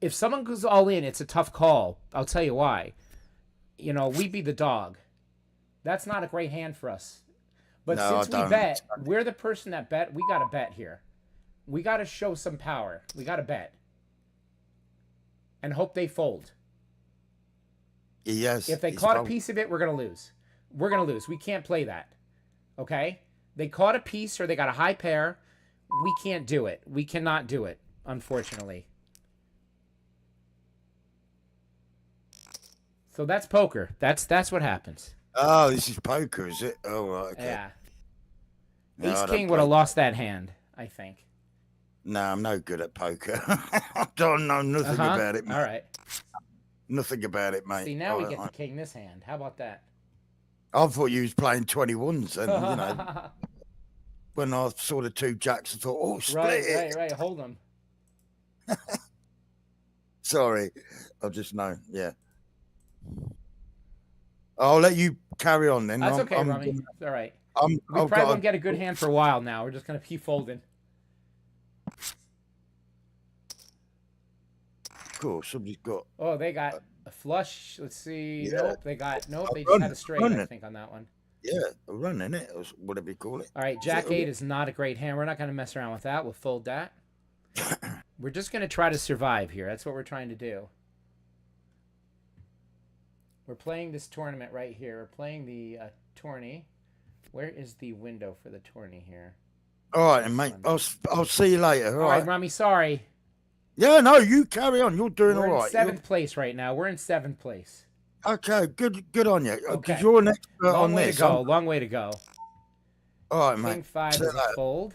[SPEAKER 1] If someone goes all in, it's a tough call. I'll tell you why. You know, we be the dog. That's not a great hand for us. But no, since we bet, we're the person that bet. We got to bet here. We got to show some power. We got to bet. And hope they fold.
[SPEAKER 4] Yes.
[SPEAKER 1] If they caught a piece of it, we're going to lose. We're going to lose. We can't play that. Okay? They caught a piece or they got a high pair. We can't do it. We cannot do it, unfortunately. So that's poker. That's what happens.
[SPEAKER 4] Oh, this is poker, is it? Oh, right, okay.
[SPEAKER 1] Yeah. Ace-king would have lost that hand, I think.
[SPEAKER 4] No, I'm no good at poker. I don't know nothing about it, mate.
[SPEAKER 1] All right.
[SPEAKER 4] Nothing about it, mate.
[SPEAKER 1] See, now we get to king this hand. How about that?
[SPEAKER 4] I thought you was playing 21s, and, you know, when I saw the two jacks, I thought, oh, split it.
[SPEAKER 1] Right. Hold them.
[SPEAKER 4] Sorry. I just know, yeah. I'll let you carry on then.
[SPEAKER 1] That's okay, Rummy. It's all right. We probably won't get a good hand for a while now. We're just going to keep folding.
[SPEAKER 4] Cool. Somebody's got...
[SPEAKER 1] Oh, they got a flush. Let's see. Yeah. Nope. They just had a straight, I think, on that one.
[SPEAKER 4] Yeah, a run, in it? Whatever you call it.
[SPEAKER 1] All right, Jack 8 is not a great hand. We're not going to mess around with that. We'll fold that. We're just going to try to survive here. That's what we're trying to do. We're playing this tournament right here. We're playing the tourney. Where is the window for the tourney here?
[SPEAKER 4] All right, mate. I'll see you later.
[SPEAKER 1] All right, Rummy, sorry.
[SPEAKER 4] Yeah, no, you carry on. You're doing all right.
[SPEAKER 1] We're in 7th place right now. We're in 7th place.
[SPEAKER 4] Okay, good on you.
[SPEAKER 1] Okay.
[SPEAKER 4] You're an expert on this.
[SPEAKER 1] Long way to go.
[SPEAKER 4] All right, mate.
[SPEAKER 1] King 5 is a fold.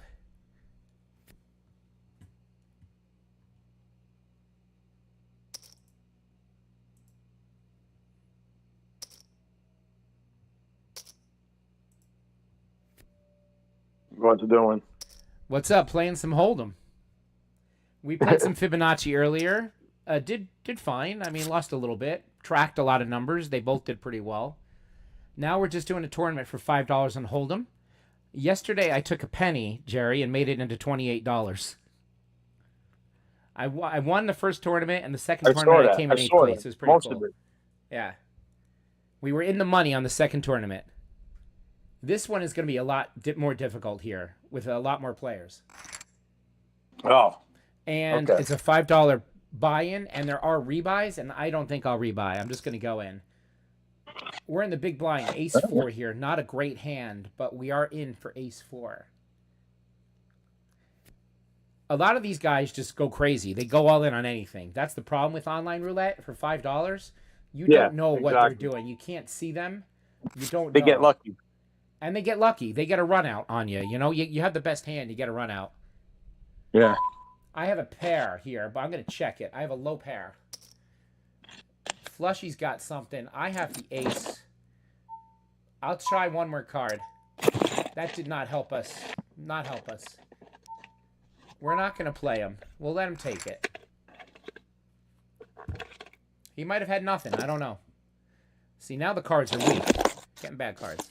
[SPEAKER 5] What's it doing?
[SPEAKER 1] What's up? Playing some Hold'em. We played some Fibonacci earlier. Did fine. I mean, lost a little bit. Tracked a lot of numbers. They both did pretty well. Now we're just doing a tournament for $5 on Hold'em. Yesterday I took a penny, Jerry, and made it into $28. I won the first tournament, and the second tournament I came in 8th place. It was pretty cool. Yeah. We were in the money on the second tournament. This one is going to be a lot more difficult here. with a lot more players.
[SPEAKER 5] Oh.
[SPEAKER 1] And
[SPEAKER 5] Okay.
[SPEAKER 1] it's a $5 buy-in, and there are rebuys, and I don't think I'll rebuy. I'm just going to go in. We're in the big blind, ace 4 here. Not a great hand, but we are in for ace 4. A lot of these guys just go crazy. They go all in on anything. That's the problem with online roulette for $5. You don't know what they're doing. You can't see them. You don't know.
[SPEAKER 5] They get lucky.
[SPEAKER 1] And they get lucky. They get a run out on you. You know, you have the best hand, you get a run out.
[SPEAKER 5] Yeah.
[SPEAKER 1] I have a pair here, but I'm going to check it. I have a low pair. Flushy's got something. I have the ace. I'll try one more card. That did not help us. Not help us. We're not going to play him. We'll let him take it. He might have had nothing. I don't know. See, now the cards are weak. Getting bad cards.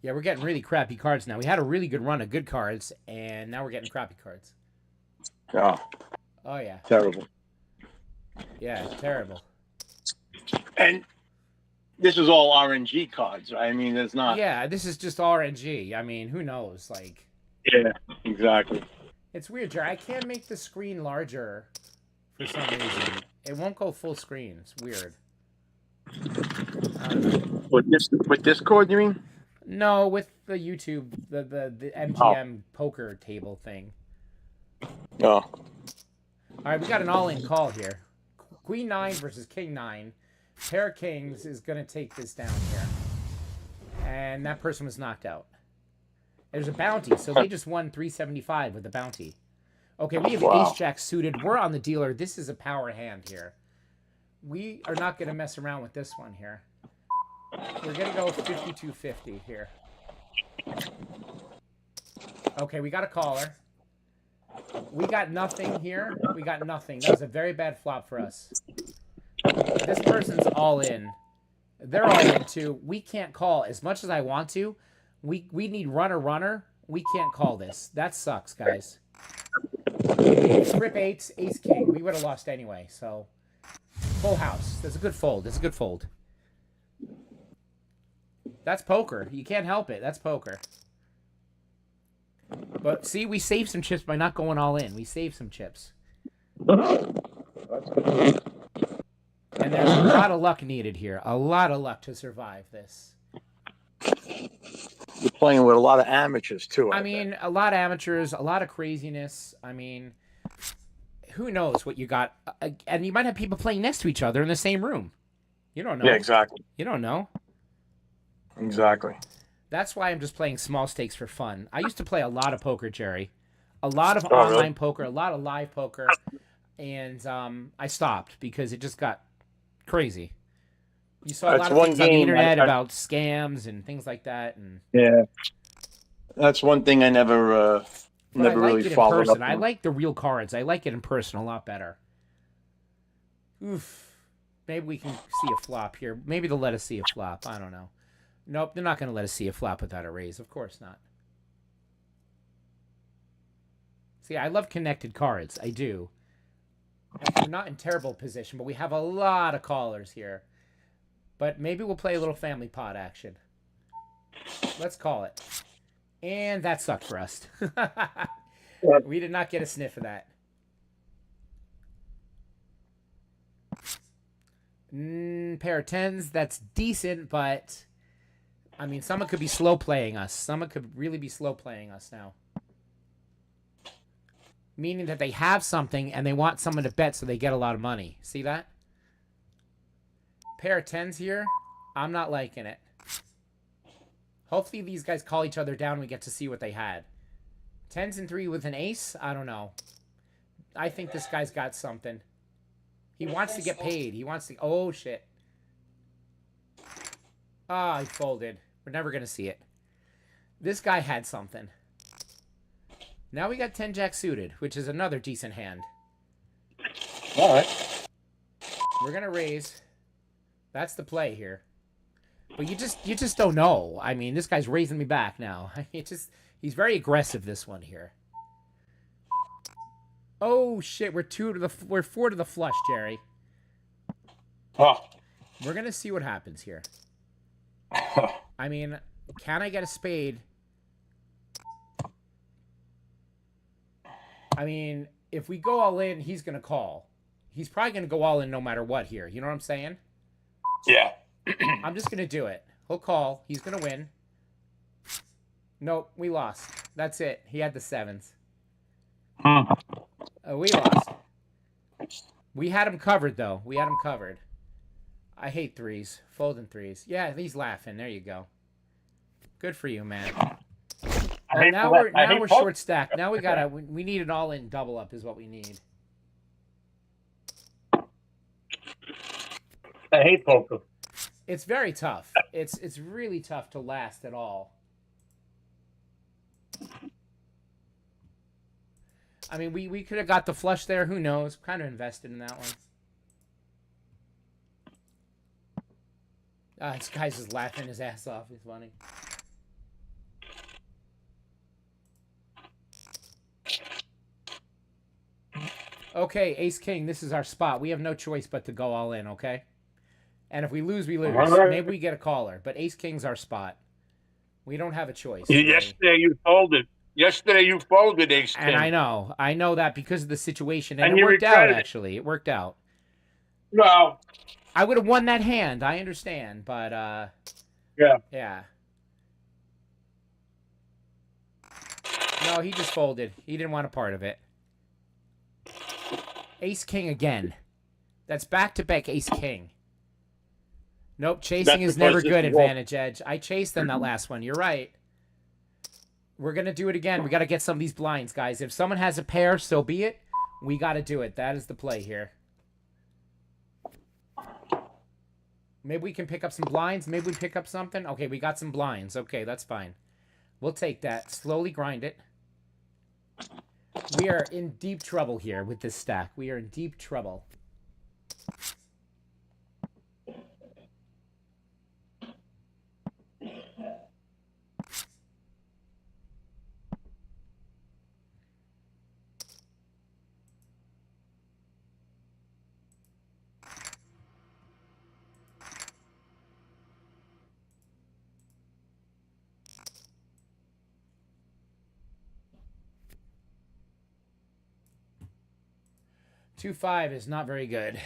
[SPEAKER 1] Yeah, we're getting really crappy cards now. We had a really good run of good cards, and now we're getting crappy cards.
[SPEAKER 5] Oh.
[SPEAKER 1] Oh, yeah.
[SPEAKER 5] Terrible.
[SPEAKER 1] Yeah, terrible.
[SPEAKER 5] And this is all RNG cards, right? I mean, there's not...
[SPEAKER 1] Yeah, this is just RNG. I mean, who knows? Like...
[SPEAKER 5] Yeah, exactly.
[SPEAKER 1] It's weird, Jerry. I can't make the screen larger for some reason. It won't go full screen. It's weird.
[SPEAKER 5] With Discord, you mean?
[SPEAKER 1] No, with the YouTube, the MGM poker table thing.
[SPEAKER 5] Oh.
[SPEAKER 1] All right, we got an all-in call here. Queen 9 versus King 9. Pair of kings is going to take this down here. And that person was knocked out. There's a bounty, so they just won $375 with the bounty. Okay, we have ace-jack suited. We're on the dealer. This is a power hand here. We are not going to mess around with this one here. We're going to go 52-50 here. Okay, we got a caller. We got nothing here. We got nothing. That was a very bad flop for us. This person's all in. They're all in, too. We can't call as much as I want to. We need runner. We can't call this. That sucks, guys. Rip eights, ace king. We would have lost anyway, so... Full house. That's a good fold. That's a good fold. That's poker. You can't help it. That's poker. But see, we saved some chips by not going all in. We saved some chips. And there's a lot of luck needed here. A lot of luck to survive this.
[SPEAKER 5] You're playing with a lot of amateurs, too.
[SPEAKER 1] I mean, a lot of amateurs, a lot of craziness. I mean, who knows what you got. And you might have people playing next to each other in the same room. You don't know.
[SPEAKER 5] Yeah, exactly.
[SPEAKER 1] You don't know.
[SPEAKER 5] Exactly.
[SPEAKER 1] That's why I'm just playing small stakes for fun. I used to play a lot of poker, Jerry. A lot of online poker, a lot of live poker. And I stopped because it just got crazy. You saw a lot of things on the internet about scams and things like that. And
[SPEAKER 5] yeah. That's one thing I never really followed up on.
[SPEAKER 1] I like the real cards. I like it in person a lot better. Oof. Maybe we can see a flop here. Maybe they'll let us see a flop. I don't know. Nope, they're not going to let us see a flop without a raise. Of course not. See, I love connected cards. I do. We're not in terrible position, but we have a lot of callers here. But maybe we'll play a little family pot action. Let's call it. And that sucked for us. We did not get a sniff of that. Pair of tens, that's decent, but... I mean, someone could be slow playing us. Someone could really be slow playing us now. Meaning that they have something and they want someone to bet so they get a lot of money. See that? Pair of tens here. I'm not liking it. Hopefully these guys call each other down and we get to see what they had. Tens and 3 with an ace? I don't know. I think this guy's got something. He wants to get paid. He wants to... Oh, shit. Ah, he folded. We're never going to see it. This guy had something. Now we got 10 jack suited, which is another decent hand.
[SPEAKER 5] All right.
[SPEAKER 1] We're going to raise. That's the play here. But you just don't know. I mean, this guy's raising me back now. He's very aggressive this one here. Oh shit, we're 4 to the flush, Jerry.
[SPEAKER 5] Oh.
[SPEAKER 1] We're going to see what happens here. I mean, can I get a spade? I mean, if we go all in, he's going to call. He's probably going to go all in no matter what here. You know what I'm saying?
[SPEAKER 5] Yeah.
[SPEAKER 1] I'm just going to do it. He'll call. He's going to win. Nope, we lost. That's it. He had the 7s. We lost. We had him covered, though. We had him covered. I hate 3s. Folding 3s. Yeah, he's laughing. There you go. Good for you, man. Now we're short stacked. Now we need an all-in double up is what we need.
[SPEAKER 5] I hate poker.
[SPEAKER 1] It's very tough. It's really tough to last at all. I mean, we could have got the flush there. Who knows? Kind of invested in that one. This guy's just laughing his ass off. He's funny. Okay, Ace King, this is our spot. We have no choice but to go all in, okay? And if we lose, we lose. Maybe we get a caller, but Ace King's our spot. We don't have a choice.
[SPEAKER 5] Yesterday you folded. Yesterday you folded, Ace King.
[SPEAKER 1] And I know that because of the situation, and it worked out. Actually, it worked out.
[SPEAKER 5] No,
[SPEAKER 1] I would have won that hand. I understand, but yeah. No, he just folded. He didn't want a part of it. Ace King again. That's back-to-back Ace King. Nope, chasing is never good, advantage edge. I chased them that last one. You're right. We're going to do it again. We got to get some of these blinds, guys. If someone has a pair, so be it. We got to do it. That is the play here. Maybe we can pick up some blinds. Maybe we pick up something. Okay, we got some blinds. Okay, that's fine. We'll take that. Slowly grind it. We are in deep trouble here with this stack. We are in deep trouble. Two 5 is not very good.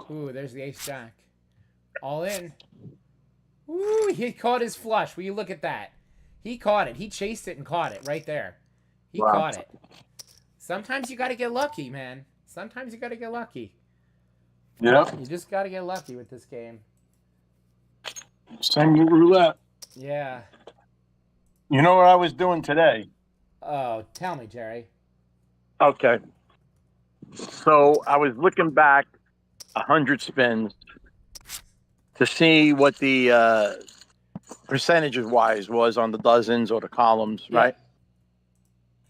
[SPEAKER 1] Ooh, there's the ace jack. All in. Ooh, he caught his flush. Will you look at that? He caught it. He chased it and caught it right there. He caught it. Sometimes you got to get lucky, man. Sometimes you got to get lucky.
[SPEAKER 5] Yeah.
[SPEAKER 1] You just got to get lucky with this game.
[SPEAKER 5] Same with roulette.
[SPEAKER 1] Yeah.
[SPEAKER 5] You know what I was doing today?
[SPEAKER 1] Oh, tell me, Jerry.
[SPEAKER 5] Okay. So I was looking back 100 spins to see what the percentages-wise was on the dozens or the columns, right?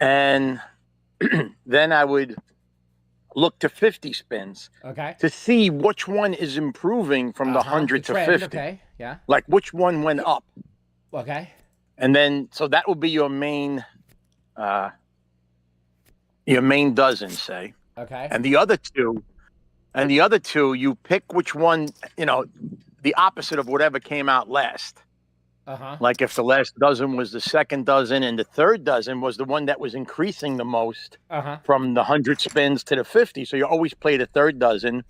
[SPEAKER 5] And then I would look to 50 spins to see which one is improving from the 100 to 50.
[SPEAKER 1] Okay, yeah.
[SPEAKER 5] Like which one went up.
[SPEAKER 1] Okay.
[SPEAKER 5] And then, so that will be your main dozen, say.
[SPEAKER 1] Okay.
[SPEAKER 5] And the other two, you pick which one, the opposite of whatever came out last. Like if the last dozen was the second dozen and the third dozen was the one that was increasing the most from the 100 spins to the 50. So you always play the third dozen.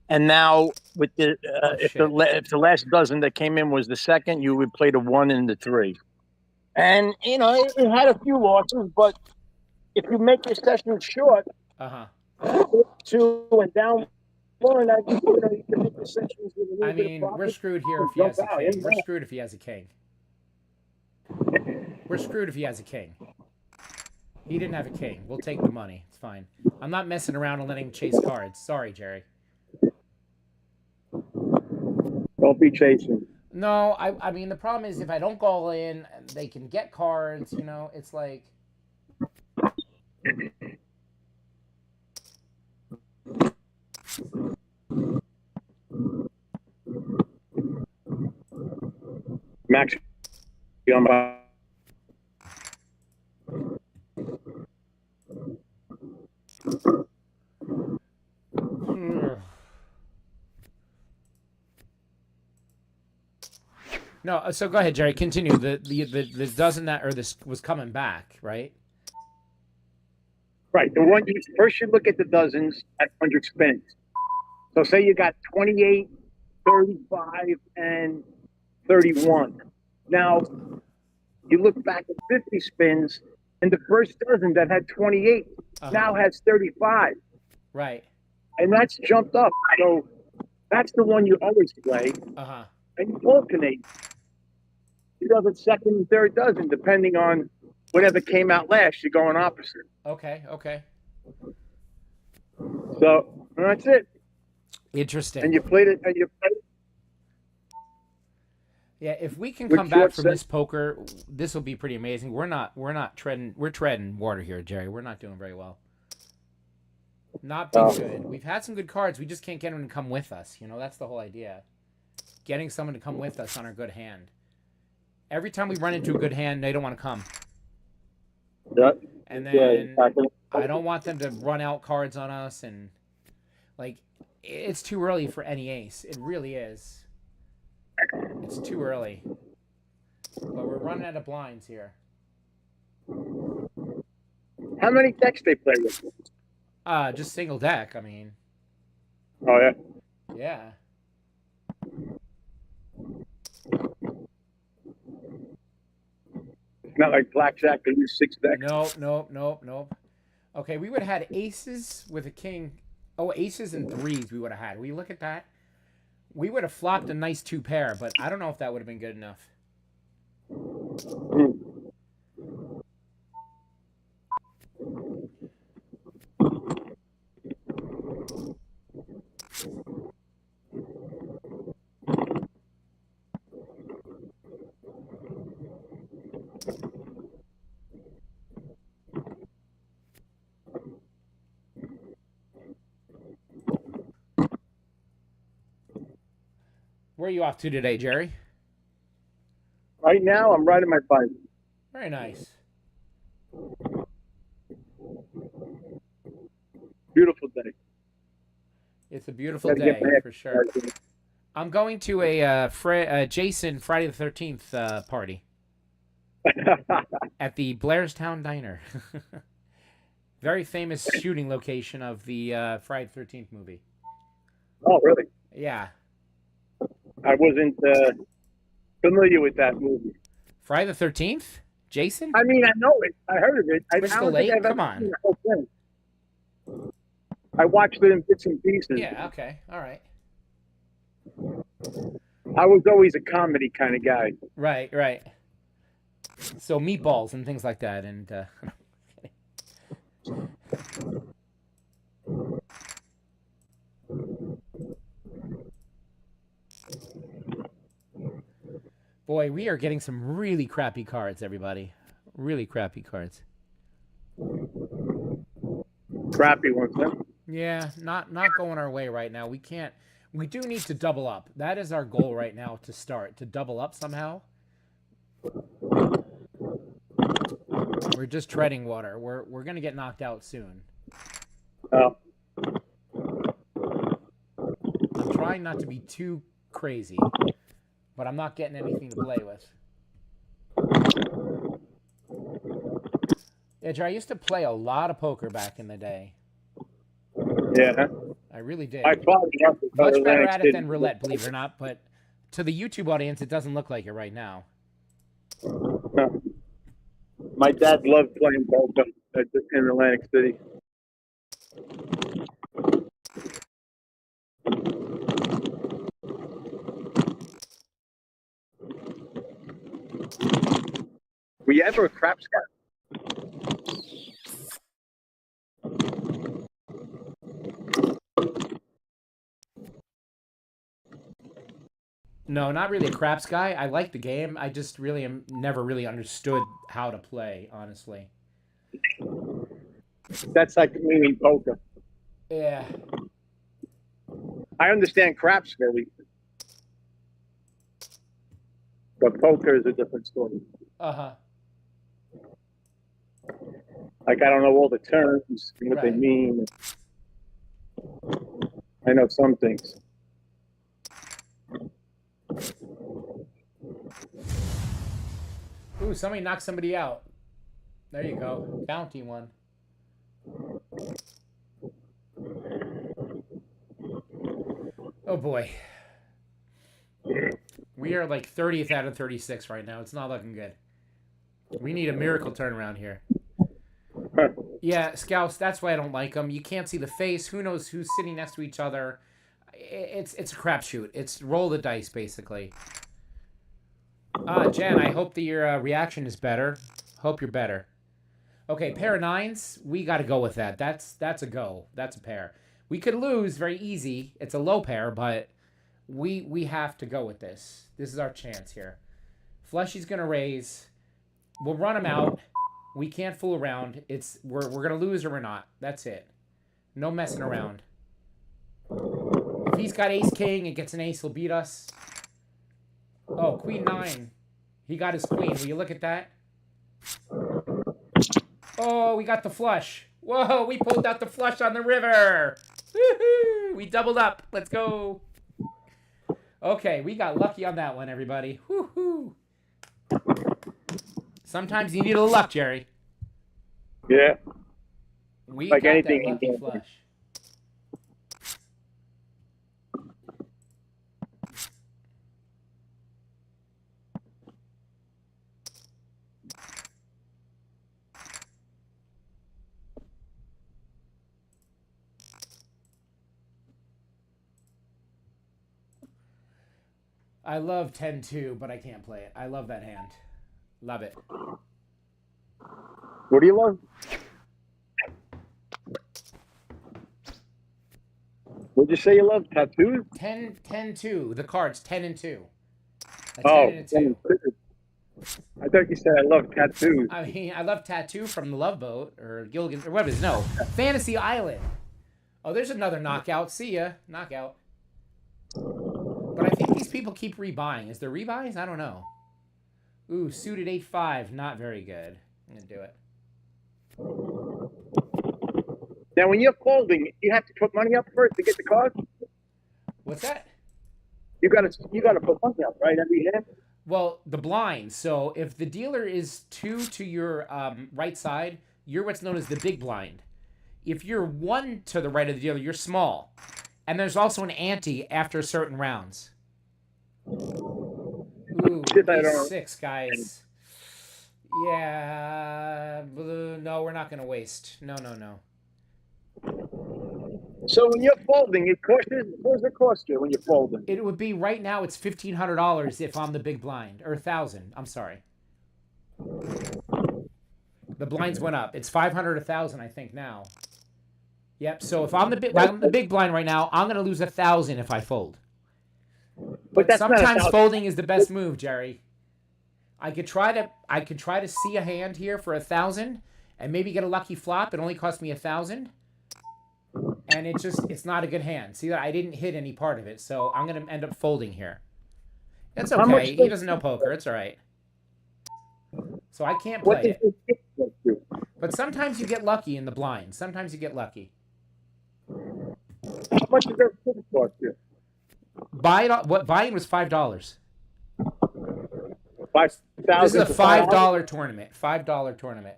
[SPEAKER 5] And now with the if the last dozen that came in was the second, you would play the 1 and the 3. And it had a few losses, but if you make your session short, 2 and down one, you can make the sections with a little
[SPEAKER 1] I
[SPEAKER 5] bit of
[SPEAKER 1] mean, we're
[SPEAKER 5] profit.
[SPEAKER 1] screwed here if he
[SPEAKER 5] Jump
[SPEAKER 1] has a
[SPEAKER 5] out,
[SPEAKER 1] king.
[SPEAKER 5] yeah.
[SPEAKER 1] We're screwed if he has a king. We're screwed if he has a king. He didn't have a king. We'll take the money. It's fine. I'm not messing around and letting him chase cards. Sorry, Jerry.
[SPEAKER 5] Don't be chasing.
[SPEAKER 1] No, I mean, the problem is if I don't go all in, they can get cards. You know, it's like...
[SPEAKER 5] Max, on my...
[SPEAKER 1] No, so go ahead, Jerry. Continue. The dozen that, or this was coming back, right?
[SPEAKER 5] Right. The one first you look at the dozens at 100 spins. So say you got 28, 35, and 31. Now you look back at 50 spins, and the first dozen that had 28 now has 35.
[SPEAKER 1] Right.
[SPEAKER 5] And that's jumped up. So that's the one you always play. And you alternate. You do the second and third dozen, depending on whatever came out last. You're going opposite.
[SPEAKER 1] Okay.
[SPEAKER 5] So that's it.
[SPEAKER 1] Interesting.
[SPEAKER 5] And you played it.
[SPEAKER 1] Yeah, if we can come back from this poker, this will be pretty amazing. We're treading water here, Jerry. We're not doing very well. Not being good. We've had some good cards. We just can't get them to come with us. You know, that's the whole idea. Getting someone to come with us on our good hand. Every time we run into a good hand, they don't want to come. And then I don't want them to run out cards on us, and like it's too early for any ace. It really is. It's too early. But we're running out of blinds here.
[SPEAKER 5] How many decks they play with?
[SPEAKER 1] Just single deck, I mean.
[SPEAKER 5] Oh yeah.
[SPEAKER 1] Yeah.
[SPEAKER 5] It's not like blackjack, they use 6 decks.
[SPEAKER 1] Nope. Okay, we would have had aces with a king. Oh, aces and threes we would have had. We look at that. We would have flopped a nice 2 pair, but I don't know if that would have been good enough. Where are you off to today, Jerry?
[SPEAKER 5] Right now, I'm riding my bike.
[SPEAKER 1] Very nice.
[SPEAKER 5] Beautiful day.
[SPEAKER 1] It's a beautiful day, for sure. I'm going to a Jason Friday the 13th party. At the Blairstown Diner. Very famous shooting location of the Friday the 13th movie.
[SPEAKER 5] Oh, really?
[SPEAKER 1] Yeah.
[SPEAKER 5] I wasn't familiar with that movie.
[SPEAKER 1] Friday the 13th? Jason?
[SPEAKER 5] I mean, I know it. I heard of it.
[SPEAKER 1] Crystal Lake? Come on.
[SPEAKER 5] I watched it in bits and pieces.
[SPEAKER 1] Yeah, okay. All right.
[SPEAKER 5] I was always a comedy kind of guy.
[SPEAKER 1] Right. So meatballs and things like that. And boy, we are getting some really crappy cards, everybody. Really crappy cards.
[SPEAKER 5] Crappy ones, huh?
[SPEAKER 1] Yeah, not going our way right now. We can't. We do need to double up. That is our goal right now to start. To double up somehow. We're just treading water. We're gonna get knocked out soon.
[SPEAKER 5] Oh.
[SPEAKER 1] I'm trying not to be too crazy, but I'm not getting anything to play with. Yeah, Joe, I used to play a lot of poker back in the day.
[SPEAKER 5] Yeah.
[SPEAKER 1] I really did.
[SPEAKER 5] Much
[SPEAKER 1] better at it than roulette, believe it or not, but to the YouTube audience, it doesn't look like it right now.
[SPEAKER 5] No. My dad loved playing poker in Atlantic City. Were you ever a craps guy?
[SPEAKER 1] No, not really a craps guy. I like the game. I just really am never really understood how to play, honestly.
[SPEAKER 5] That's like me in poker.
[SPEAKER 1] Yeah.
[SPEAKER 5] I understand craps very, but poker is a different story.
[SPEAKER 1] Uh-huh.
[SPEAKER 5] Like I don't know all the terms and what they mean. I know some things.
[SPEAKER 1] Ooh, somebody knocked somebody out. There you go. Bounty one. Oh boy. We are like 30th out of 36 right now. It's not looking good. We need a miracle turnaround here. Yeah, Scouts, that's why I don't like them. You can't see the face. Who knows who's sitting next to each other. It's a crapshoot. It's roll the dice, basically. Jen, I hope that your reaction is better. Hope you're better. Okay, pair of nines. We got to go with that. That's a go. That's a pair. We could lose very easy. It's a low pair, but we have to go with this. This is our chance here. Fleshy's going to raise. We'll run him out. We can't fool around. We're going to lose or we're not. That's it. No messing around. If he's got ace-king and gets an ace, he'll beat us. Oh, queen nine. He got his queen. Will you look at that? Oh, we got the flush. Whoa, we pulled out the flush on the river. Woohoo! We doubled up. Let's go. Okay, we got lucky on that one, everybody. Woohoo! Sometimes you need a little luck, Jerry.
[SPEAKER 5] Yeah.
[SPEAKER 1] We
[SPEAKER 5] like
[SPEAKER 1] got
[SPEAKER 5] anything
[SPEAKER 1] that lucky flush. I love 10-2, but I can't play it. I love that hand. Love it.
[SPEAKER 5] What do you love? What'd you say you love? Tattoos?
[SPEAKER 1] 10-2. The cards 10 and 2. A 10
[SPEAKER 5] Oh,
[SPEAKER 1] and a 2.
[SPEAKER 5] I thought you said I love tattoos.
[SPEAKER 1] I mean, I love Tattoo from the Love Boat or Gilligan or what is it? No, Fantasy Island. Oh, there's another knockout. See ya, knockout. But I think these people keep rebuying. Is there rebuys? I don't know. Ooh, suited 8-5. Not very good. I'm gonna do it.
[SPEAKER 5] Now, when you're folding, you have to put money up first to get the card.
[SPEAKER 1] What's that?
[SPEAKER 5] You gotta put money up, right? Every hand.
[SPEAKER 1] Well, the blind. So if the dealer is 2 to your right side, you're what's known as the big blind. If you're 1 to the right of the dealer, you're small. And there's also an ante after certain rounds. Ooh, 6 guys. Yeah, no, we're not going to waste. No.
[SPEAKER 5] So when you're folding, what does it cost you when you're folding?
[SPEAKER 1] It would be right now. It's $1,500 if I'm the big blind, or 1,000. I'm sorry. The blinds went up. It's 500, 1,000, I think now. Yep. So if I'm the big blind right now, I'm gonna lose 1,000 if I fold. But sometimes folding is the best move, Jerry. I could try to see a hand here for 1,000 and maybe get a lucky flop. It only cost me 1,000. And it's not a good hand. See that I didn't hit any part of it, so I'm gonna end up folding here. That's okay. He doesn't know poker. It's all right. So I can't play it. But sometimes you get lucky in the blind. Sometimes you get lucky.
[SPEAKER 5] How much does that cost you?
[SPEAKER 1] Buying was $5.
[SPEAKER 5] 5,000.
[SPEAKER 1] This is a $5 tournament. $5 tournament.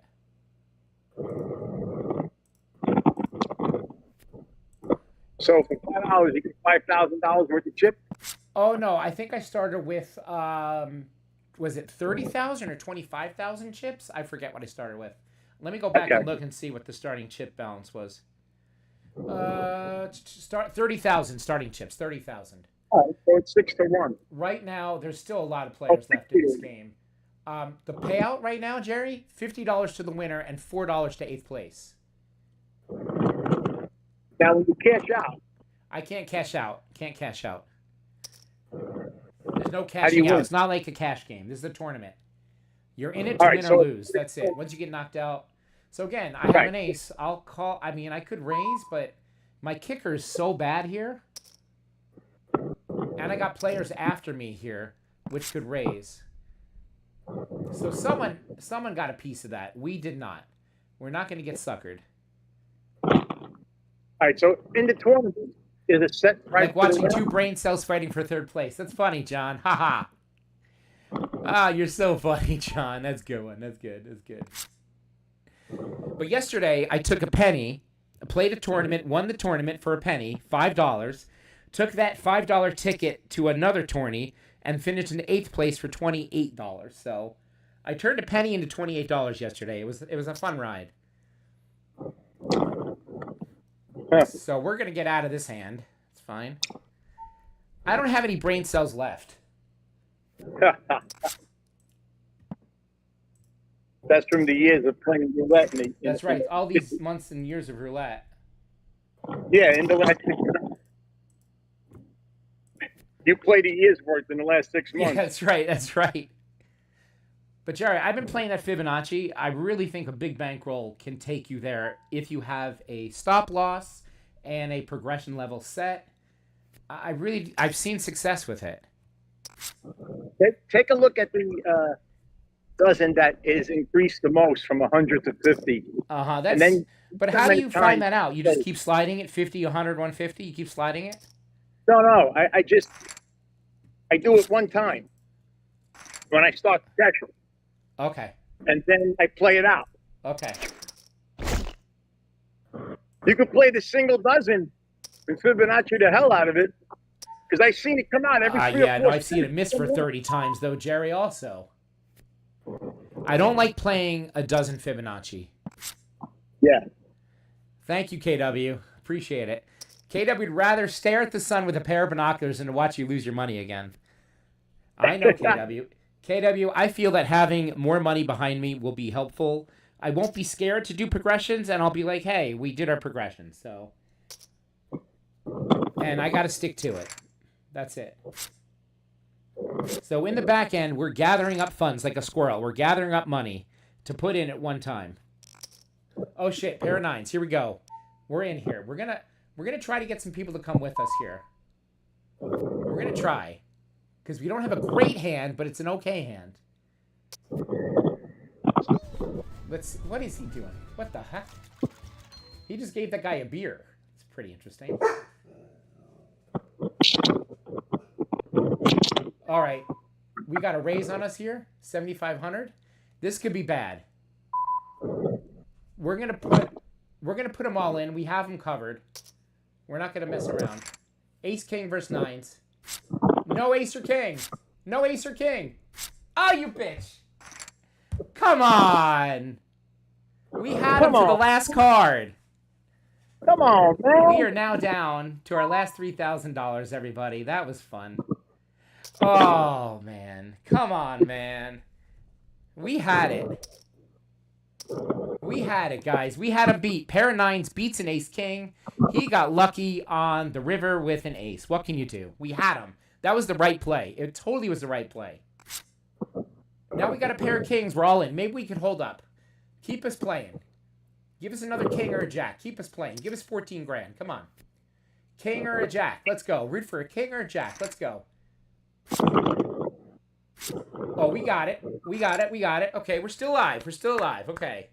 [SPEAKER 5] So for $5, you get $5,000 worth of chips?
[SPEAKER 1] Oh no, I think I started with was it 30,000 or 25,000 chips? I forget what I started with. Let me go back and look and see what the starting chip balance was. Start 30,000 starting chips. 30,000.
[SPEAKER 5] Oh, so it's 6-1.
[SPEAKER 1] Right now, there's still a lot of players left in this game. The payout right now, Jerry, $50 to the winner and $4 to 8th place.
[SPEAKER 5] Now, when you cash out,
[SPEAKER 1] I can't cash out. Can't cash out. There's no cashing out. It's not like a cash game. This is a tournament. You're in it to win or lose. That's it. Once you get knocked out. So again, I have an ace. I'll call. I mean, I could raise, but my kicker is so bad here. And I got players after me here, which could raise. So someone got a piece of that. We did not. We're not going to get suckered.
[SPEAKER 5] All right, so in the tournament, is a set price.
[SPEAKER 1] Like watching two brain cells fighting for 3rd place. That's funny, John. Ha ha. Ah, you're so funny, John. That's a good one. That's good. That's good. But yesterday, I took a penny, played a tournament, won the tournament for a penny, $5. Took that $5 ticket to another tourney and finished in 8th place for $28. So I turned a penny into $28 yesterday. It was a fun ride. So we're going to get out of this hand. It's fine. I don't have any brain cells left.
[SPEAKER 5] That's from the years of playing roulette.
[SPEAKER 1] That's right. All these months and years of roulette.
[SPEAKER 5] Yeah, in the last 6 months. You played a year's worth in the last 6 months.
[SPEAKER 1] Yeah, that's right. That's right. But Jerry, I've been playing that Fibonacci. I really think a big bankroll can take you there if you have a stop loss and a progression level set. I've seen success with it.
[SPEAKER 5] Take a look at the dozen that is increased the most from 100 to 50.
[SPEAKER 1] But how do you find that out? You just keep sliding it 50, 100, 150? You keep sliding it?
[SPEAKER 5] No. I do it one time when I start the session.
[SPEAKER 1] Okay.
[SPEAKER 5] And then I play it out.
[SPEAKER 1] Okay.
[SPEAKER 5] You could play the single dozen and Fibonacci the hell out of it. Because I've seen it come out every 3 or 4
[SPEAKER 1] Yeah, no, I've seen it miss for 30 times, though, Jerry, also. I don't like playing a dozen Fibonacci.
[SPEAKER 5] Yeah.
[SPEAKER 1] Thank you, KW. Appreciate it. KW would rather stare at the sun with a pair of binoculars than to watch you lose your money again. I know, KW. KW, I feel that having more money behind me will be helpful. I won't be scared to do progressions, and I'll be like, hey, we did our progression, so. And I got to stick to it. That's it. So in the back end, we're gathering up funds like a squirrel. We're gathering up money to put in at one time. Oh, shit, pair of 9s. Here we go. We're in here. We're gonna try to get some people to come with us here. We're going to try. Because we don't have a great hand, but it's an okay hand. What is he doing? What the heck? He just gave that guy a beer. It's pretty interesting. All right. We got a raise on us here. 7,500. This could be bad. We're gonna put them all in. We have them covered. We're not gonna mess around. Ace King versus 9s. No ace or king. No ace or king. Oh, you bitch. Come on. We had him for the last card.
[SPEAKER 5] Come on, man.
[SPEAKER 1] We are now down to our last $3,000, everybody. That was fun. Oh, man. Come on, man. We had it. We had it, guys. We had a beat. Pair of 9s beats an ace king. He got lucky on the river with an ace. What can you do? We had him. That was the right play. It totally was the right play. Now we got a pair of kings. We're all in. Maybe we can hold up. Keep us playing. Give us another king or a jack. Keep us playing. Give us 14 grand. Come on. King or a jack. Let's go. Root for a king or a jack. Let's go. Oh, we got it. We got it. We got it. Okay, we're still alive. We're still alive. Okay.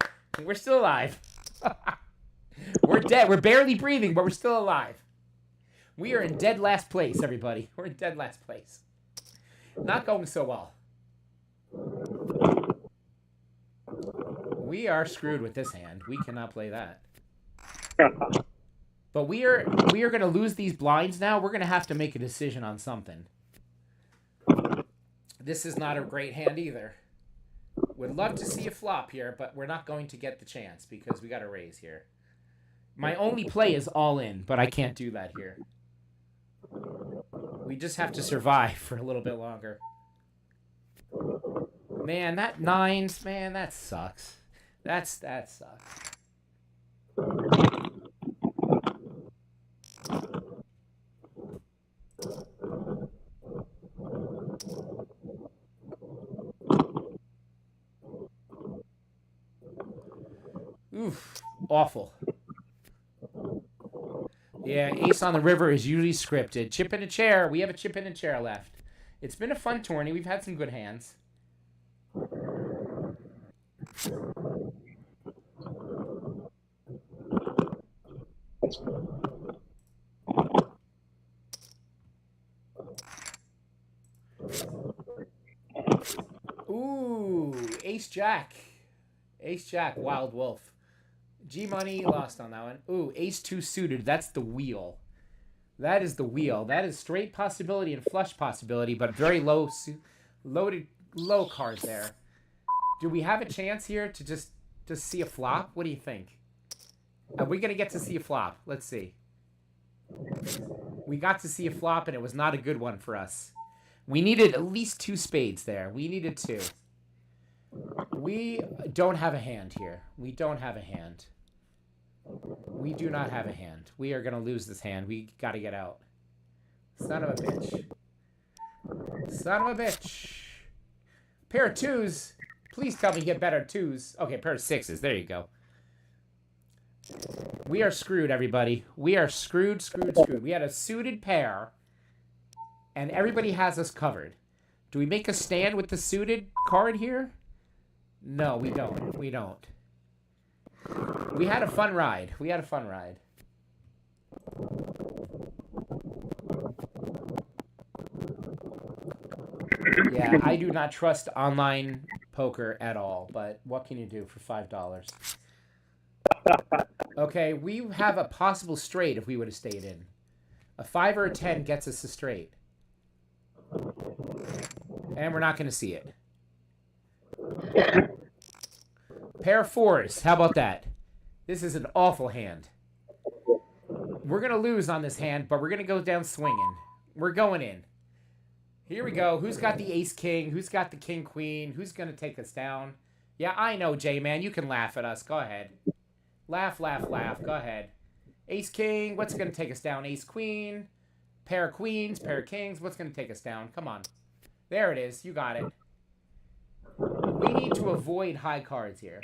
[SPEAKER 1] We're still alive. We're dead. We're barely breathing, but we're still alive. We are in dead last place, everybody. We're in dead last place. Not going so well. We are screwed with this hand. We cannot play that. But we are going to lose these blinds now. We're going to have to make a decision on something. This is not a great hand either. Would love to see a flop here, but we're not going to get the chance because we got a raise here. My only play is all in, but I can't do that here. We just have to survive for a little bit longer. Man, that nines, man, that sucks. That sucks. Oof, awful. Yeah, Ace on the River is usually scripted. Chip in a chair. We have a chip in a chair left. It's been a fun tourney. We've had some good hands. Ooh, Ace Jack. Ace Jack, Wild Wolf. G-Money lost on that one. Ooh, Ace 2 suited. That's the wheel. That is the wheel. That is straight possibility and flush possibility, but very low cards there. Do we have a chance here to just see a flop? What do you think? Are we going to get to see a flop? Let's see. We got to see a flop, and it was not a good one for us. We needed at least 2 spades there. We needed 2. We don't have a hand here. We don't have a hand. We do not have a hand. We are going to lose this hand. We got to get out. Son of a bitch. Son of a bitch. Pair of 2s. Please tell me you get better 2s. Okay, pair of 6s. There you go. We are screwed, everybody. We are screwed. We had a suited pair, and everybody has us covered. Do we make a stand with the suited card here? No, we don't. We don't. We had a fun ride. Yeah, I do not trust online poker at all, but what can you do for $5? Okay, we have a possible straight if we would have stayed in. A 5 or a 10 gets us a straight. And we're not going to see it. Pair of 4s. How about that? This is an awful hand. We're going to lose on this hand, but we're going to go down swinging. We're going in. Here we go. Who's got the ace-king? Who's got the king-queen? Who's going to take us down? Yeah, I know, J-Man. You can laugh at us. Go ahead. Laugh, laugh, laugh. Go ahead. Ace-king. What's going to take us down? Ace-queen. Pair of queens. Pair of kings. What's going to take us down? Come on. There it is. You got it. We need to avoid high cards here.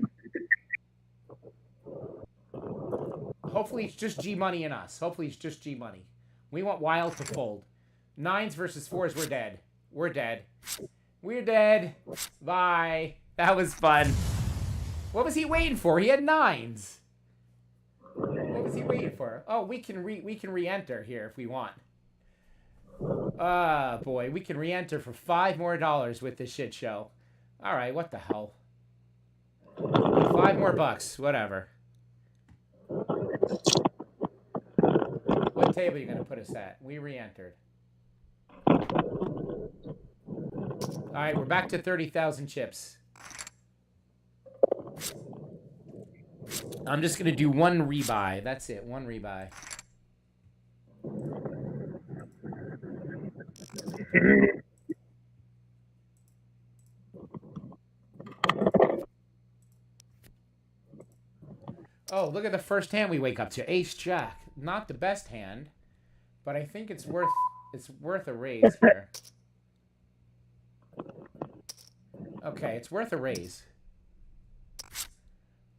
[SPEAKER 1] Hopefully it's just G-Money and us. Hopefully it's just G-Money. We want Wild to fold. 9s versus 4s. We're dead. We're dead. We're dead. Bye. That was fun. What was he waiting for? He had 9s. What was he waiting for? Oh, we can re-enter here if we want. Ah, boy. We can re-enter for $5 more with this shit show. All right, what the hell? $5 more. Whatever. What table are you going to put us at? We re-entered. All right, we're back to 30,000 chips. I'm just going to do 1 rebuy. That's it, 1 rebuy. Oh, look at the first hand we wake up to. Ace Jack. Not the best hand, but I think it's worth a raise here. Okay, it's worth a raise.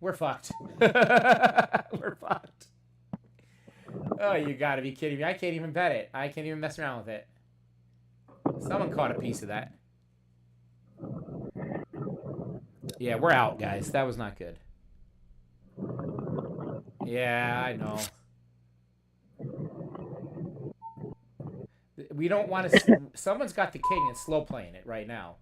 [SPEAKER 1] We're fucked. We're fucked. Oh, you gotta be kidding me. I can't even bet it. I can't even mess around with it. Someone caught a piece of that. Yeah, we're out, guys. That was not good. Yeah, I know. We don't want to... Someone's got the king and slow playing it right now.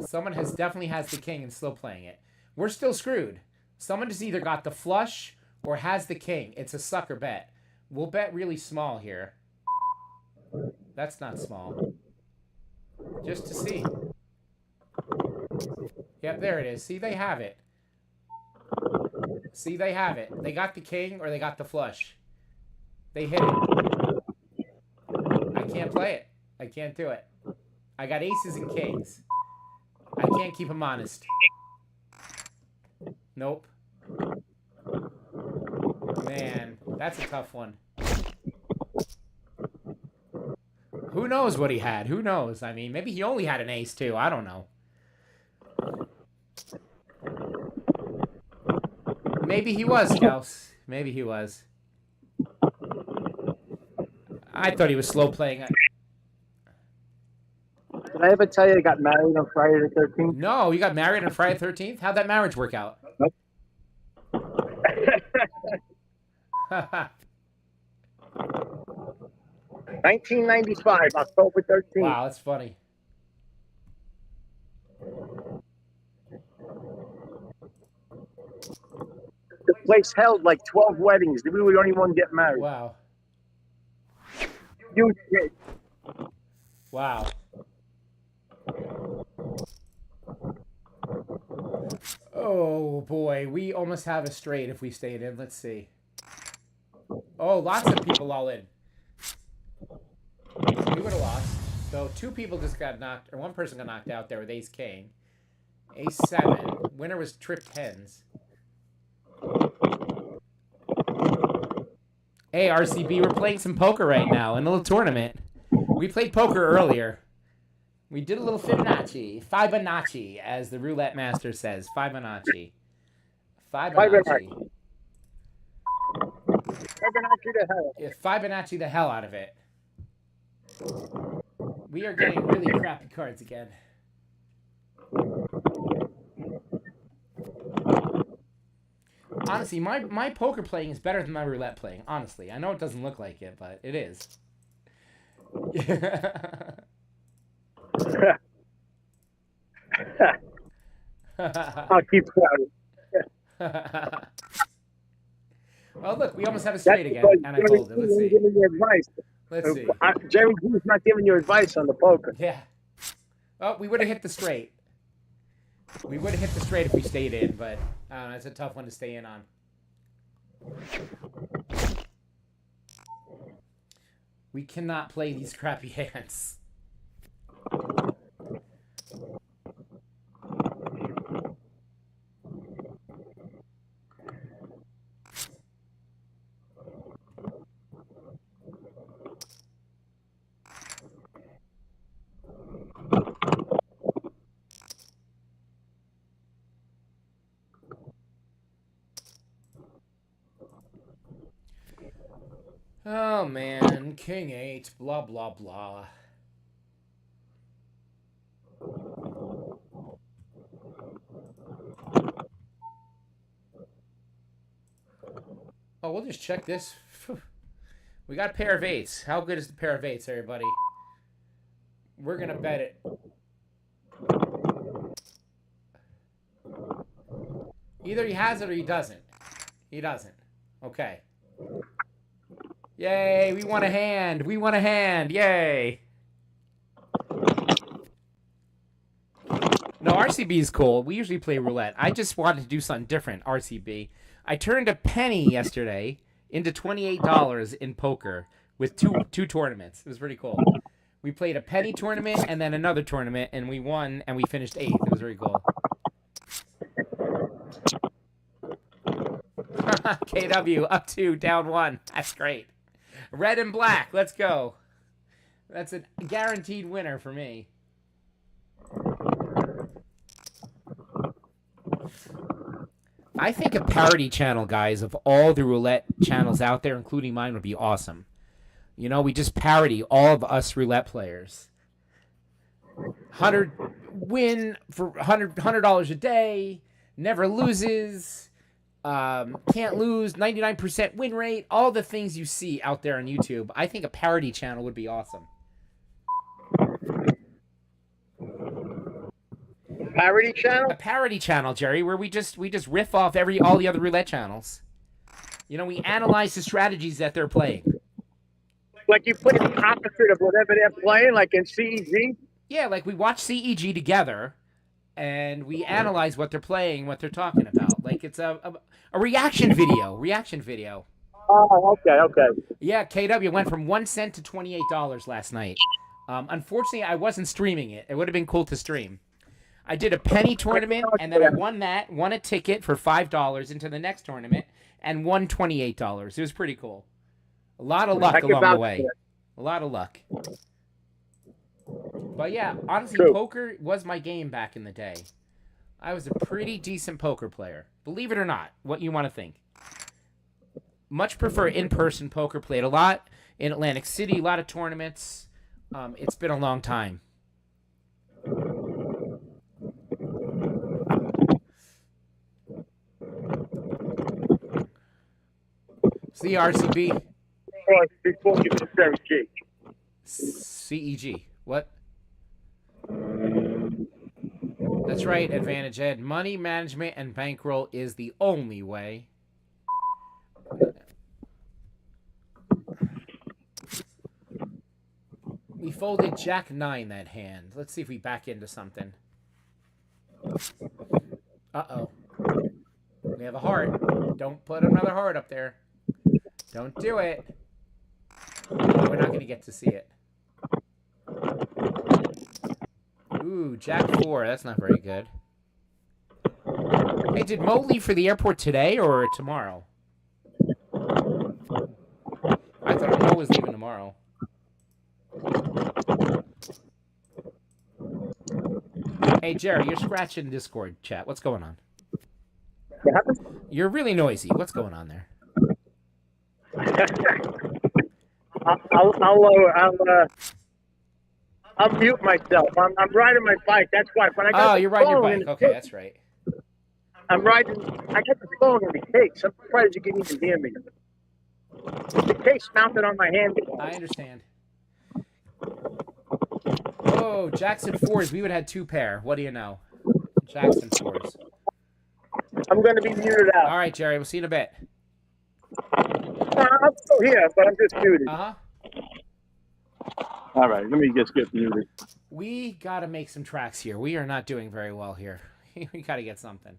[SPEAKER 1] Someone definitely has the king and slow playing it. We're still screwed. Someone just either got the flush or has the king. It's a sucker bet. We'll bet really small here. That's not small. Just to see. Yep, there it is. See, they have it. See, they have it. They got the king or they got the flush. They hit it. I can't play it. I can't do it. I got aces and kings. I can't keep them honest. Nope. Man, that's a tough one. Who knows what he had? Who knows? I mean, maybe he only had an ace, too. I don't know. Maybe he was, Scouse. Maybe he was. I thought he was slow playing.
[SPEAKER 5] Did I ever tell you I got married on Friday the 13th?
[SPEAKER 1] No, you got married on Friday the 13th? How'd that marriage work out?
[SPEAKER 5] Nope. 1995, October 13th.
[SPEAKER 1] Wow, that's funny.
[SPEAKER 5] The place held like 12 weddings. We were the only one getting married.
[SPEAKER 1] Wow.
[SPEAKER 5] You did.
[SPEAKER 1] Wow. Oh, boy. We almost have a straight if we stayed in. Let's see. Oh, lots of people all in. We would have lost. So 2 people just got knocked, or 1 person got knocked out there with ace king. Ace 7. Winner was trip tens. Hey, RCB, we're playing some poker right now in a little tournament. We played poker earlier. We did a little Fibonacci, as the roulette master says. Fibonacci.
[SPEAKER 5] Fibonacci the hell.
[SPEAKER 1] Yeah, Fibonacci the hell out of it. We are getting really crappy cards again. Honestly, my poker playing is better than my roulette playing. Honestly, I know it doesn't look like it, but it is.
[SPEAKER 5] I'll keep quiet.
[SPEAKER 1] Well, look, we almost have a straight again, and I told it. Let's see.
[SPEAKER 5] Giving you advice.
[SPEAKER 1] Let's see.
[SPEAKER 5] Jerry G's not giving you advice on the poker.
[SPEAKER 1] Yeah. Oh, we would have hit the straight. We would have hit the straight if we stayed in, but I don't know, it's a tough one to stay in on. We cannot play these crappy hands. Oh, man. King 8. Blah, blah, blah. Oh, we'll just check this. We got a pair of 8s. How good is the pair of 8s, everybody? We're going to bet it. Either he has it or he doesn't. He doesn't. Okay. Yay, we won a hand. We won a hand. Yay. No, RCB is cool. We usually play roulette. I just wanted to do something different, RCB. I turned a penny yesterday into $28 in poker with two tournaments. It was pretty cool. We played a penny tournament and then another tournament, and we won, and we finished 8th. It was very cool. KW, up 2, down 1. That's great. Red and black. Let's go. That's a guaranteed winner for me. I think a parody channel, guys, of all the roulette channels out there, including mine, would be awesome. You know, we just parody all of us roulette players. 100 win for $100 a day, never loses, can't lose, 99% win rate, all the things you see out there on YouTube. I think a parody channel would be awesome.
[SPEAKER 5] Parody channel?
[SPEAKER 1] A parody channel, Jerry, where we just riff off all the other roulette channels. You know, we analyze the strategies that they're playing.
[SPEAKER 5] Like you put it opposite of whatever they're playing, like in CEG?
[SPEAKER 1] Yeah, like we watch CEG together, and we analyze what they're playing, what they're talking about. Like it's a reaction video. Reaction video.
[SPEAKER 5] Oh, okay.
[SPEAKER 1] Yeah, KW went from 1 cent to $28 last night. Unfortunately, I wasn't streaming it. It would have been cool to stream. I did a penny tournament, and then I won a ticket for $5 into the next tournament, and won $28. It was pretty cool. A lot of luck along the way. A lot of luck. But yeah, honestly, poker was my game back in the day. I was a pretty decent poker player. Believe it or not, what you want to think. Much prefer in-person poker. Played a lot in Atlantic City, a lot of tournaments. It's been a long time. See RCB.
[SPEAKER 5] Before you put CEG.
[SPEAKER 1] CEG. What? That's right, Advantage Ed. Money management and bankroll is the only way. We folded Jack 9 that hand. Let's see if we back into something. Uh-oh. We have a heart. Don't put another heart up there. Don't do it. Oh, we're not going to get to see it. Ooh, Jack 4. That's not very good. Hey, did Mo leave for the airport today or tomorrow? I thought Mo was leaving tomorrow. Hey, Jerry, you're scratching Discord chat. What's going on?
[SPEAKER 5] What happened?
[SPEAKER 1] You're really noisy. What's going on there?
[SPEAKER 5] I'll mute myself. I'm riding my bike. That's why. But I got
[SPEAKER 1] you're riding your bike. Okay, that's right.
[SPEAKER 5] I'm riding. I got the phone in the case. I'm surprised you can even hear me. The case mounted on my hand.
[SPEAKER 1] I understand. Oh, Jackson 4s. We would have had 2 pair. What do you know? Jackson 4s.
[SPEAKER 5] I'm going to be muted out.
[SPEAKER 1] All right, Jerry. We'll see you in a bit.
[SPEAKER 5] I'm still here, but I'm just muted.
[SPEAKER 1] Uh-huh.
[SPEAKER 5] All right, let me just get muted.
[SPEAKER 1] We got to make some tracks here. We are not doing very well here. We got to get something.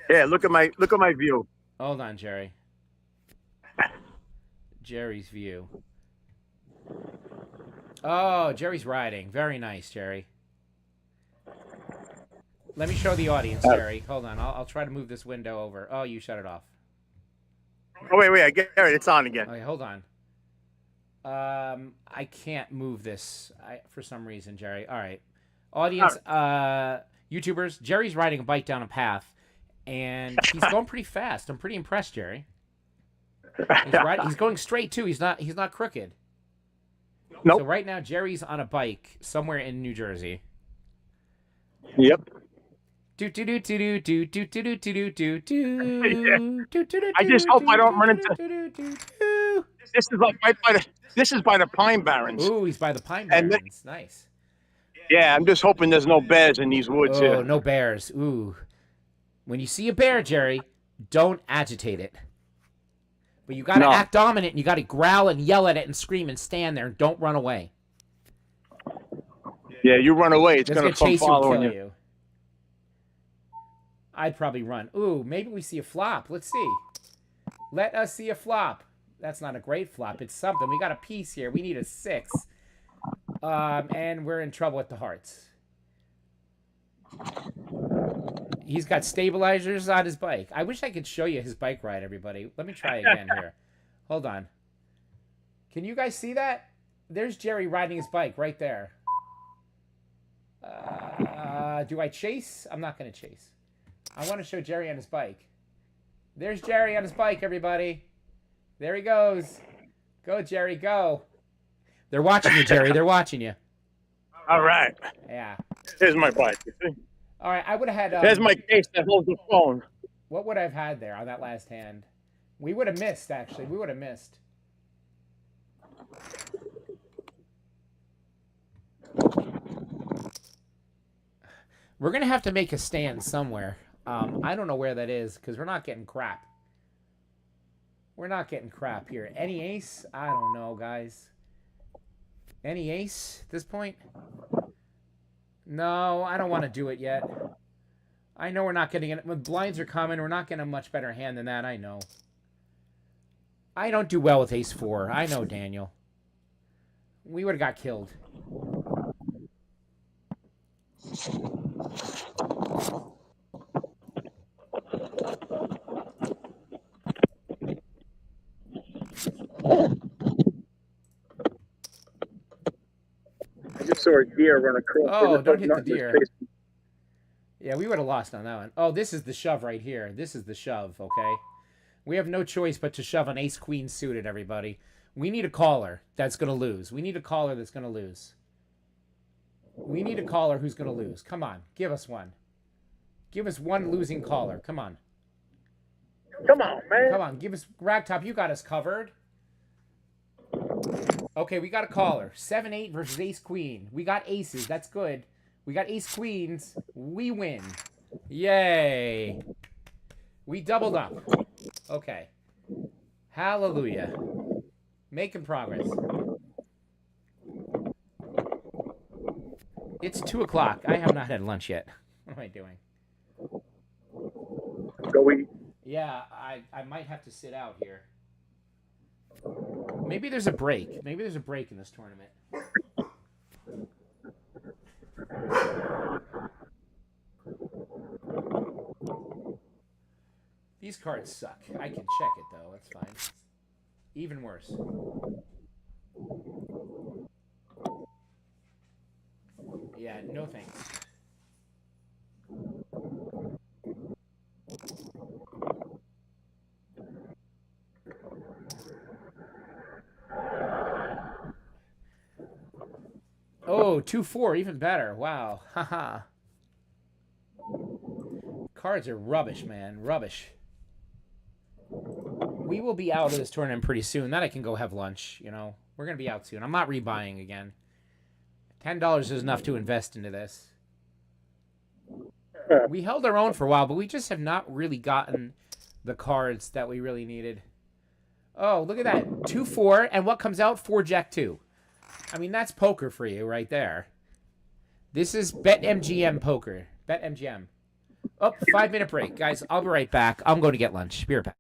[SPEAKER 5] Yeah, look at my view.
[SPEAKER 1] Hold on, Jerry. Jerry's view. Oh, Jerry's riding. Very nice, Jerry. Let me show the audience, Jerry. Hold on. I'll try to move this window over. Oh, you shut it off.
[SPEAKER 5] Oh, wait. I get it. It's on again.
[SPEAKER 1] Okay, hold on. I can't move this for some reason, Jerry. All right. Audience, YouTubers, Jerry's riding a bike down a path, and he's going pretty fast. I'm pretty impressed, Jerry. He's going straight, too. He's not crooked.
[SPEAKER 5] Nope.
[SPEAKER 1] So right now, Jerry's on a bike somewhere in New Jersey.
[SPEAKER 5] Yep.
[SPEAKER 1] I just
[SPEAKER 5] hope I don't run into. This is like this is by the Pine Barrens.
[SPEAKER 1] Ooh, he's by the Pine Barrens. Nice.
[SPEAKER 5] Yeah, I'm just hoping there's no bears in these woods here.
[SPEAKER 1] Oh, no bears. Ooh. When you see a bear, Jerry, don't agitate it. But you got to act dominant, and you got to growl and yell at it and scream and stand there and don't run away.
[SPEAKER 5] Yeah, you run away, it's going to come
[SPEAKER 1] chase
[SPEAKER 5] following
[SPEAKER 1] you. And kill you. I'd probably run. Ooh, maybe we see a flop. Let's see. Let us see a flop. That's not a great flop. It's something. We got a piece here. We need a 6. And we're in trouble with the hearts. He's got stabilizers on his bike. I wish I could show you his bike ride, everybody. Let me try again here. Hold on. Can you guys see that? There's Jerry riding his bike right there. Do I chase? I'm not going to chase. I want to show Jerry on his bike. There's Jerry on his bike, everybody. There he goes. Go, Jerry, go. They're watching you, Jerry. They're watching you.
[SPEAKER 5] All right.
[SPEAKER 1] Yeah.
[SPEAKER 5] Here's my bike.
[SPEAKER 1] All right, I would have had...
[SPEAKER 5] There's my case that holds the phone.
[SPEAKER 1] What would I have had there on that last hand? We would have missed, actually. We would have missed. We're going to have to make a stand somewhere. I don't know where that is, because we're not getting crap. We're not getting crap here. Any ace? I don't know, guys. Any ace at this point? No, I don't want to do it yet. I know we're not getting it. When blinds are coming, we're not getting a much better hand than that. I know. I don't do well with ace four. I know, Daniel. We would have got killed.
[SPEAKER 5] I just saw a deer run across.
[SPEAKER 1] Oh, don't hit the deer. Yeah, we would have lost on that one. Oh, this is the shove right here. This is the shove, okay? We have no choice but to shove an ace-queen suited, everybody. We need a caller that's going to lose. We need a caller that's going to lose. We need a caller who's going to lose. Come on, give us one. Give us one losing caller. Come on.
[SPEAKER 5] Come on, man.
[SPEAKER 1] Come on, give us... Ragtop, you got us covered. Okay, we got a caller. 7-8 versus ace-queen. We got aces. That's good. We got ace-queens. We win. Yay. We doubled up. Okay. Hallelujah. Making progress. It's 2 o'clock. I have not had lunch yet. What am I doing?
[SPEAKER 5] Go eat.
[SPEAKER 1] Yeah, I might have to sit out here. Maybe there's a break. Maybe there's a break in this tournament. These cards suck. I can check it, though. That's fine. Even worse. Yeah, no thanks. Oh, 2-4, even better. Wow. Haha. Cards are rubbish, man. Rubbish. We will be out of this tournament pretty soon. Then I can go have lunch, you know. We're going to be out soon. I'm not rebuying again. $10 is enough to invest into this. We held our own for a while, but we just have not really gotten the cards that we really needed. Oh, look at that. 2-4, and what comes out? 4-Jack-2. I mean, that's poker for you right there. This is BetMGM poker. BetMGM. Oh, 5-minute break. Guys, I'll be right back. I'm going to get lunch. Be right back.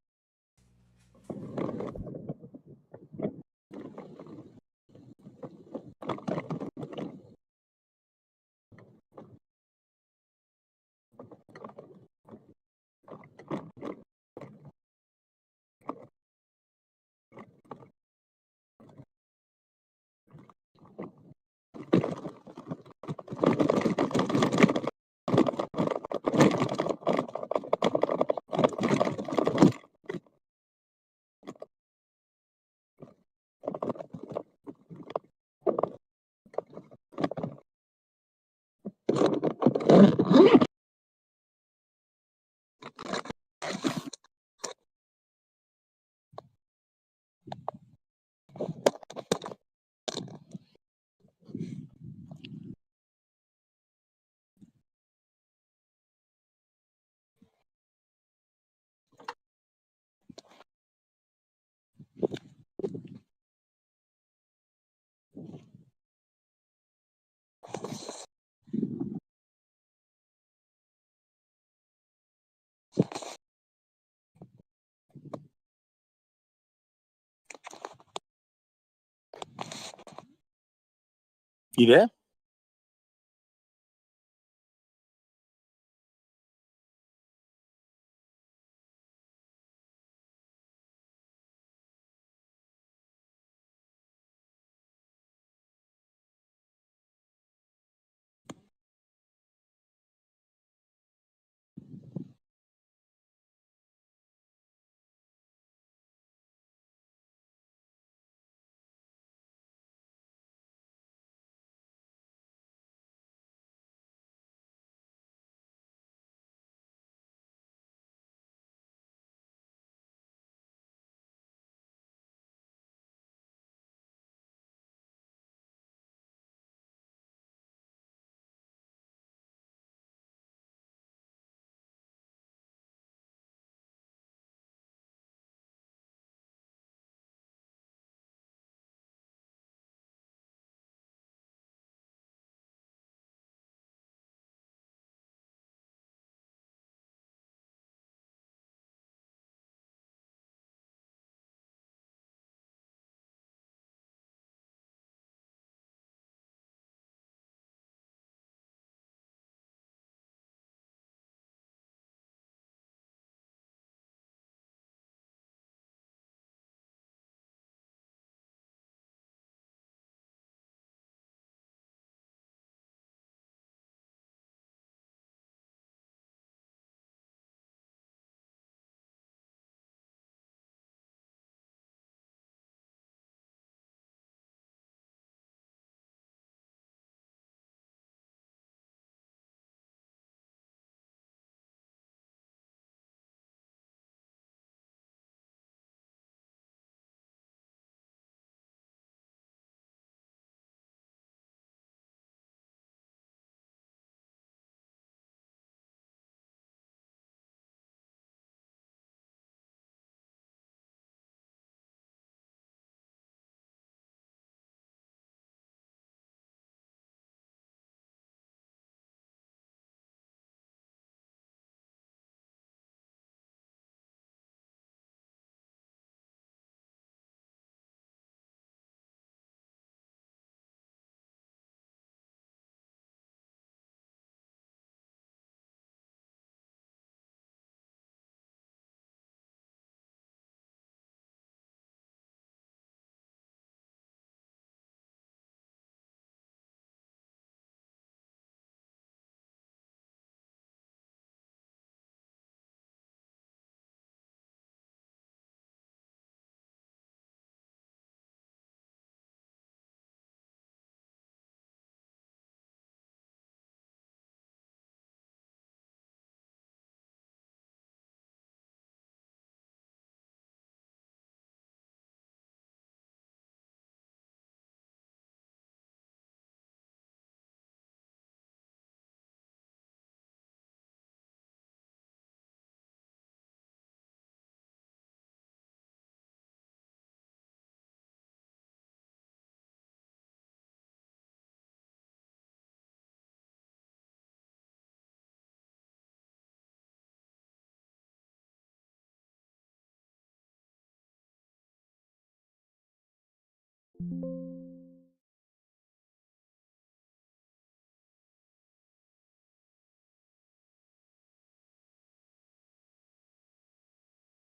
[SPEAKER 5] You there?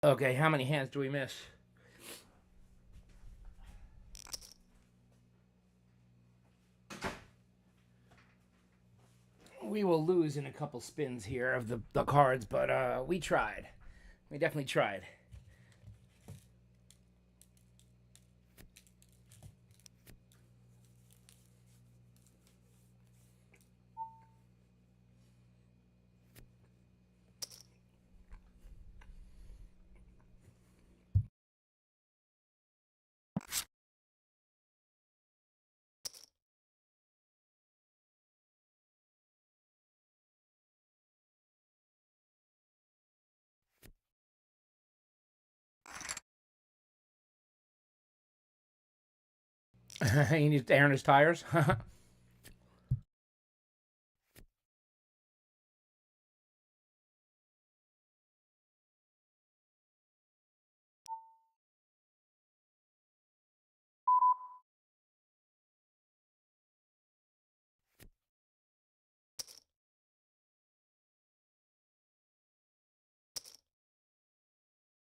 [SPEAKER 1] Okay, how many hands do we miss? We will lose in a couple spins here of the cards, but we tried. We definitely tried. He needs to iron his tires.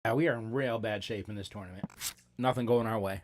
[SPEAKER 1] Yeah, we are in real bad shape in this tournament. Nothing going our way.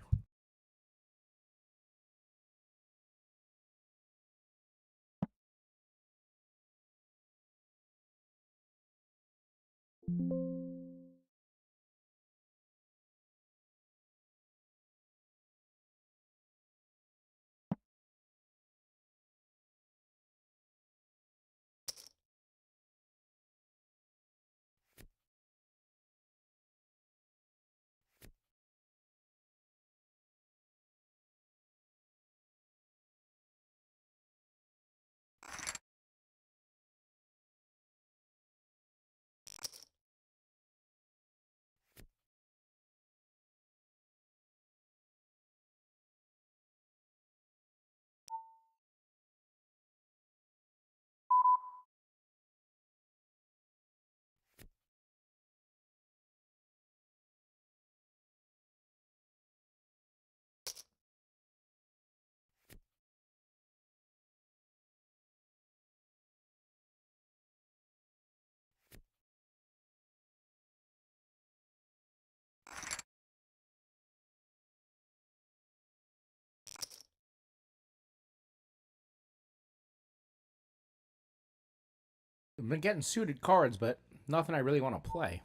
[SPEAKER 1] I've been getting suited cards, but nothing I really want to play.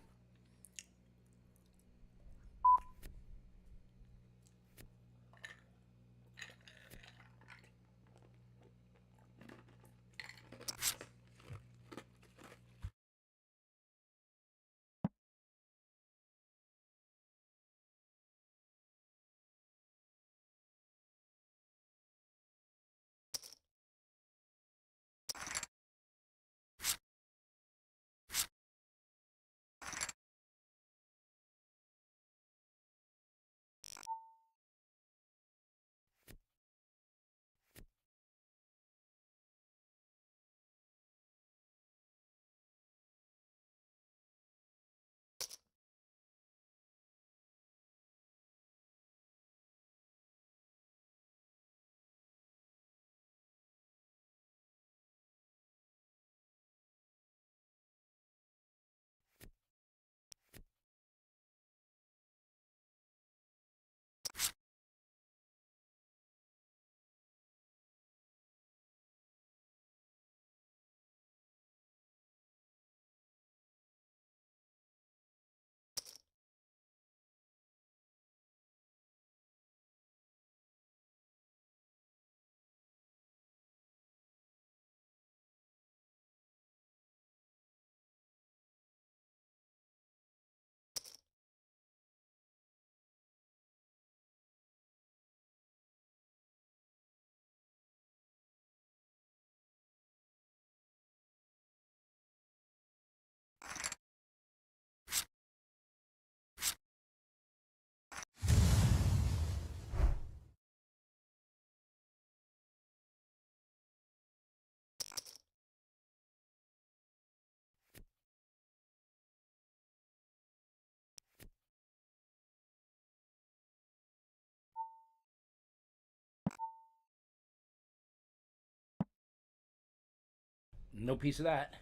[SPEAKER 1] No piece of that.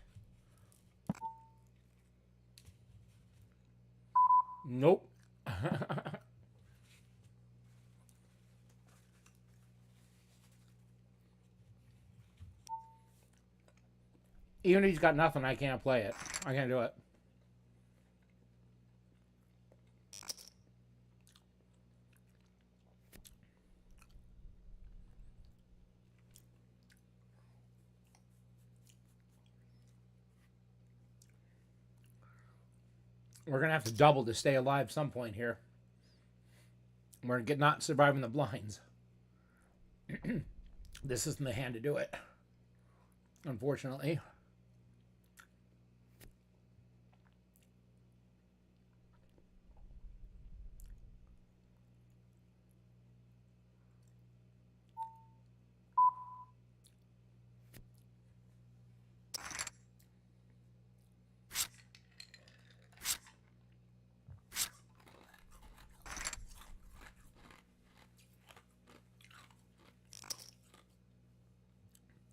[SPEAKER 1] Nope. Even if he's got nothing, I can't play it. I can't do it. We're going to have to double to stay alive some point here. We're not surviving the blinds. This isn't the hand to do it, unfortunately.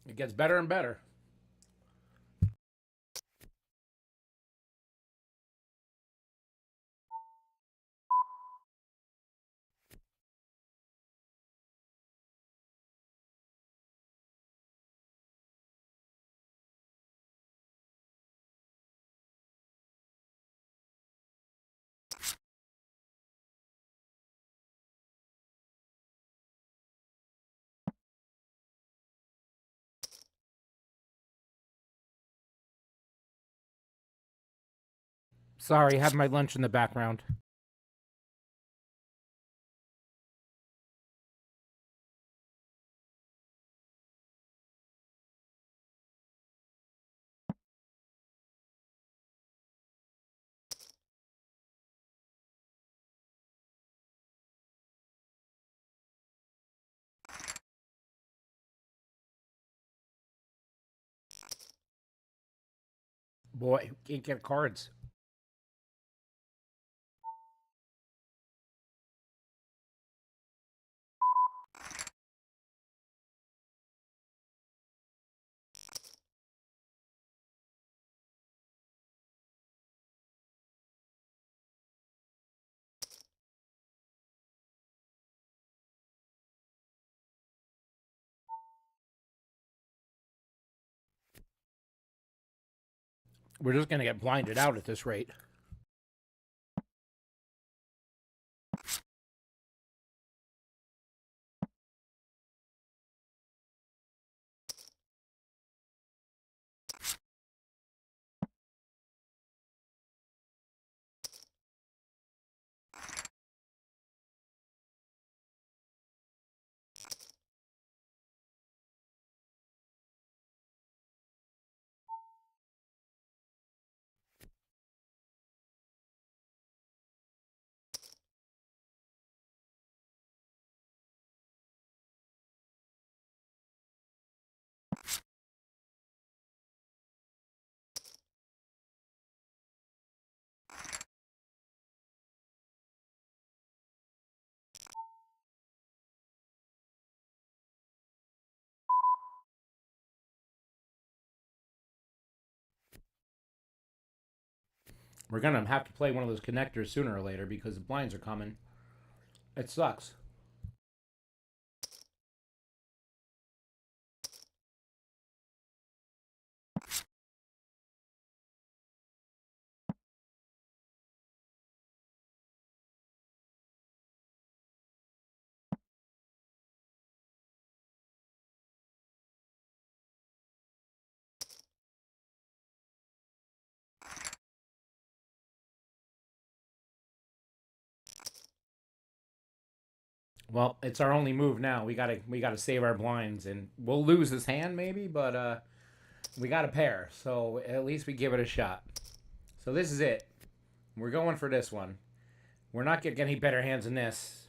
[SPEAKER 1] It gets better and better. Sorry, had my lunch in the background. Boy, can't get cards. We're just going to get blinded out at this rate. We're going to have to play one of those connectors sooner or later because the blinds are coming. It sucks. Well, it's our only move now. We gotta save our blinds, and we'll lose this hand maybe, but we got a pair, so at least we give it a shot. So this is it. We're going for this one. We're not getting any better hands than this.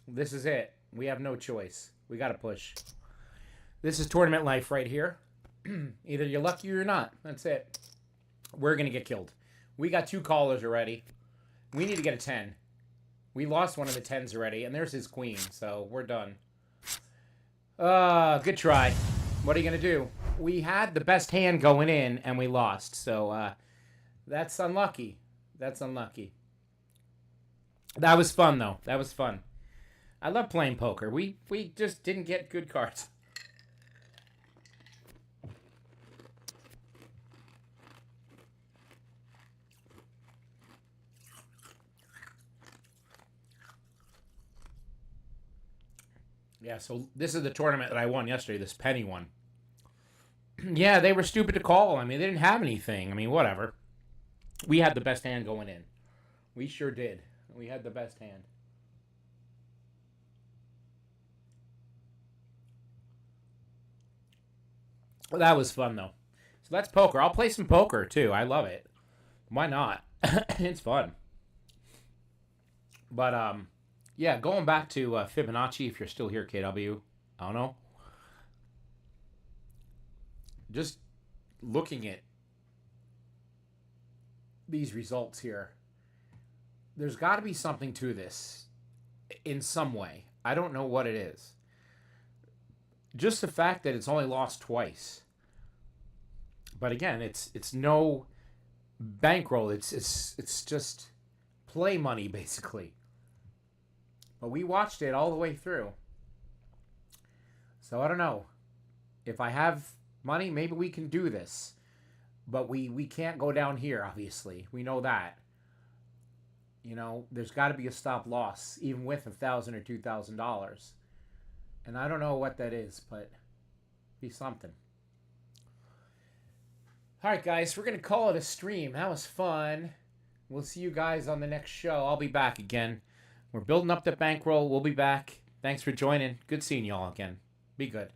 [SPEAKER 1] This is it. We have no choice. We gotta push. This is tournament life right here. Either you're lucky or you're not. That's it. We're gonna get killed. We got 2 callers already. We need to get a 10. We lost one of the 10s already, and there's his queen, so we're done. Good try. What are you going to do? we had the best hand going in and we lost. So that's unlucky. That's unlucky. That was fun though. That was fun. I love playing poker. We just didn't get good cards. Yeah, so this is the tournament that I won yesterday, this penny one. Yeah, they were stupid to call. I mean, they didn't have anything. I mean, whatever. We had the best hand going in. We sure did. We had the best hand. Well, that was fun, though. So that's poker. I'll play some poker, too. I love it. Why not? It's fun. But, yeah, going back to Fibonacci, if you're still here, KW. I don't know. Just looking at these results here, there's got to be something to this in some way. I don't know what it is. Just the fact that it's only lost twice. But again, it's no bankroll. It's just play money, basically. But we watched it all the way through. So I don't know. If I have money, maybe we can do this. But we can't go down here, obviously. We know that. You know, there's got to be a stop loss, even with $1,000 or $2,000. And I don't know what that is, but be something. All right, guys, we're going to call it a stream. That was fun. We'll see you guys on the next show. I'll be back again. We're building up the bankroll. We'll be back. Thanks for joining. Good seeing you all again. Be good.